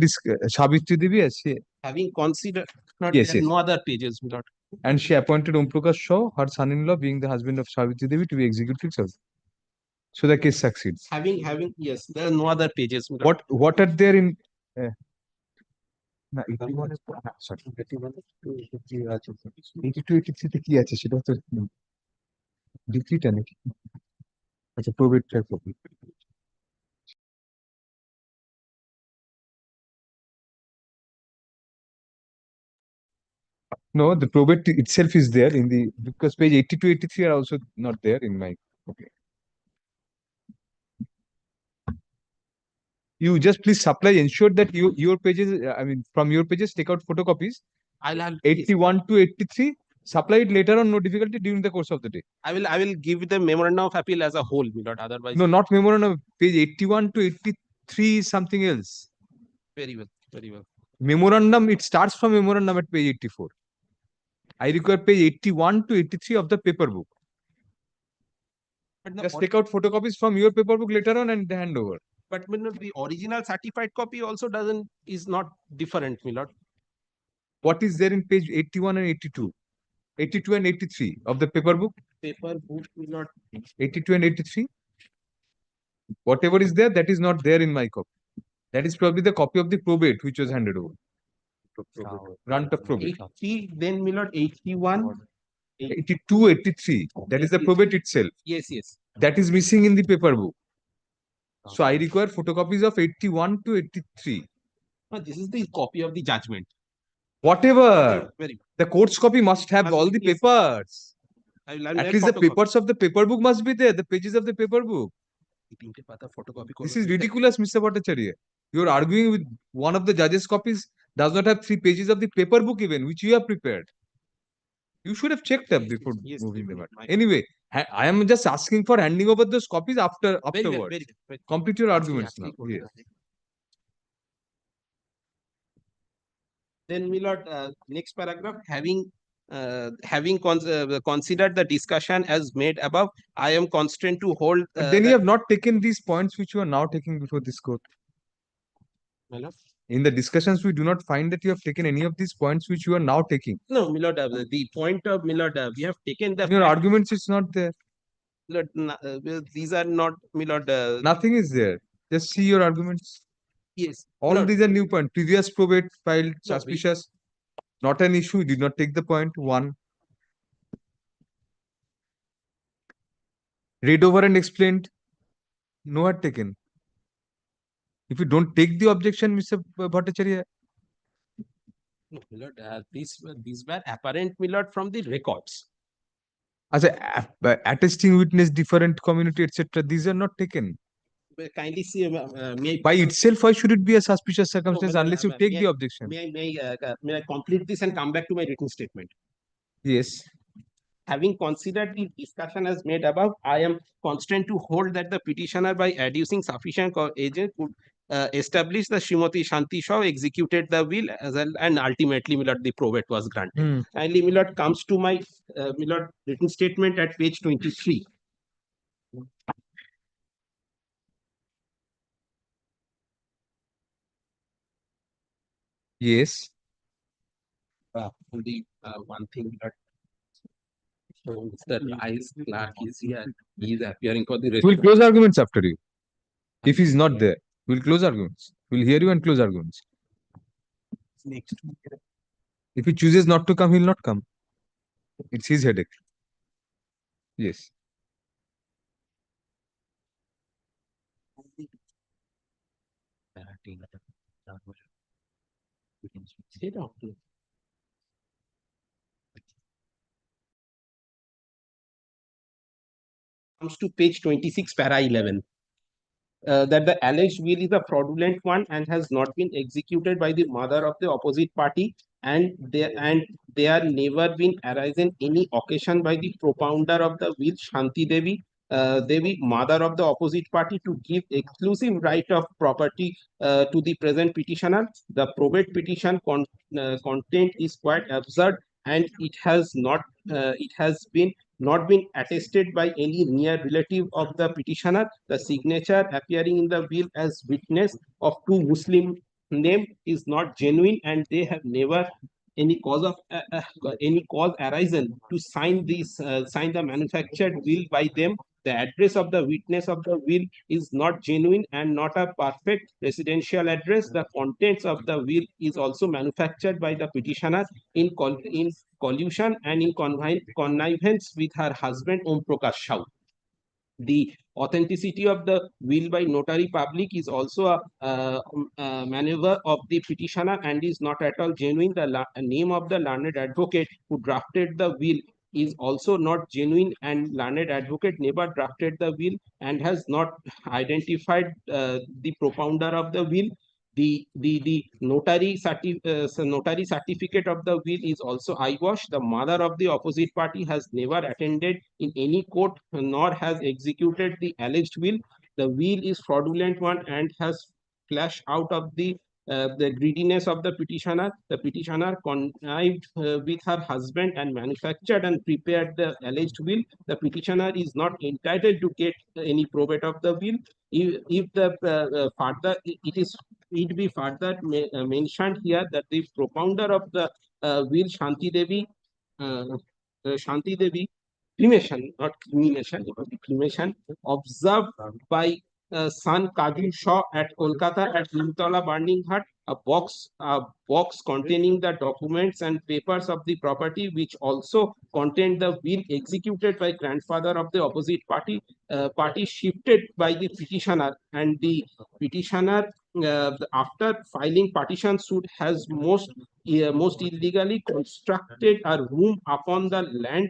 Sabitri Devi as she, Having considered, not Yes, there are yes. no other pages, Millard. and she appointed Om Prakash Shaw, her son-in-law, being the husband of Sabitri Devi, to be executive judge. So the case succeeds. Having, yes, there are no other pages. Millard. What are there in? না 81 sorry 82 83 তে কি আছে সেটা তো ডিক্রিটা নাকি আচ্ছা probate copy No, the probate itself is there in the because page 82 83 are also not there in my okay. You just please supply ensure that your pages I mean from your pages take out photocopies I'll have 81 to 83 supply it later on, no difficulty during the course of the day. I will give the memorandum of appeal as a whole, Millard. Otherwise, No, not memorandum, page 81 to 83 is something else. very well, very well. Memorandum, it starts from memorandum at page 84. I require page 81 to 83 of the paper book. But the, Just take out photocopies from your paper book later on and hand over. but Millard, the original certified copy also is not different, Millard. What is there in page 81 and 82? 82 and 83 of the paper book? Paper book, Millard. 82 and 83? Whatever is there, that is not there in my copy. That is probably the copy of the probate which was handed over. Grant of probate. 80, then Millard 81. 82, 83. That is the probate itself. Yes, yes. That is missing in the paper book. So I require photocopies of 81 to 83. No, this is the copy of the judgment. Whatever. Very good. The court's copy must have Must all be, the yes. papers. I'll At make least the photocopy. papers of the paper book must be there. The pages of the paper book. Photocopy This is ridiculous, Mr. Bhattacharya. You are arguing with one of the judge's copies does not have 3 pages of the paper book even, which you have prepared. You should have checked up before Yes, moving the definitely. matter. Anyway, I am just asking for handing over those copies Very well, afterwards. very good. Complete your arguments now. Absolutely. Yes. Then Millard, next paragraph, having considered the discussion as made above, I am constrained to hold. But then you have not taken these points which you are now taking before this court. In the discussions, we do not find that you have taken any of these points which you are now taking. No, Millard, the point of Millard, we have taken the. In your arguments, it's not there. Millard, these are not Millard. Nothing is there. Just see your arguments. Yes. All Millard, these are new points. Previous probate filed No, suspicious. Not an issue. You did not take the point. 1. Read over and explained. No had taken. If you don't take the objection, Mr. Bhattacharya. No, Millard, these were apparent, Millard, from the records. As a attesting witness, different community, etc. These are not taken. Kindly see, By itself, why should it be a suspicious circumstance Millard, unless you take the objection? may I complete this and come back to my written statement? Yes. Having considered the discussion as made above, I am constrained to hold that the petitioner, by adducing sufficient agent, could establish that Srimati Shanti Shaw executed the will as well, and ultimately Millard, the probate was granted. Kindly Millard comes to my Millard written statement at page 23. Yes. Only one thing that shows that Rice clerk is here. He is appearing for the rest. We'll close arguments after you. If he's not there, we'll close arguments. We'll hear you and close arguments. Next. If he chooses not to come, he'll not come. It's his headache. Yes. Sit down. comes to page 26, para 11. That the alleged will is a fraudulent one and has not been executed by the mother of the opposite party, and there never been arisen any occasion by the propounder of the will, Shanti Devi, mother of the opposite party, to give exclusive right of property to the present petitioner. The probate petition content is quite absurd, and it has not been attested by any near relative of the petitioner. The signature appearing in the will as witness of two Muslim name is not genuine, and they have never any cause arisen to sign the manufactured will by them. The address of the witness of the will is not genuine and not a perfect residential address. The contents of the will is also manufactured by the petitioner in collusion and in connivance with her husband Om Prakash Shah. The authenticity of the will by notary public is also a maneuver of the petitioner and is not at all genuine. The name of the learned advocate who drafted the will is also not genuine, and learned advocate never drafted the will and has not identified the propounder of the will. The notary certificate of the will is also eyewash. The mother of the opposite party has never attended in any court nor has executed the alleged will. The will is fraudulent one and has flashed out of the greediness of the petitioner. The petitioner connived with her husband and manufactured and prepared the alleged will. The petitioner is not entitled to get any probate of the will. If the further it be further mentioned here that the propounder of the will, Shanti Devi, cremation, not cremation, cremation, observed by son Kajul Shaw at Kolkata at Nimtala Burning Hut, a box containing the documents and papers of the property, which also contained the will executed by grandfather of the opposite party, shifted by the petitioner, and the petitioner after filing partition suit has most illegally constructed a room upon the land,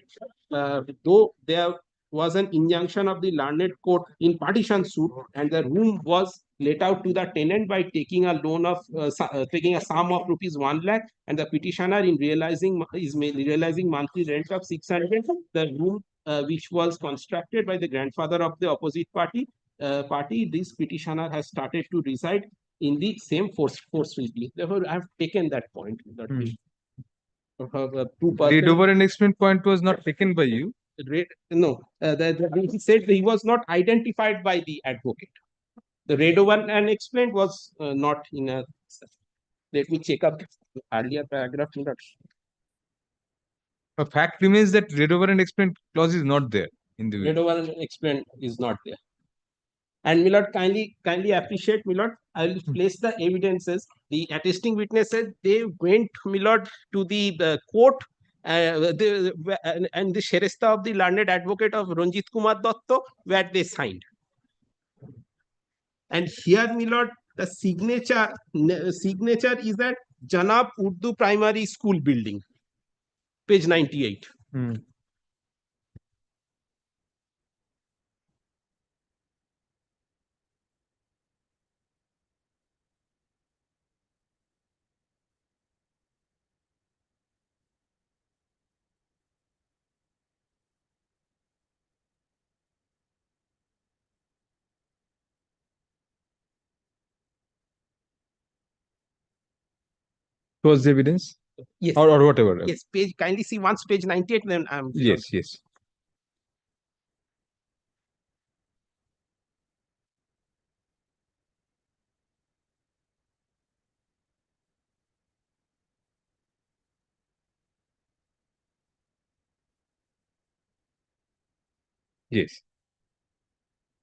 though there was an injunction of the learned court in partition suit, and the room was let out to the tenant by taking a loan of taking a sum of rupees 1 lakh, and the petitioner is realizing monthly rent of 600. The room which was constructed by the grandfather of the opposite party, this petitioner has started to reside in the same forcefully. Therefore, I have taken that point. Read over and explain point was not taken by you. No, he said he was not identified by the advocate. The read over and explained was not in a. Let me check up the earlier paragraph. A fact remains that read over and explain clause is not there in the will. Read over and explain is not there. And Milord, kindly appreciate, Milord. I will place the evidences. The attesting witness said they went, Milord, to the court and the Sheresta of the learned advocate of Ranjit Kumar Dotto, where they signed. And here, Milord, the signature is at Janab Urdu Primary School building, page 98. Was the evidence? Yes. Or whatever. Yes, page, kindly see once page 98, then I'm. Yes. Yes.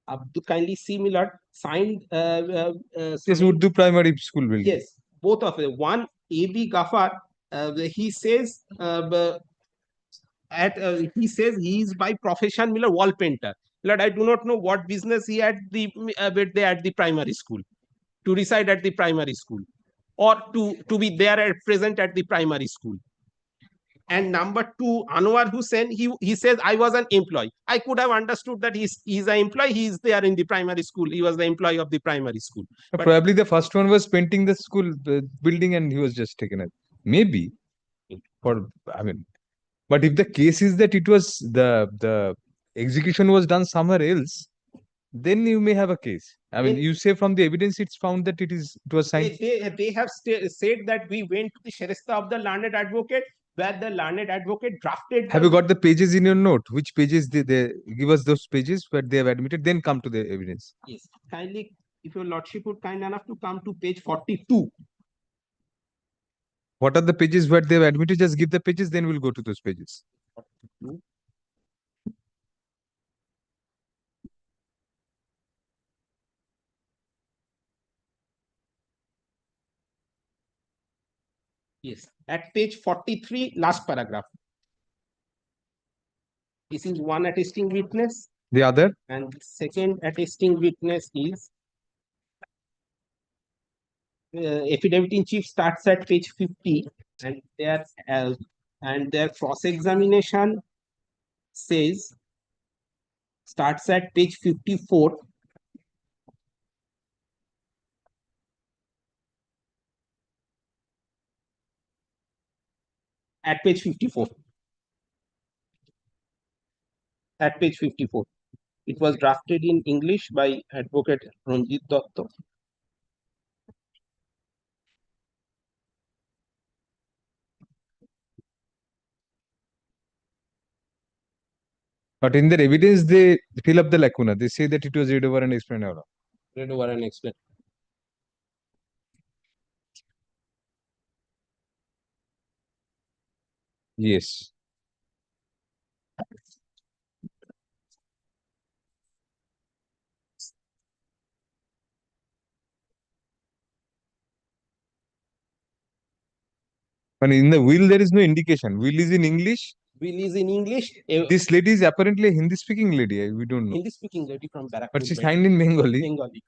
To kindly see, Milord, signed. Yes, Urdu Primary School building. Yes, both of them. One, A.B. Ghaffar, he says he says he is by profession, Milord, wall painter. Milord, I do not know what business he had at the primary school, to reside at the primary school, or to be there at present at the primary school. And number two, Anwar Hussain, he says, I was an employee. I could have understood that he's an employee. He's there in the primary school. He was the employee of the primary school. But Probably the first one was painting the school building and he was just taken it. Maybe. I mean, but if the case is that it was the execution was done somewhere else, then you may have a case. I mean, Then- you say from the evidence it's found that it was signed. they have said that we went to the Sheresta of the learned advocate, where the learned advocate drafted. Have you got the pages in your note? Which pages they give us those pages where they have admitted, then come to the evidence. Yes, kindly, if your lordship would kind enough to come to page 42. What are the pages where they have admitted? Just give the pages, then we'll go to those pages. Yes, at page 43, last paragraph. This is one attesting witness, The other, and the second attesting witness is affidavit in chief starts at page 50, and their cross-examination says starts at page 54. At page 54. At page 54. It was drafted in English by Advocate Ranjit Datta. but in their evidence, they fill up the lacuna. They say that it was read over and explained out. Read over and explain. Yes. But in the will, there is no indication. Will is in English. Will is in English. This lady is apparently a Hindi speaking lady. We don't know. Hindi speaking lady from Barakpur. But she signed in Bengali. Bengali.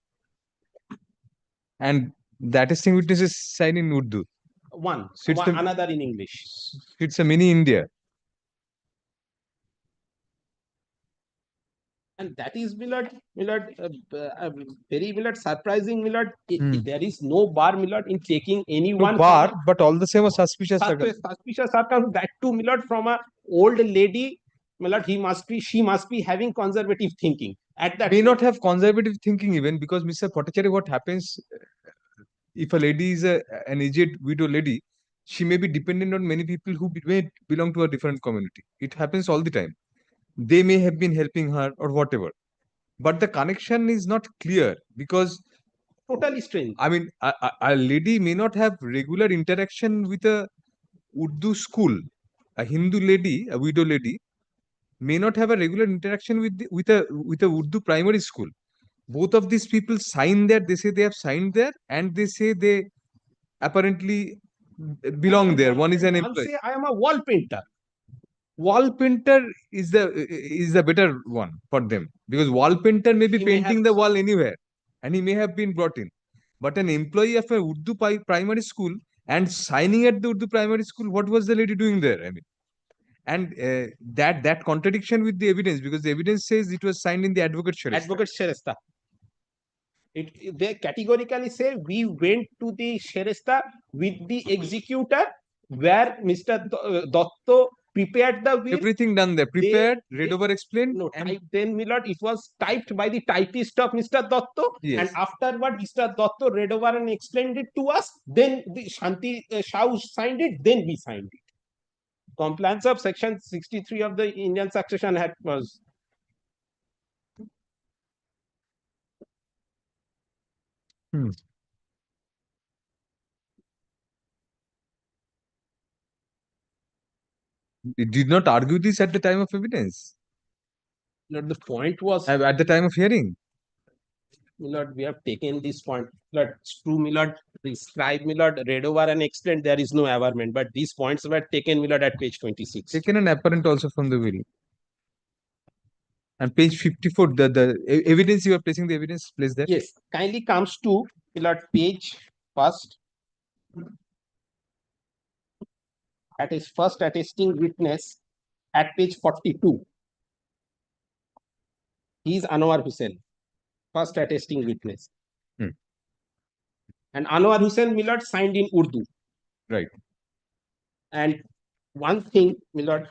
And the attesting witness is signed in Urdu. So it's Another in English. It's a mini India. And that is, Millard, very surprising, Millard. There is no bar, Millard, in taking anyone. No bar, but all the same a suspicious suspicious circumstance. That too, Millard, from a old lady, Millard, she must be having conservative thinking. At that may not have conservative thinking even, because Mr. Potachari, what happens if a lady is an aged widow lady, she may be dependent on many people who may belong to a different community. It happens all the time. They may have been helping her or whatever, but the connection is not clear because totally strange. I mean, a lady may not have regular interaction with a Urdu school. A Hindu lady, a widow lady, may not have a regular interaction with a Urdu primary school. Both of these people sign there. They say they have signed there, and they say they apparently belong there. One is an employee. Say I am a wall painter. Wall painter is the better one for them, because wall painter may be painting the wall anywhere and he may have been brought in. But an employee of a Urdu primary school and signing at the Urdu primary school, what was the lady doing there? I mean, and that contradiction with the evidence, because the evidence says it was signed in the advocate Sheresta. Advocate Sheresta. They categorically say we went to the Sheresta with the executor, where Mr. Datta prepared the will. Everything done there, prepared, read over, explained. No, then Millard, it was typed by the typist of Mr. Datta, Yes. and afterward Mr. Datta read over and explained it to us. Then the Shanti Shah signed it. Then we signed it. Compliance of section 63 of the Indian Succession Act was. It did not argue this at the time of evidence. Millard, the point was at the time of hearing. Millard, we have taken this point. Millard, true, Millard, the scribe Millard read over and explained there is no averment, but these points were taken, Millard, at page 26. Taken an apparent also from the will. And page 54, the evidence you are placing the evidence, place there. Yes, kindly comes to Millard page first. at his first attesting witness at page 42. He is Anwar Hussain, first attesting witness. And Anwar Hussain, my lord, signed in Urdu. Right. And one thing, my lord,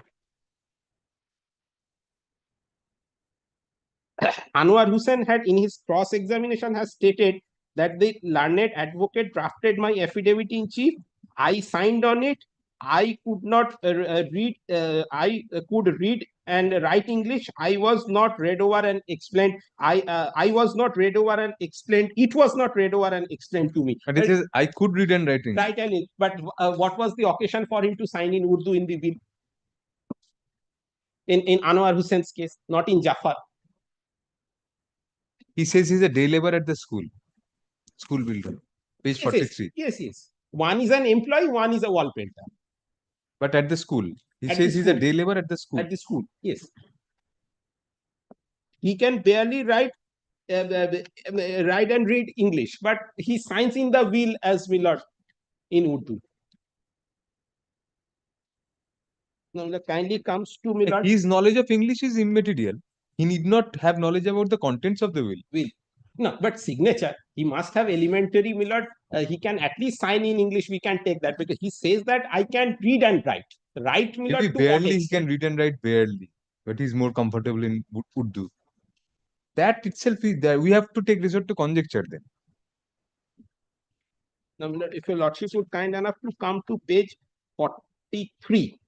Anwar Hussain had in his cross-examination has stated that the learned advocate drafted my affidavit in chief. I signed on it. I could not read. I could read and write English. I was not read over and explained. I was not read over and explained. It was not read over and explained to me. And it says I could read and write English. Right, and but what was the occasion for him to sign in Urdu in the will? In Anwar Hussain's case, not in Jafar. He says he's a day labor at the school builder. Page Yes, 43. Yes. One is an employee, one is a wall painter. But at the school. He At says the he's a school. day labor at the school. At the school, yes. He can barely write and read English, but he signs in the will as Willard in Urdu. Now, the kindly comes to Millard. His knowledge of English is immaterial. He need not have knowledge about the contents of the will. No, but signature, he must have elementary Millard. He can at least sign in English. We can take that because he says that I can read and write. Write Millard. Maybe barely he can read and write barely, but he's more comfortable in Urdu. That itself is that we have to take resort to conjecture then. Now, Millard, if your lordship would kind enough to come to page 43.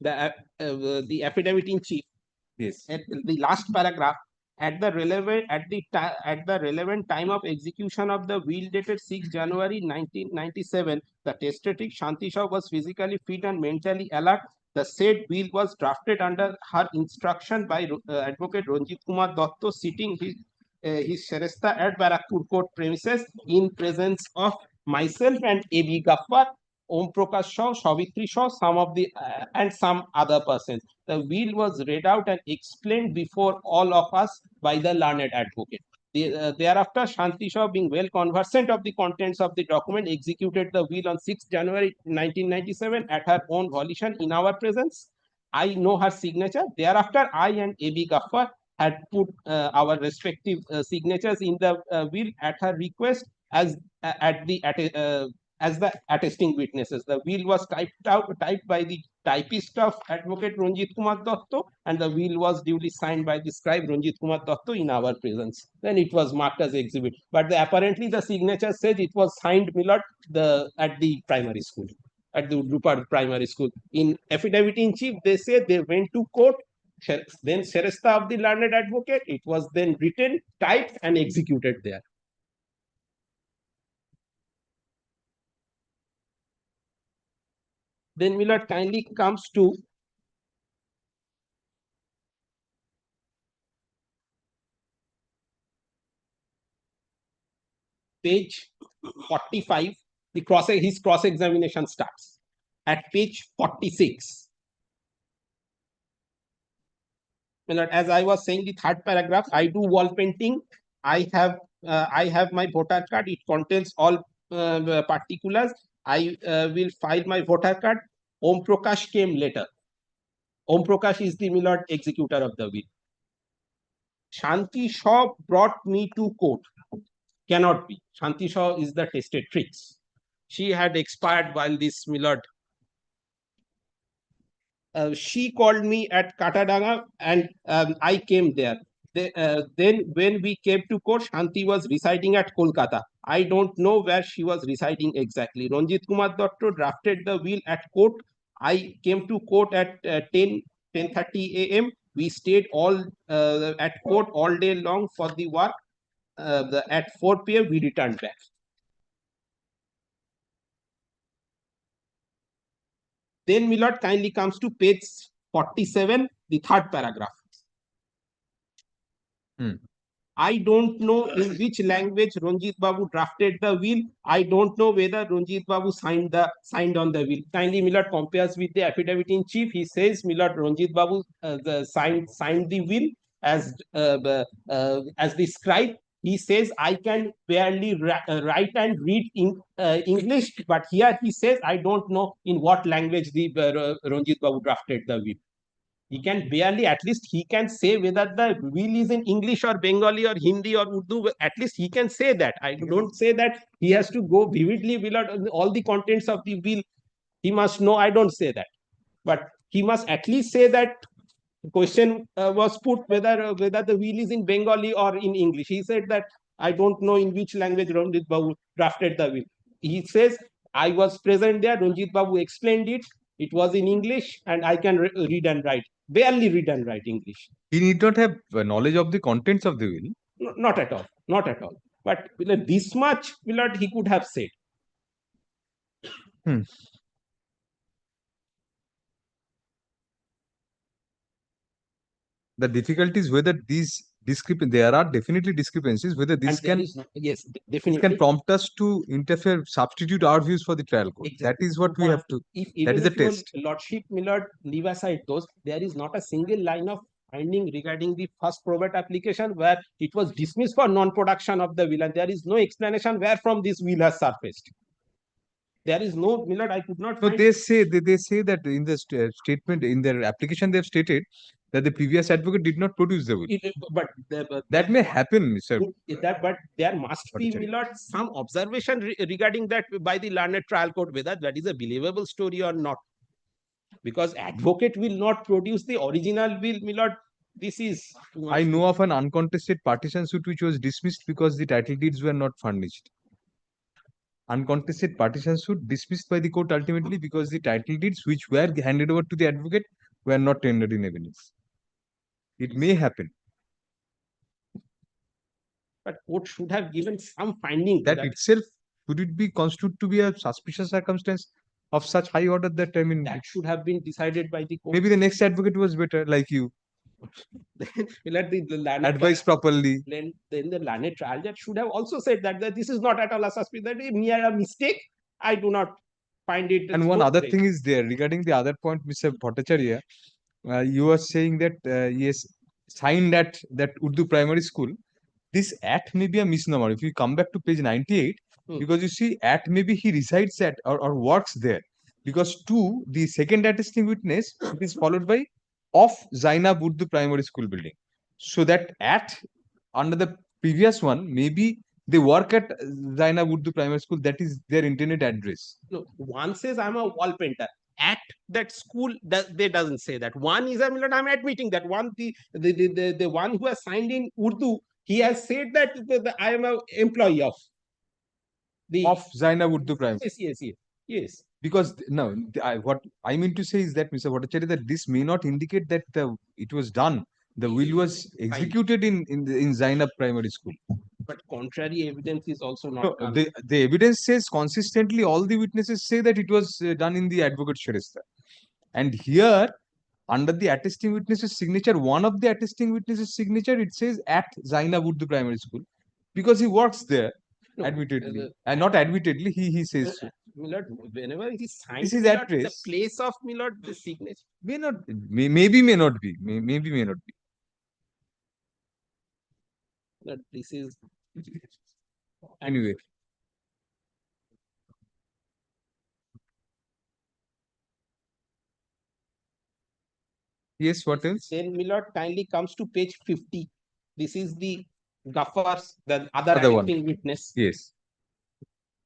The affidavit in chief. Yes. At the last paragraph, at the relevant time of execution of the will dated 6 January 1997, the testatrix Shanti Shah was physically fit and mentally alert. The said will was drafted under her instruction by Advocate Ranjit Kumar Dotto, sitting his Sheresta at Barakpur Court premises in presence of myself and A.B. Gaffar, Om Prakash Shaw, Savitri Shaw, some of the and some other persons. The will was read out and explained before all of us by the learned advocate. Thereafter, Shanti Shaw, being well conversant of the contents of the document, executed the will on 6 January 1997 at her own volition in our presence. I know her signature. Thereafter, I and A.B. Gaffar had put our respective signatures in the will at her request as the attesting witnesses. The will was typed by the typist of Advocate Ranjit Kumar Dotto, and the will was duly signed by the scribe Ranjit Kumar Dotto in our presence. Then it was marked as exhibit. But apparently the signature says it was signed, Millard, at the primary school, at the Rupert primary school. In affidavit in chief, they say they went to court, then Sheresta of the learned advocate. It was then written, typed, and executed there. Then Millard kindly comes to page 45. His cross-examination starts at page 46. Millard, as I was saying, the third paragraph, I do wall painting. I have my voter card. It contains all particulars. I will file my voter card. Om Prakash came later. Om Prakash is the Millard executor of the will. Shanti Shaw brought me to court. Cannot be. Shanti Shaw is the testatrix. She had expired while this Millard. She called me at Katadanga and I came there. Then when we came to court, Shanti was residing at Kolkata. I don't know where she was residing exactly. Ranjit Kumar Dotto drafted the will at court. I came to court at 10:30 a.m. We stayed all at court all day long for the work. At 4 p.m. we returned back. Then Millard kindly comes to page 47, the third paragraph. I don't know in which language Ranjit Babu drafted the will. I don't know whether Ranjit Babu signed on the will. Kindly Millard compares with the affidavit in chief. He says Millard Ranjit Babu signed the will as the scribe. he says I can barely write and read English, but here he says I don't know in what language the Ranjit Babu drafted the will. He can barely, at least he can say whether the will is in English or Bengali or Hindi or Urdu. At least he can say that. I don't say that he has to go vividly without all the contents of the will. He must know. I don't say that, but he must at least say that the question was put whether the will is in Bengali or in English. He said that I don't know in which language Ranjit Babu drafted the will. He says I was present there. Ranjit Babu explained it. It was in English, and I can read and write. Barely read and write English. He need not have knowledge of the contents of the will. No, not at all. Not at all. But this much, Willard, he could have said. The difficulty is whether these there are definitely discrepancies, whether this can yes, this definitely can prompt us to interfere, substitute our views for the trial court. Exactly. That is what we have to. If That is the your test. Lordship Millard leave aside those, there is not a single line of finding regarding the first probate application where it was dismissed for non-production of the will, and there is no explanation where from this will has surfaced. There is no, Millard, I could not No, find. they say that in the statement, in their application, they have stated that the previous advocate did not produce the will. That may happen, sir. But there must be, Millard, some observation regarding that by the learned trial court, whether that is a believable story or not. Because advocate will not produce the original will, Millard. This is. I know of an uncontested partition suit which was dismissed because the title deeds were not furnished. Uncontested partition suit dismissed by the court ultimately because the title deeds which were handed over to the advocate were not tendered in evidence. It may happen. But court should have given some finding. That itself, should it be constituted to be a suspicious circumstance of such high order that, I mean, that should have been decided by the court. Maybe the next advocate was better, like you. Let the Advise properly. Then the learned trial judge should have also said that this is not at all a suspicion, that is mere a mistake. I do not find it. And one other thing is there regarding the other point, Mr. Bhattacharya. You are saying that yes, signed at that Urdu primary school. This act may be a misnomer. If you come back to page 98, because you see, at maybe he resides at or works there. Because to the second attesting witness, it is followed by of Zainab Urdu primary school building. So that at under the previous one, maybe they work at Zainab Urdu primary school. That is their intended address. No, one says I'm a wall painter. At that school, they doesn't say that. One is I'm admitting that one the one who has signed in Urdu, he has said that I am an employee of Zainab Urdu primary. Yes. Because no, what I mean to say is that, Mr. Bhattacharya, that this may not indicate that it was done. The will was executed in Zainab primary school. But contrary evidence is also not. No, the evidence says consistently, all the witnesses say that it was done in the advocate Sharista. And here, under the attesting witness's signature, one of the attesting witnesses' signature, it says at Zainab Urdu primary school, because he works there, admittedly, and not admittedly, he says so. Millard, whenever he signs, This is Millard, address. the place of Millard, the signature may not, maybe may not be, maybe may not be. That this is Anyway. Yes, what else? Then Millard kindly comes to page 50. This is the Gaffar's, the other attesting witness. Yes.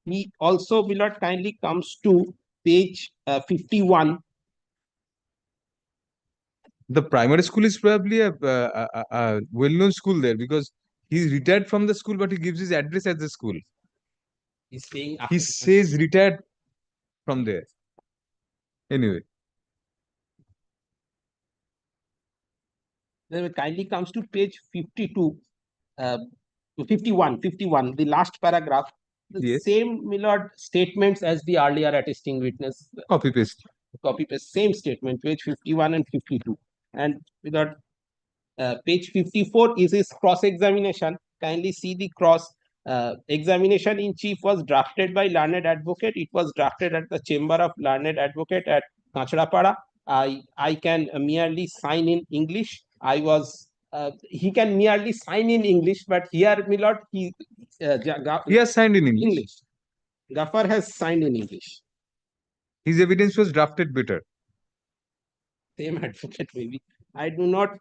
He also, Millard, kindly comes to page 51. The primary school is probably a well-known school there, because he's retired from the school, but he gives his address at the school. He's saying he says retired from there. Anyway. Then it kindly comes to page 52, 51, the last paragraph. The same Millard statements as the earlier attesting witness. Copy paste, same statement, page 51 and 52. And Millard, page 54 is his cross-examination. Kindly see the examination in chief was drafted by learned advocate. It was drafted at the chamber of learned advocate at Kachrapada. I can merely sign in English. I was he can merely sign in English, but here, my lord, he has signed in English. English. Gaffer has signed in English. His evidence was drafted better. Same advocate maybe. I do not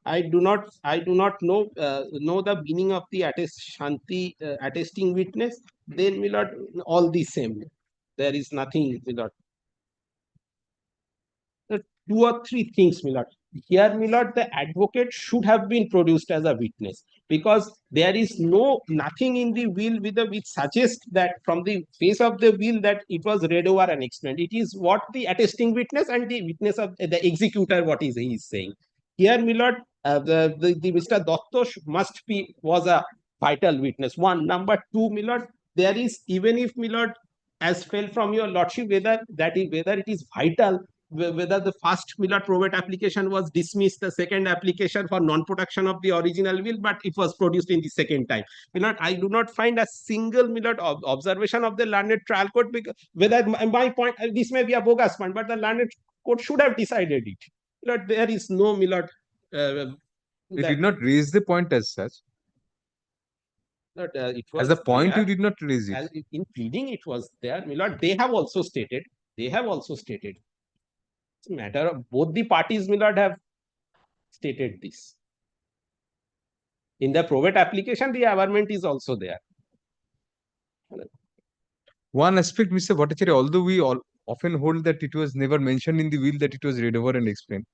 know the meaning of the Shanti attesting witness. Then, my lord, all the same. There is nothing, my lord. Two or three things, my lord. Here, my lord, the advocate should have been produced as a witness, because there is nothing in the will which suggests that from the face of the will that it was read over and explained. It is what the attesting witness and the witness of the executor, what is he is saying. Here, my lord, the Mr. Dattosh was a vital witness. One. Number two, my lord, there is, even if, my lord, as fell from your lordship, whether it is vital, whether the first, my lord, probate application was dismissed, the second application for non-production of the original will, but it was produced in the second time. My lord, I do not find a single, my lord, observation of the learned trial court, because whether my point, this may be a bogus point, but the learned court should have decided it. My lord, there is no, my lord. It did not raise the point as such. It was as a point, there. you did not raise it. As in pleading, it was there, my lord. They have also stated. It's a matter of both the parties, my lord, have stated this. In the probate application, the averment is also there. One aspect, Mr. Bhattacharya, although we often hold that it was never mentioned in the will that it was read over and explained.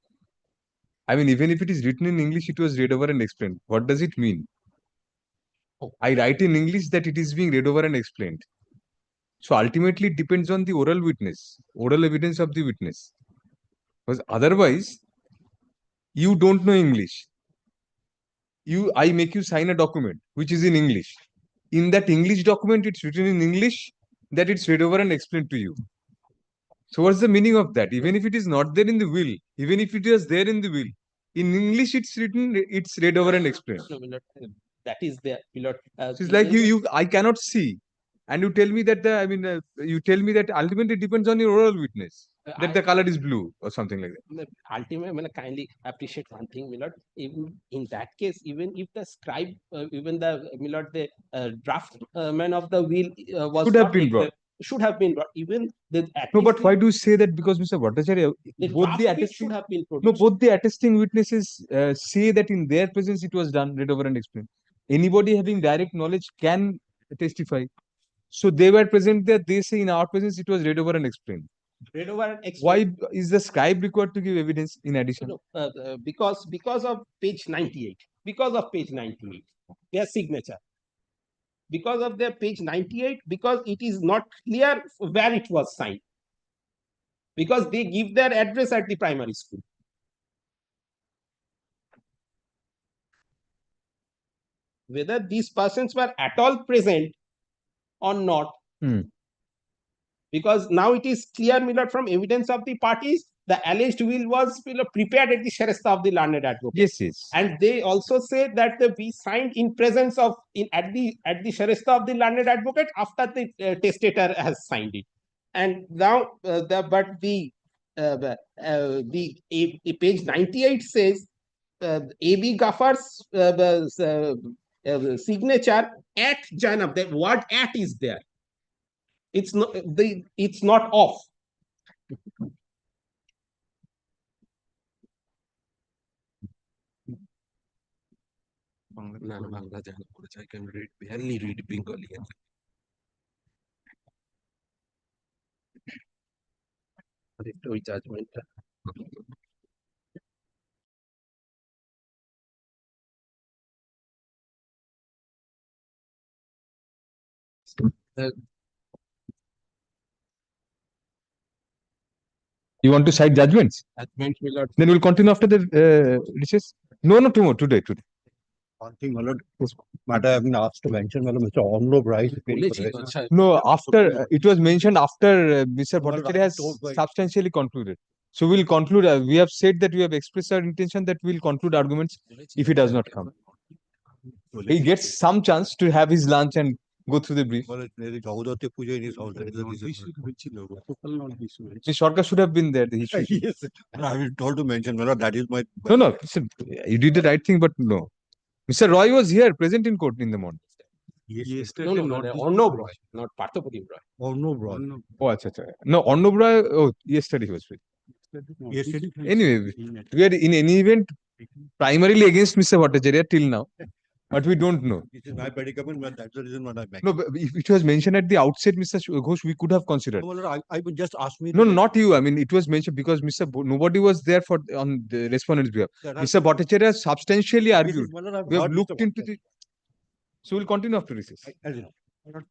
I mean, even if it is written in English, it was read over and explained. What does it mean? I write in English that it is being read over and explained. So ultimately, it depends on the oral evidence of the witness. Because otherwise, you don't know English. I make you sign a document which is in English. In that English document, it's written in English that it's read over and explained to you. So what's the meaning of that? Even if it is not there in the will, even if it is there in the will, in English it's written, it's read over and explained. No, that is there. So it's like I cannot see, and you tell me that you tell me that ultimately it depends on your oral witness that the color is blue or something like that. Ultimately, kindly appreciate one thing, my lord. Even in that case, even if the scribe, even the, my lord, the draft man of the will was Should have been brought. Should have been brought. Even the no, but why do you say that? Because Mr. Bhattacharya, both the attesting should have been produced. No, both the attesting witnesses say that in their presence it was done, read over and explained. Anybody having direct knowledge can testify. So they were present there. They say in our presence it was read over and explained. Read over and explained. Why is the scribe required to give evidence in addition? Because of page 98. Because of page 98, their signature. Because of their page 98, because it is not clear where it was signed. Because they give their address at the primary school. Whether these persons were at all present or not. Because now it is clear, my lord, from evidence of the parties, the alleged will was prepared at the Sharasta of the learned advocate. Yes. And they also say that we signed in presence of at the Sharasta of the learned advocate after the testator has signed it. And now the page 98 says A.B. Gaffar's signature at Janab. The word at is there. It's not off. I can barely read Bengali. Judgment. You want to cite judgments? Judgment, my lord. Then we'll continue after the recess. No, tomorrow, today. One thing, my lord, matter I have been asked to mention, my lord, Mr. HON'BLE Bryce. No, after it was mentioned after Mr. Bhattacharya has substantially concluded. So we'll conclude. We have said that we have expressed our intention that we'll conclude arguments if he does not come. He gets some chance to have his lunch and go through the brief. Sarkar should have been there. Yes, I was told to mention, my lord, that is my. No, listen, you did the right thing, but no. Mr. Roy was here, present in court in the morning. No, Arnob Roy, not Parthapratim Roy. Oh, acha. No, Arnob Roy, oh, yesterday he was with. Anyway, we are in any event primarily against Mr. Bhattacharya till now, but we don't know. This is my predicament, but that's the reason what I'm back. No, but if it was mentioned at the outset, Mr. Ghosh, we could have considered. I would just ask me. No, not you. I mean, it was mentioned because nobody was there for on the respondent's behalf. Mr. Bhattacharya substantially argued. We have looked into the. So we'll continue after recess. As you know.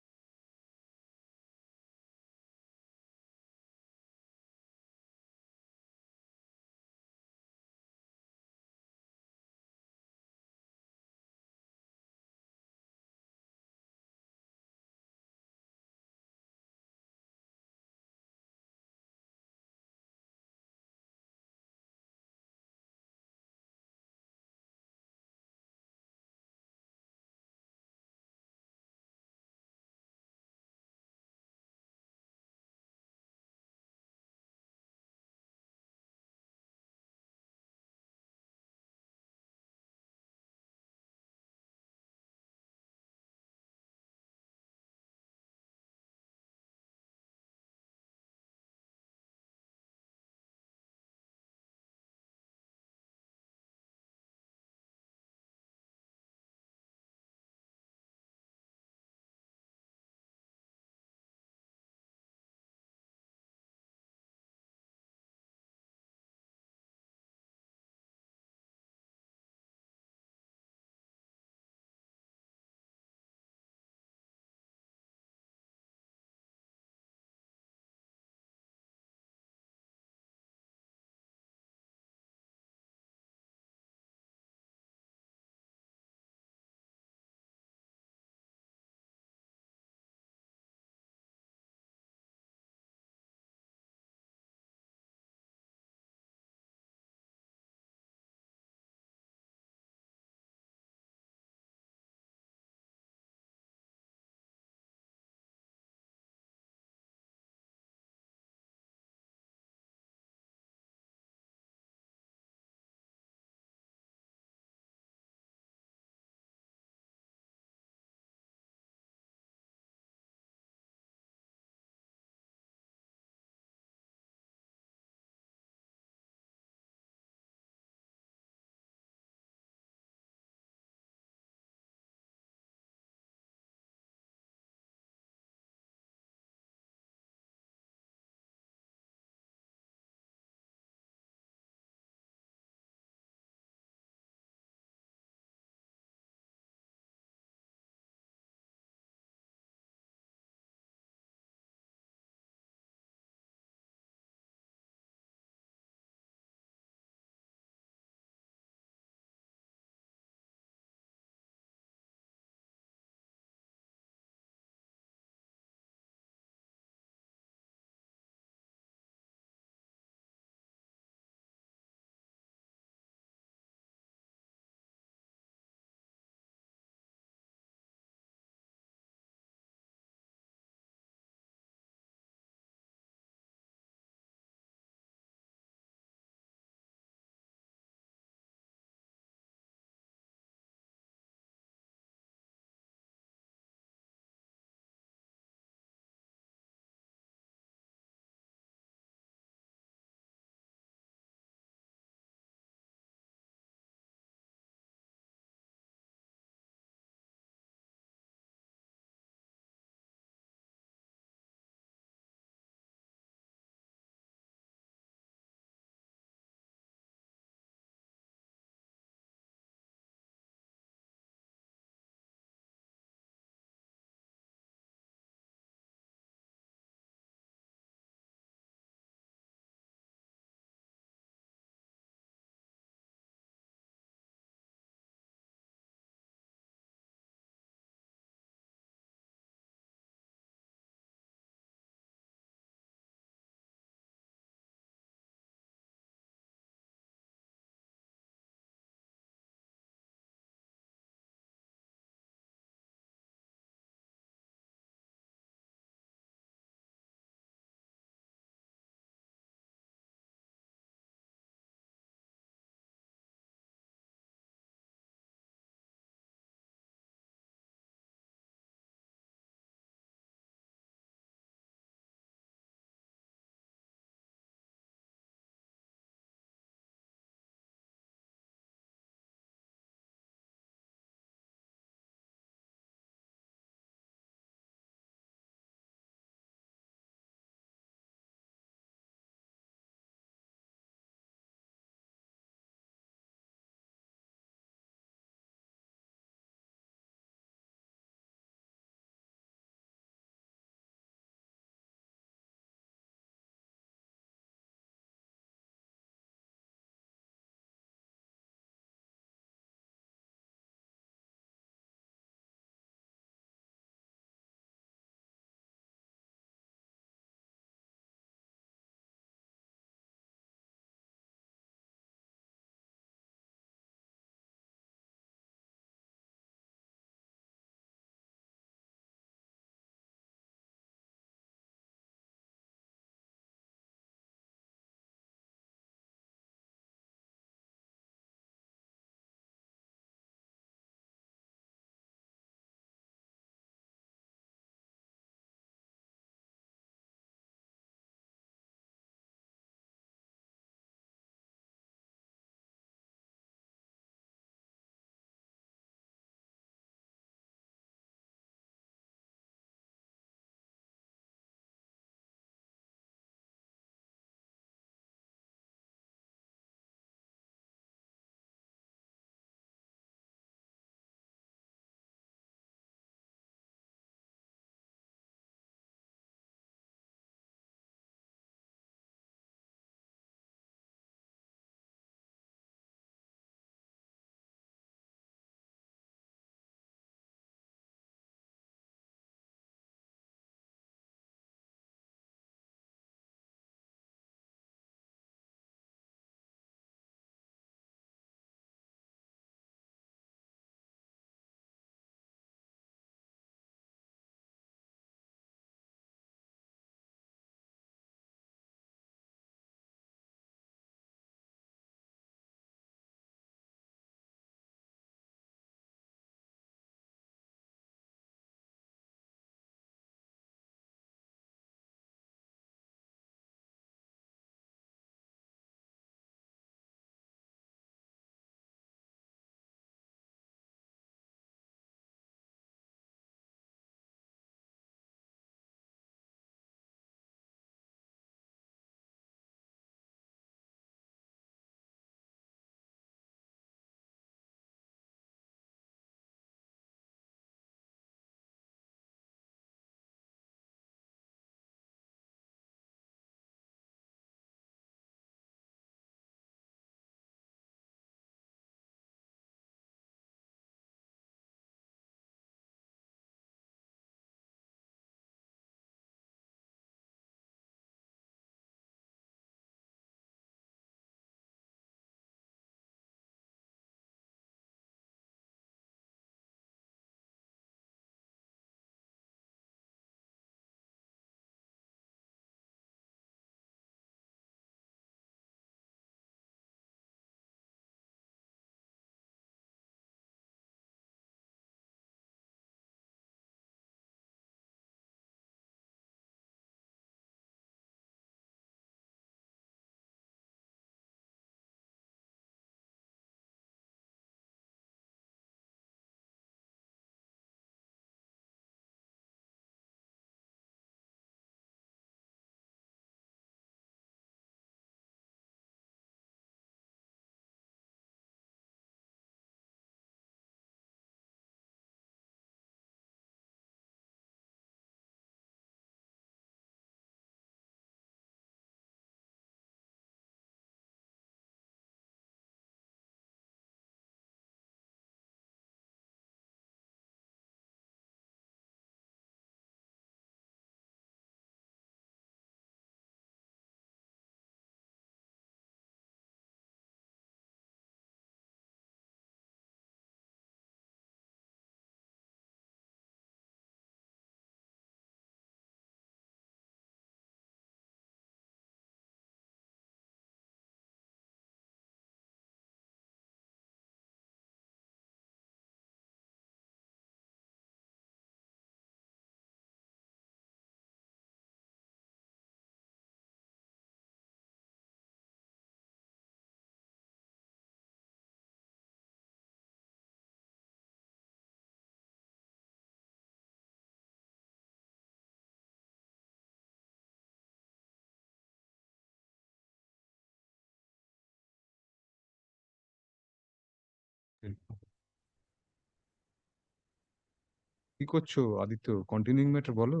কি করছো Aditya? Continuing matter বলো।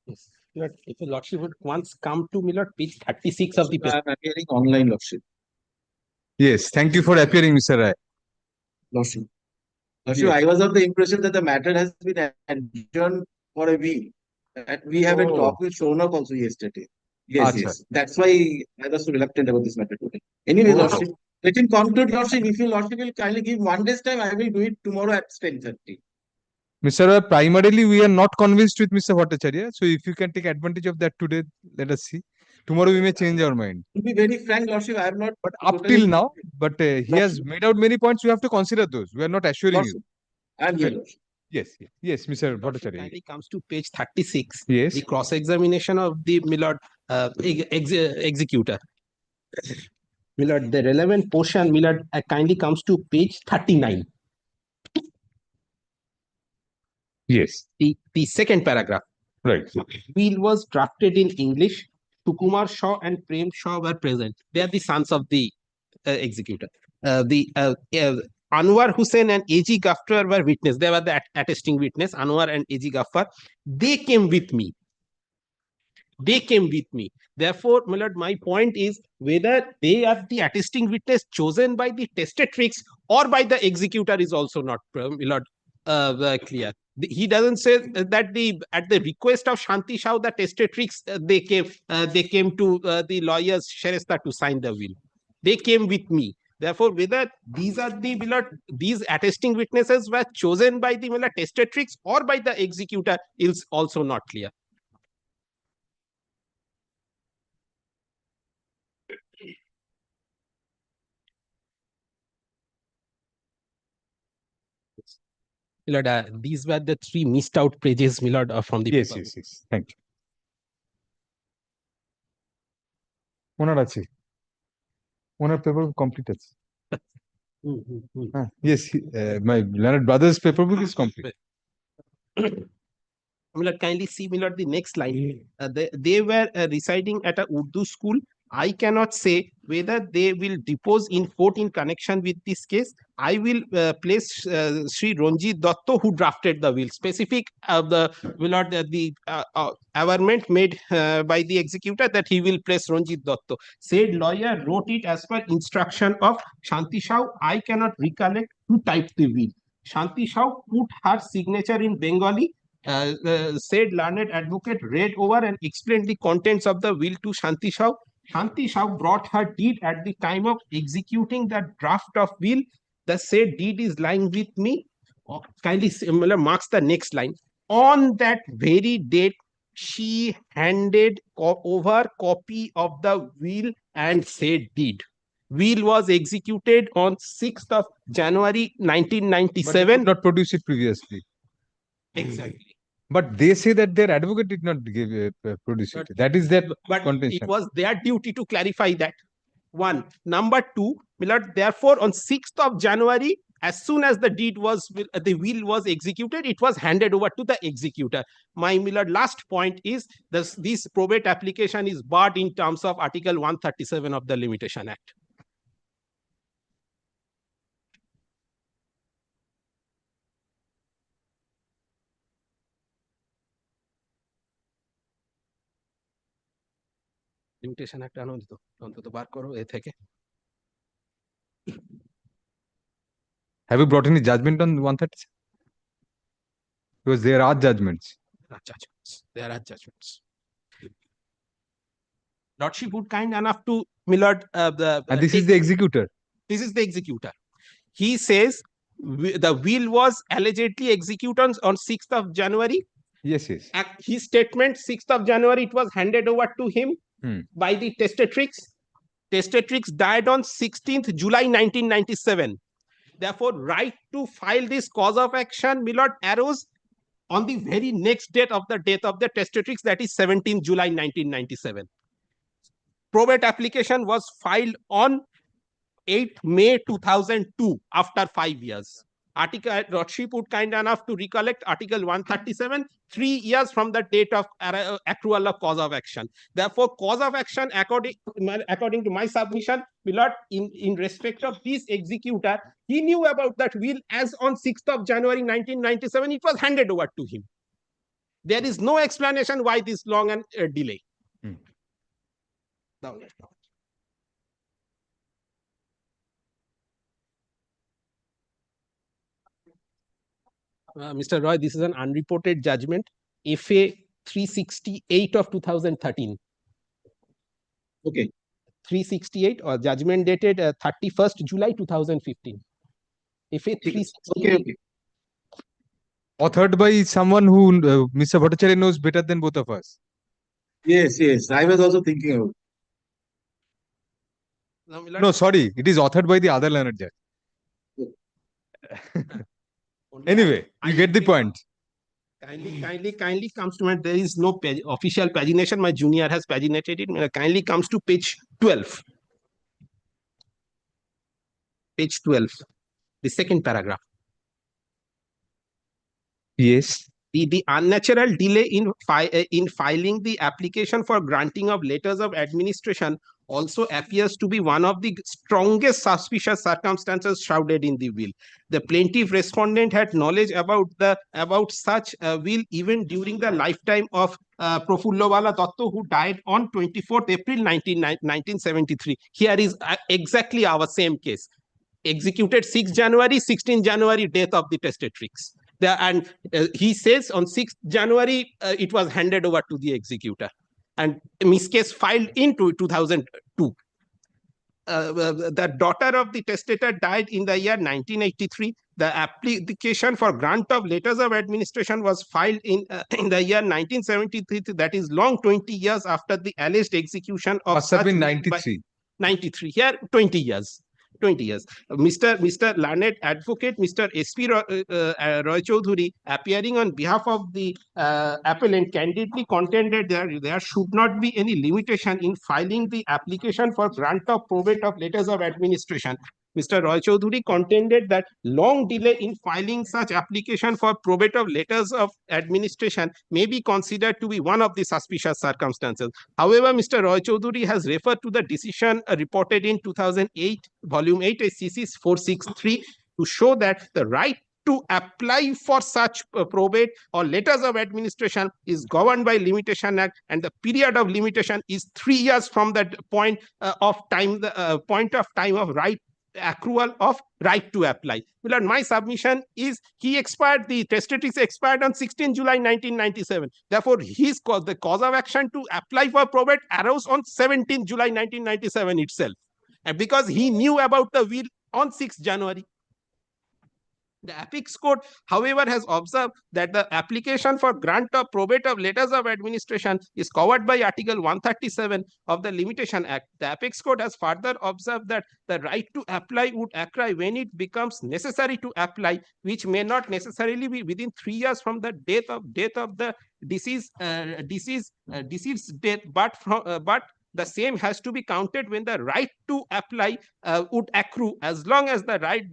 Yes. If your lordship would once come to Milord page 36 of the I'm appearing online, Lordship. Yes, thank you for appearing, Mr. Rai. Lordship. Lordship, Yes. I was of the impression that the matter has been adjourned for a week. And we haven't Oh. talked with Shaunak also yesterday. Yes, Acha. yes. That's why I was so reluctant about this matter today. Anyway, Oh. Lordship, let him conclude, Lordship. If you, Lordship, will kindly give 1 day's time, I will do it tomorrow at 10:30. Mr. Rai, primarily we are not convinced with Mr. Bhattacharya. So if you can take advantage of that today, let us see. Tomorrow we may change our mind. To be very frank, Lordship, I have not. But up till now, but he has Lordship. made out many points. We have to consider those. We are not assuring you. Lordship, I am here, Right. Lordship. Yes, yes, Mr. Lordship Bhattacharya. kindly comes to page 36. Yes. The cross-examination of the Milord executor. Milord, the relevant portion, Milord, kindly comes to page 39. Yes. The second paragraph. Right. Will was drafted in English. Sukumar Shaw and Prem Shaw were present. They are the sons of the executor. Anwar Hussain and A.G. Ghaffar were witness. They were the attesting witness, Anwar and A.G. Ghaffar. They came with me. They came with me. Therefore, my lord, my point is whether they are the attesting witness chosen by the testatrix or by the executor is also not, my lord, clear. He doesn't say that at the request of Shanti Shah, the testatrix, they came to the lawyers Sheresta to sign the will. They came with me. Therefore, whether these are the these attesting witnesses were chosen by the testatrix or by the executor is also not clear. Milord, these were the three missed out pages, Milord, from the Yes, paper. yes, yes. Thank you. ওনার আছে ওনার paper complete আছে yes my learned brother's paper book is complete. Milord, kindly see, Milord, the next line. They were residing at a Urdu school. I cannot say whether they will depose in court in connection with this case. I will place Sri Ranjit Datta, who drafted the will. Specific Milord, the averment made by the executor that he will place Ranjit Datta. Said lawyer wrote it as per instruction of Shanti Shah. I cannot recollect who typed the will. Shanti Shah put her signature in Bengali. Said learned advocate read over and explained the contents of the will to Shanti Shah. Shanti Shah brought her deed at the time of executing the draft of will. The said deed is lying with me. Kindly similar marks the next line. On that very date, she handed over copy of the will and said deed. Will was executed on 6th of January 1997. But not produce it previously. Exactly. But they say that their advocate did not give produce it. That is their But contention. it was their duty to clarify that. One. Number two, Milord, therefore, on 6th of January, as soon as the deed was, the will was executed, it was handed over to the executor. My Milord, last point is this probate application is barred in terms of Article 137 of the Limitation Act. Limitation Act আনন্দিত অন্তত বার করো এ থেকে Have you brought any judgment on 137? Because there are judgments. There are judgments. Lordship would kind enough to Milord. And this is the executor. This is the executor. He says the will was allegedly executed on 6th of January. Yes, yes. His statement, 6th of January, it was handed over to him by the testatrix. Testatrix died on 16th July 1997. Therefore, right to file this cause of action, Milord, arose on the very next date of the death of the testatrix, that is 17th July 1997. Probate application was filed on 8th May 2002, after 5 years. Article Lordship would kind enough to recollect Article 137, 3 years from the date of accrual of cause of action. Therefore, cause of action, according to my submission, my lord, in respect of this executor, he knew about that will as on 6th of January 1997, it was handed over to him. There is no explanation why this long and delay. Now, Mr. Roy, this is an unreported judgment, FA 368 of 2013. Okay. 368 or judgment dated 31st July 2015. FA 368. Okay. Authored by someone who Mr. Bhattacharya knows better than both of us. Yes, yes. I was also thinking of. Now, my lord, No, sorry, it is authored by the other learned judge. Anyway, you get the point. Kindly comes to mind. There is no official pagination. My junior has paginated it. Kindly comes to page 12. Page 12, the second paragraph. Yes. The unnatural delay in filing the application for granting of letters of administration also appears to be one of the strongest suspicious circumstances shrouded in the will. The plaintiff respondent had knowledge about such will even during the lifetime of Profullowala Datta, who died on 24th April 1973. Here is exactly our same case. Executed 6 January, 16 January, death of the testatrix. He says on 6th January, it was handed over to the executor. And Miss case filed in 2002. The daughter of the testator died in the year 1983. The application for grant of letters of administration was filed in the year 1973. That is long 20 years after the alleged execution of Must have such been will 93. 93. Here, 20 years. 20 years. Mr. Learned Advocate, Mr. S.P. Roy Choudhury, appearing on behalf of the appellant, candidly contended there should not be any limitation in filing the application for grant of probate of letters of administration. Mr. Roy Choudhury contended that long delay in filing such application for probate of letters of administration may be considered to be one of the suspicious circumstances. However, Mr. Roy Choudhury has referred to the decision reported in 2008, Volume 8, SCC 463, to show that the right to apply for such probate or letters of administration is governed by Limitation Act, and the period of limitation is 3 years from that point of time, the point of time of right accrual of right to apply. Well, my submission is the testatrix expired on 16 July 1997. Therefore, the cause of action to apply for probate arose on 17 July 1997 itself. And because he knew about the will on 6 January. The Apex Court, however, has observed that the application for grant of probate of letters of administration is covered by Article 137 of the Limitation Act. The Apex Court has further observed that the right to apply would accrue when it becomes necessary to apply, which may not necessarily be within 3 years from the death of the deceased death, but the same has to be counted when the right to apply would accrue, as long as the right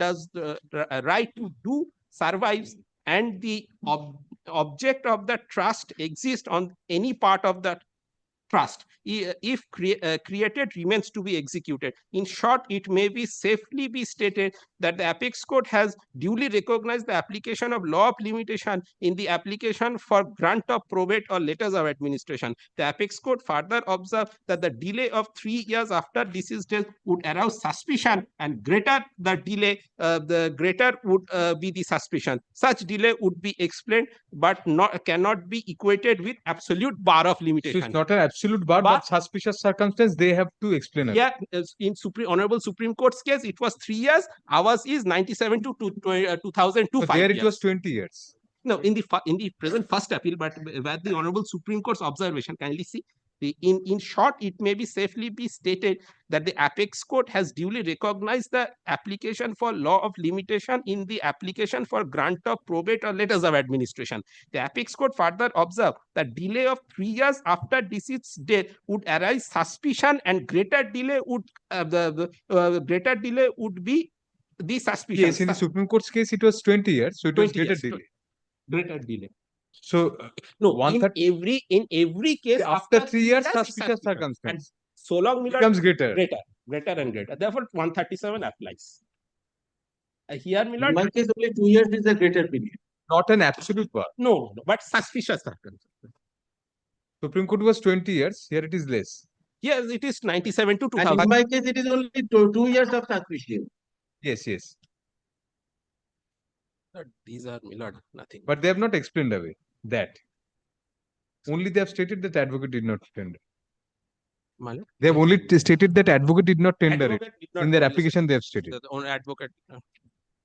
to do survives and the object of the trust exists on any part of the trust, if created, remains to be executed. In short, it may be safely be stated that the Apex Court has duly recognized the application of law of limitation in the application for grant of probate or letters of administration. The Apex Court further observed that the delay of 3 years after deceased death would arouse suspicion, and greater the delay, the greater would be the suspicion. Such delay would be explained, but cannot be equated with absolute bar of limitation. So it's not an absolute bar, but suspicious circumstance, they have to explain it. Yeah, in Honorable Supreme Court's case, it was 3 years. Ours is 97 to 2002. So there it was 20 years. No, in the present first appeal, but where the Honorable Supreme Court's observation, kindly see. In short, it may be safely be stated that the Apex Court has duly recognized the application for law of limitation in the application for grant of probate or letters of administration. The Apex Court further observed that delay of 3 years after deceased's death would arise suspicion, and greater delay would be the suspicion. Yes, in the Supreme Court's case, it was 20 years, so it was greater delay. Greater delay. So no, in every case after 3 years, suspicious circumstance. So long becomes greater. greater and greater. Therefore, 137 applies. Here, my In lord, my case, only 2 years is the greater period. Not an absolute bar. no, but suspicious circumstances. Supreme Court was 20 years. Here it is less. Yes, it is 97 to And 2000. in my case, it is only 2 years of suspicion. Yes, yes. These are, my lord, nothing. But they have not explained away that. Only they have stated that advocate did not tender. My lord, They have only stated that advocate did not tender it. advocate did not In their police application, they have stated. the own advocate.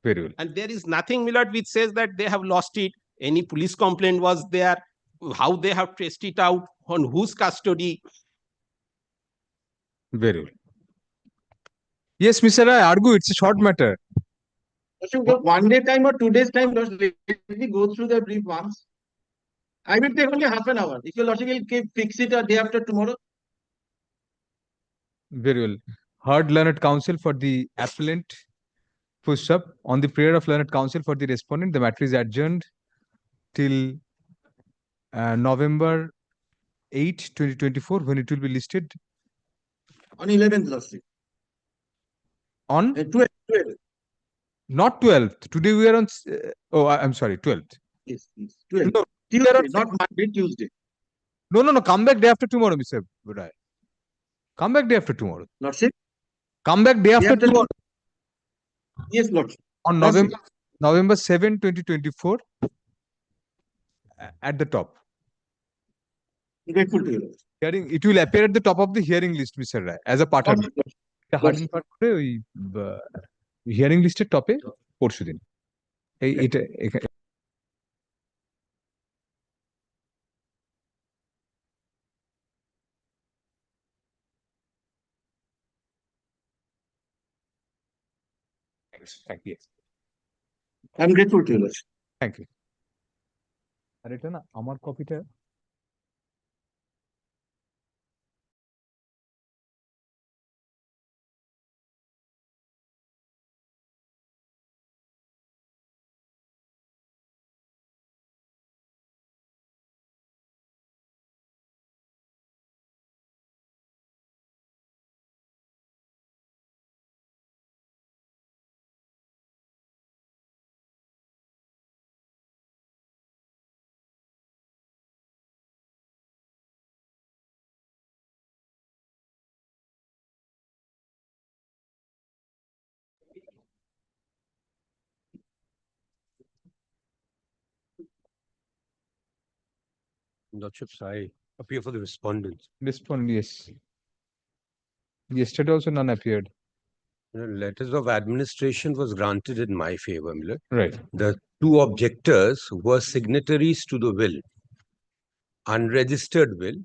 Very well. And there is nothing, my lord, which says that they have lost it. Any police complaint was there, how they have traced it out, on whose custody. Very well. Yes, Mr. I argue it's a short matter. So, 1 day time or 2 days time, let me go through the brief once. I will take only half an hour. If your lordship will fix it a day after tomorrow. Very well. Heard learned counsel for the appellant. Push up on the prayer of learned counsel for the respondent. The matter is adjourned till November 8, 2024, when it will be listed On 11th, lordship. on 12th. not 12th. Today we are on. I'm sorry, 12th. Yes, yes. 12th. No, Tuesday, not Monday, Tuesday. No. Come back day after tomorrow, Mr. Budai. Come back day after tomorrow. Lordship? Come back day after after tomorrow. Yes, lordship. On Lordship. November 7, 2024, at the top. Grateful to you, lordship. Hearing, it will appear at the top of the hearing list, Mr. Rai, as a part of Lordship, the lordship. hearing listed topic পরশুদিন এটা Thank you. I'm grateful to you, lordship. Thank you. আর এটা না আমার কপিটা Lordships, I appear for the respondent. respond, yes. Yesterday also none appeared. Letters of administration was granted in my favor, Miller. Right. The two objectors were signatories to the will. Unregistered will.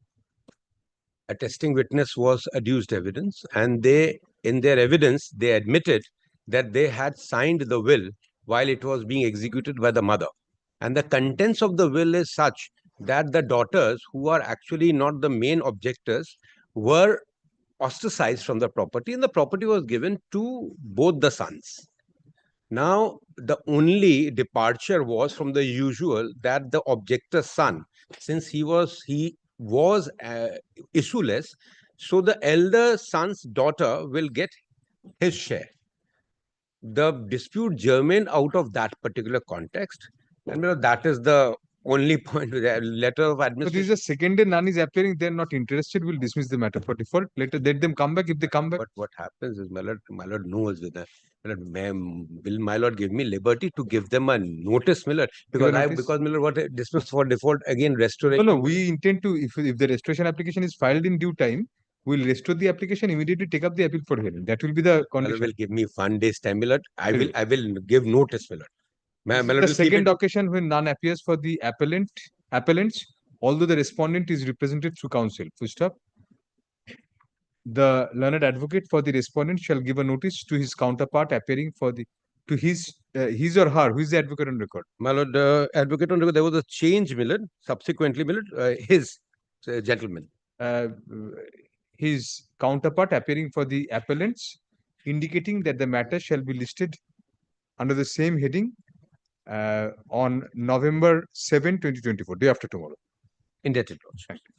Attesting witness was adduced evidence, and they, in their evidence, they admitted that they had signed the will while it was being executed by the mother. And the contents of the will is such that the daughters, who are actually not the main objectors, were ostracized from the property, and the property was given to both the sons. Now, the only departure was from the usual that the objector's son, since he was issueless, so the elder son's daughter will get his share. The dispute germinated out of that particular context, and that is the only point with the letter of So administration. this is the second day none is appearing, they are not interested, we'll dismiss the matter for default. Let them come back if they come back. But what happens is, my lord knows with that. Will my lord give me liberty to give them a notice, Miller? Because notice? Miller, what dismiss for default again restoration. No, we intend to, if the restoration application is filed in due time, we'll restore the application, immediately take up the appeal for hearing. That will be the condition. Will give me 1 day's time, Miller. I will give notice, Miller. The second occasion when none appears for the appellants, although the respondent is represented through counsel. Full stop. The learned advocate for the respondent shall give a notice to his counterpart appearing for the his or her, who is the advocate on record. My lord, advocate on record, there was a change, Miller. Subsequently, Miller, his gentleman. His counterpart appearing for the appellants, indicating that the matter shall be listed under the same heading on November 7, 2024, day after tomorrow. Indebted, Lord. Thank you.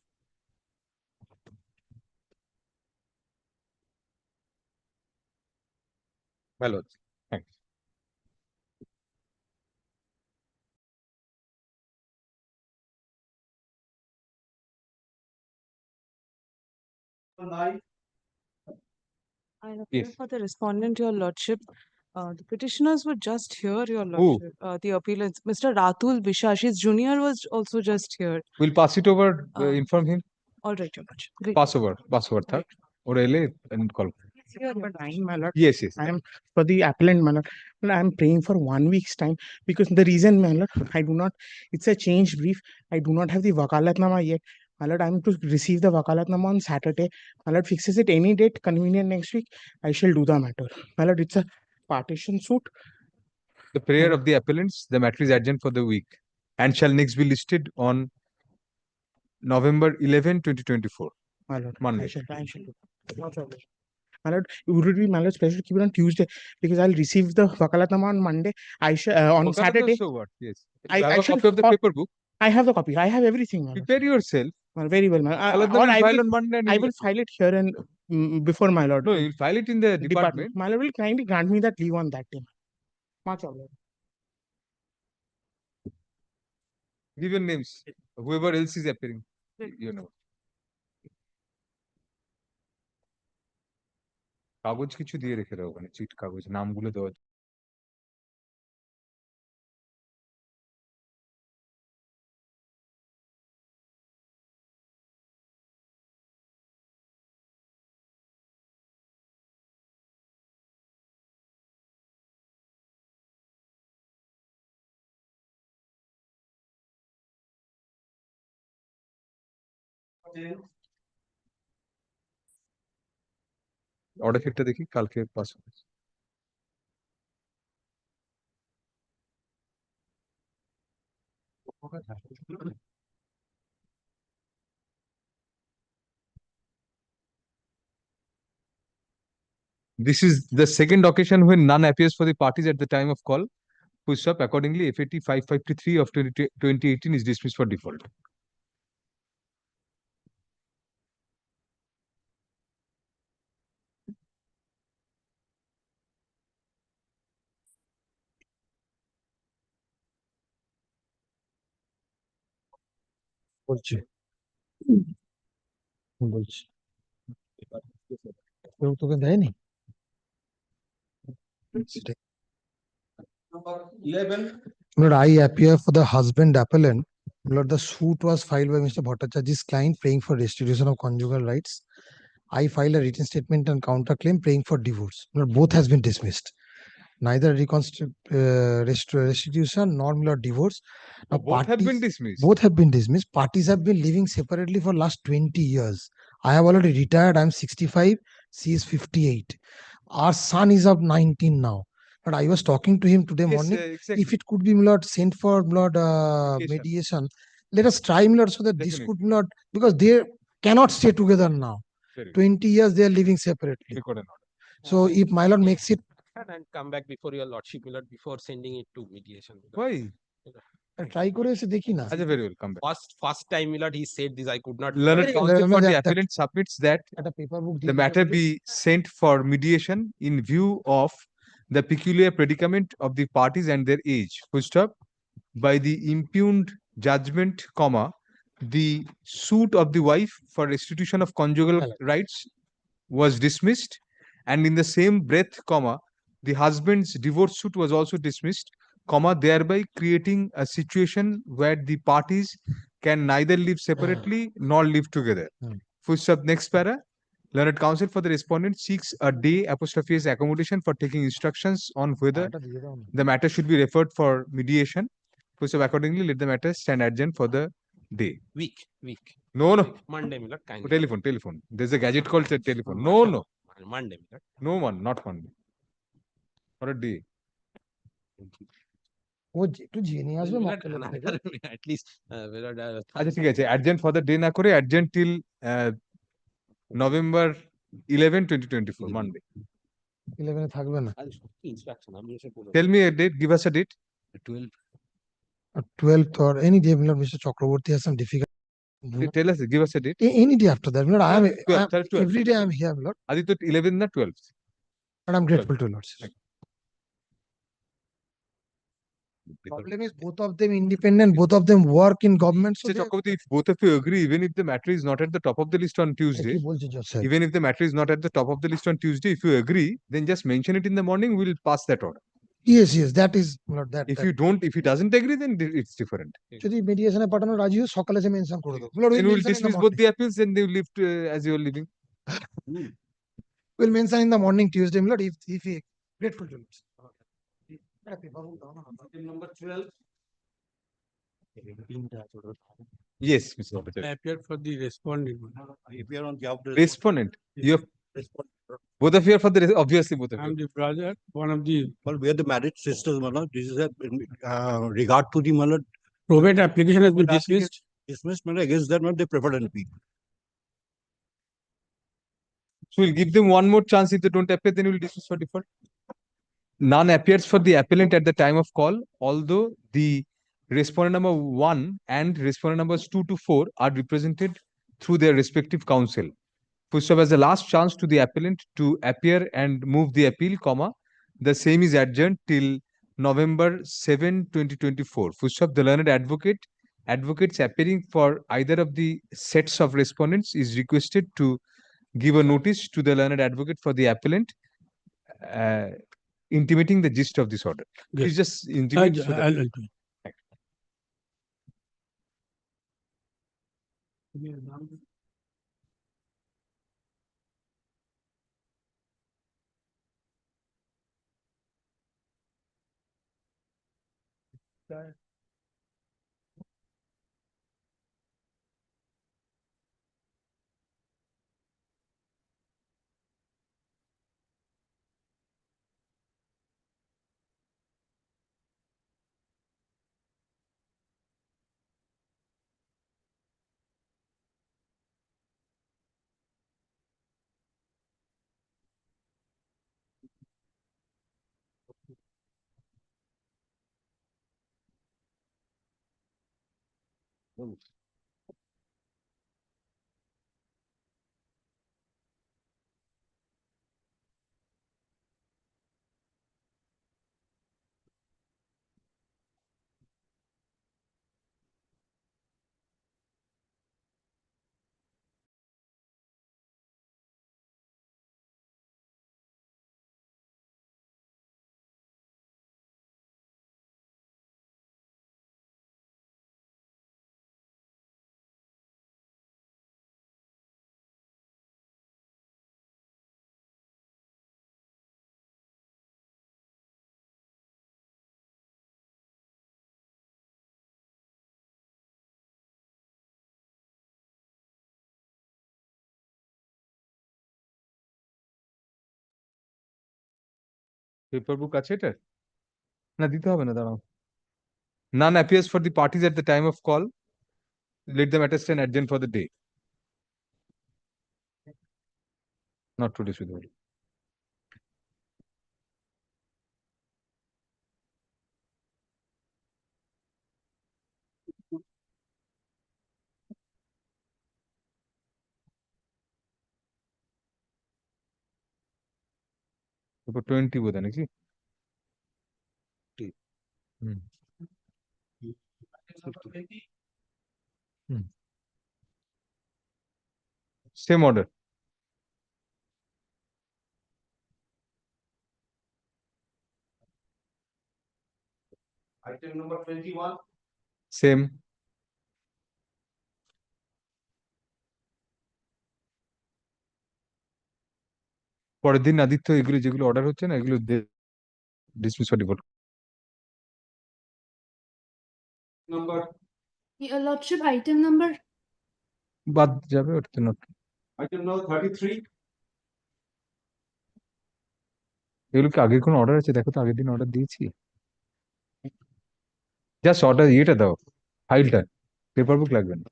My lord. Thanks. I appeal Yes. for the respondent, your lordship. The petitioners were just here, your Who? lordship. The appellants, Mr. Ratul Bishash, his junior was also just here. We'll pass it over, inform him. All right, your lordship. Great. Pass over, third. Or LA and call. Here, Number 9, my lord. Yes, yes. I am for the appellant, my lord. And I am praying for 1 week's time because the reason, my lord, I do not, it's a change brief. I do not have the wakalatnama yet. My lord, I am to receive the wakalatnama on Saturday. My lord fixes it any date convenient next week. I shall do the matter. My lord, it's a partition suit. The prayer of the appellants, the matter is adjourned for the week and shall next be listed on November 11, 2024. My lord, Monday. I shall do. No problem. My lord, would it be, my lord, special keep it on Tuesday because I'll receive the wakalatnama on Monday. I shall on Saturday. So what? Yes. I You have a shall copy of the paper book. I have the copy. I have everything. My lord. Prepare yourself. Well, very well, my lord. Or I file will, on Monday and I will file it here and before my lord. No, you'll file it in the department. My lord will kindly grant me that leave on that day. Much obliged. Give your names. Whoever else is appearing. You know. কাগজ কিছু দিয়ে রেখে দাও ওখানে cheat কাগজ নামগুলো দেওয়া order শিটটা দেখি কালকে পাস হবে This is the second occasion when none appears for the parties at the time of call. Push up accordingly, FAT 553 of 2018 is dismissed for default. বলছি বলছি কেউ তোকে দেয়নি Lord, I appear for the husband appellant. Lord, the suit was filed by Mr. Bhattacharya's client praying for restitution of conjugal rights. I filed a written statement and counterclaim praying for divorce. Lord, both has been dismissed. Neither restitution nor Lord divorce. Now, Both have been dismissed. Both have been dismissed. Parties have been living separately for last 20 years. I have already retired. I'm 65. She is 58. Our son is of 19 now. But I was talking to him today morning. Exactly. If it could be, Lord, sent for Lord mediation, let us try, Lord, so that this Definitely. could not, because they cannot stay together now. Very 20 years they are living separately. Record an order. So if my Lord makes it, And come back before your lordship, my lord, before sending it to mediation. Why? try করে এসে দেখি না। Ajay, very well, come back. First time, my lord, he said this, I could not. Learned Very counsel well, for the that- appellant submits that একটা paper book the matter be sent for mediation in view of the peculiar predicament of the parties and their age. Full stop. By the impugned judgment, comma, the suit of the wife for restitution of conjugal rights was dismissed, and in the same breath, comma, the husband's divorce suit was also dismissed, comma, thereby creating a situation where the parties can neither live separately nor live together. Full stop. Next para. Learned counsel for the respondent seeks a day apostrophe S accommodation for taking instructions on whether the matter should be referred for mediation. So accordingly, let the matter stand adjourned for the day. Week. No. Monday, my lord, kindly. Telephone. There's a gadget called telephone. No. Monday, my lord. No one, not Monday. For a day. ও একটু জেনে আসবে My lord, মক্কেলের থেকে। at least, my lord, আচ্ছা ঠিক আছে adjourn for the day না করে adjourn till November 11, 2024 Monday. 11 এ থাকবে না। instruction, আমি এসে বলবো। Tell me a date, give us a date. 12th or any day, Lord, Mr. Chakraborty has some difficult. Tell us, give us a date. Any day after that, Lord, I am 12th. every day I am here, Lord, Aditya 11 na 12th. and I'm grateful to Lord. Problem is both of them independent, both of them work in government. So Mr. Chakraborty, if both of you agree, even if the matter is not at the top of the list on Tuesday, even if the matter is not at the top of the list on Tuesday, if you agree, then just mention it in the morning, we'll pass that order. Yes, yes, that is not that. If you don't, if he doesn't agree, then it's different. যদি মিডিয়েশনে পাঠানো রাজি হয় সকালে সে mention করে দেবো Lord, Then we'll we'll mention in the dismiss both morning. the appeals, then they will leave as you are leaving. We'll mention in the morning Tuesday, Lord, if he grateful to us. Number 12. Yes, Mr. Bhattacharya. I appear for the respondent. Appear on behalf of the Respondent. You have respondent. both of you are for the obviously both of I'm you. the brother, one of the Well, we are the married sisters, Malad. This is a regard to the Malad. probate application has been dismissed. Dismissed, Malad. Against that, Malad, they preferred an appeal. So we'll give them one more chance. If they don't appear, then we'll dismiss for default. None appears for the appellant at the time of call, although the respondent number 1 and respondent numbers 2 to 4 are represented through their respective counsel. Full as the last chance to the appellant to appear and move the appeal, comma, the same is adjourned till November 7, 2024. Full the learned advocates appearing for either of the sets of respondents is requested to give a notice to the learned advocate for the appellant, intimating the gist of this order. Please just intimate. So that I'll do it. paper book আছে এটা? না দিতে হবে না, দাঁড়াও। None appears for the parties at the time of call. Let them attest and adjourn for the day. Not today, Sudhir. Paper 20 বোধ হয় নাকি? Same order. Item number 21. Same. পরের দিন আদিত্য এগুলো যেগুলো অর্ডার হচ্ছে না এগুলো dismiss for default. Number. Your Lordship, item number. বাদ যাবে ওটাতে not. Item number 33. এগুলো কি আগের কোনো অর্ডার আছে? দেখো তো আগের দিন অর্ডার দিয়েছি। জাস্ট অর্ডার ইয়েটা দাও, ফাইলটা, পেপার বুক লাগবে না।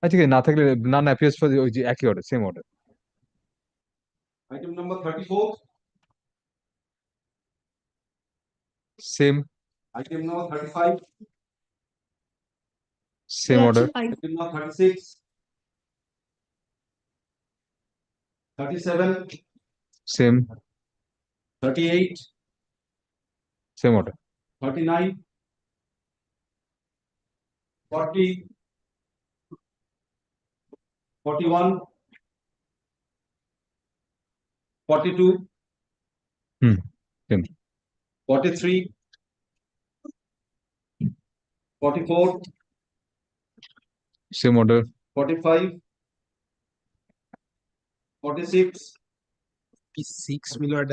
আচ্ছা, ঠিক আছে, না থাকলে নান অ্যাপিয়ার্স ফর ওই যে একই order, same order. Item number 34. Same. Item number 35. Same order. Item number 36. 37. Same. 38, Same order. 39, 40, 41, 42, Same. 43, 44, Same order. 45, 46. 6, my lord.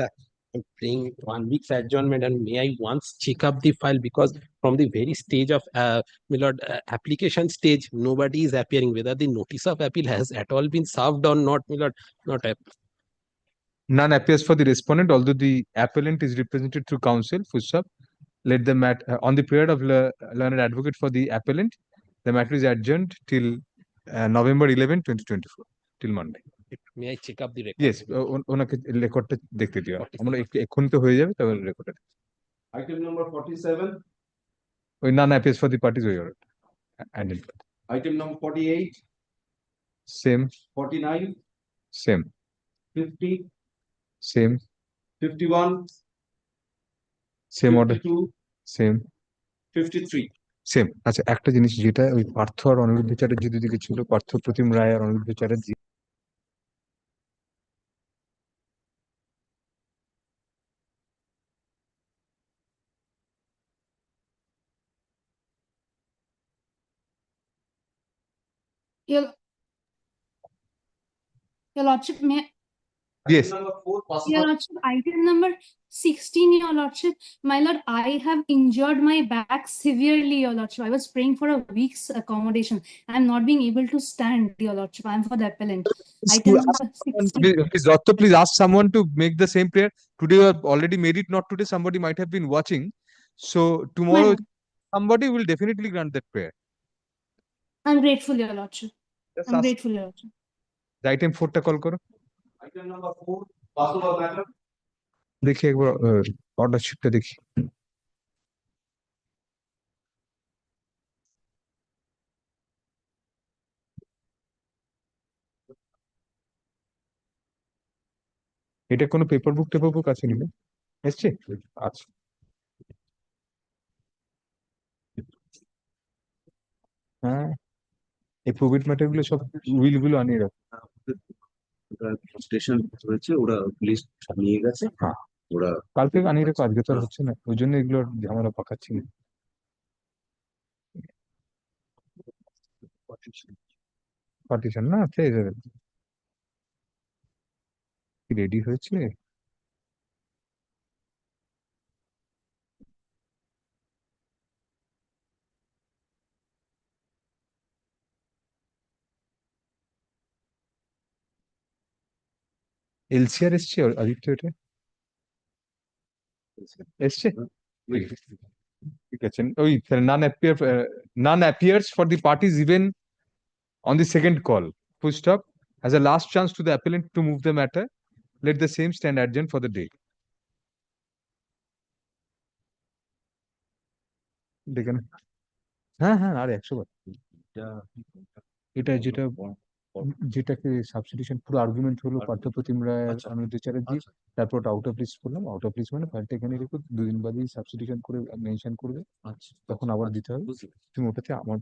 I'm praying 1 week's adjournment, and may I once check up the file, because from the very stage of my lord application stage, nobody is appearing. Whether the notice of appeal has at all been served or not, my lord, not None appears for the respondent, although the appellant is represented through counsel. Full stop. Let the matter on the period of learned advocate for the appellant. The matter is adjourned till November 11, 2024, till Monday. May I check up the record? Yes, ওনাকে রেকর্ডটা দেখতে দিও। আমরা এক্ষুনি তো হয়ে যাবে, তবে রেকর্ডটা Item number 47, ওই none appears for the parties ওই order. Identified. item number 48, Same. 49, Same. 50, Same. 51, Same order. 52, Same. 53. Same. আচ্ছা, একটা জিনিস যেটা ওই পার্থ আর অনিরুদ্ধ চ্যাটার্জি দুদিকে ছিল, পার্থ প্রতিম রায় আর Aniruddha Chatterjee, Your Lordship, may yes, Your Lordship, item number 16, Your Lordship. My Lord, I have injured my back severely, Your Lordship. I was praying for a week's accommodation. I'm not being able to stand, Your Lordship. I'm for the appellant. Item number 16. please Dotto, please ask someone to make the same prayer. Today you have already made it, not today, somebody might have been watching. So tomorrow somebody will definitely grant that prayer. I'm grateful, Your Lordship. Just I'm ask. grateful, Your Lordship. Item 4 টা call করো। Item number 4, Basula matter. দেখি একবার order শিটটা দেখি। এটা কোনো paper বুক আছে নিলে এসছে? আচ্ছা, হ্যাঁ, এই প্রোবেট ম্যাটার গুলো সব উইল গুলো আনিয়ে রাখো। স্টেশন হয়েছে, ওরা লিস্ট নিয়ে গেছে। হ্যাঁ, ওরা কালকে আনিয়ে রাখো, আজকে তো আর হচ্ছে না, ওই জন্য এগুলোর ঝামেলা পাকাচ্ছি না। পার্টিশন না রেডি হয়েছে? এলসিআর এসছে আদিত্য? এটা এসছে? ঠিক আছে, ওই none appears for the parties even on the second call. Full stop. As a last chance to the appellant to move the matter, let the same stand adjourned for the day. দেখেন, হ্যাঁ হ্যাঁ, আরে 100 বার। এটা যেটাকে substitution পুরো argument হলো পার্থ প্রতিম রায় আর অনিরুদ্ধ চ্যাটার্জি, তারপর out of list করলাম। আউট অফ লিস্ট মানে ফাইলটা এখানে রেখে 2 দিন বাদেই সাবস্টিটিউশন করে মেনশন করবে, তখন আবার দিতে হবে। তুমি ওটাতে আমার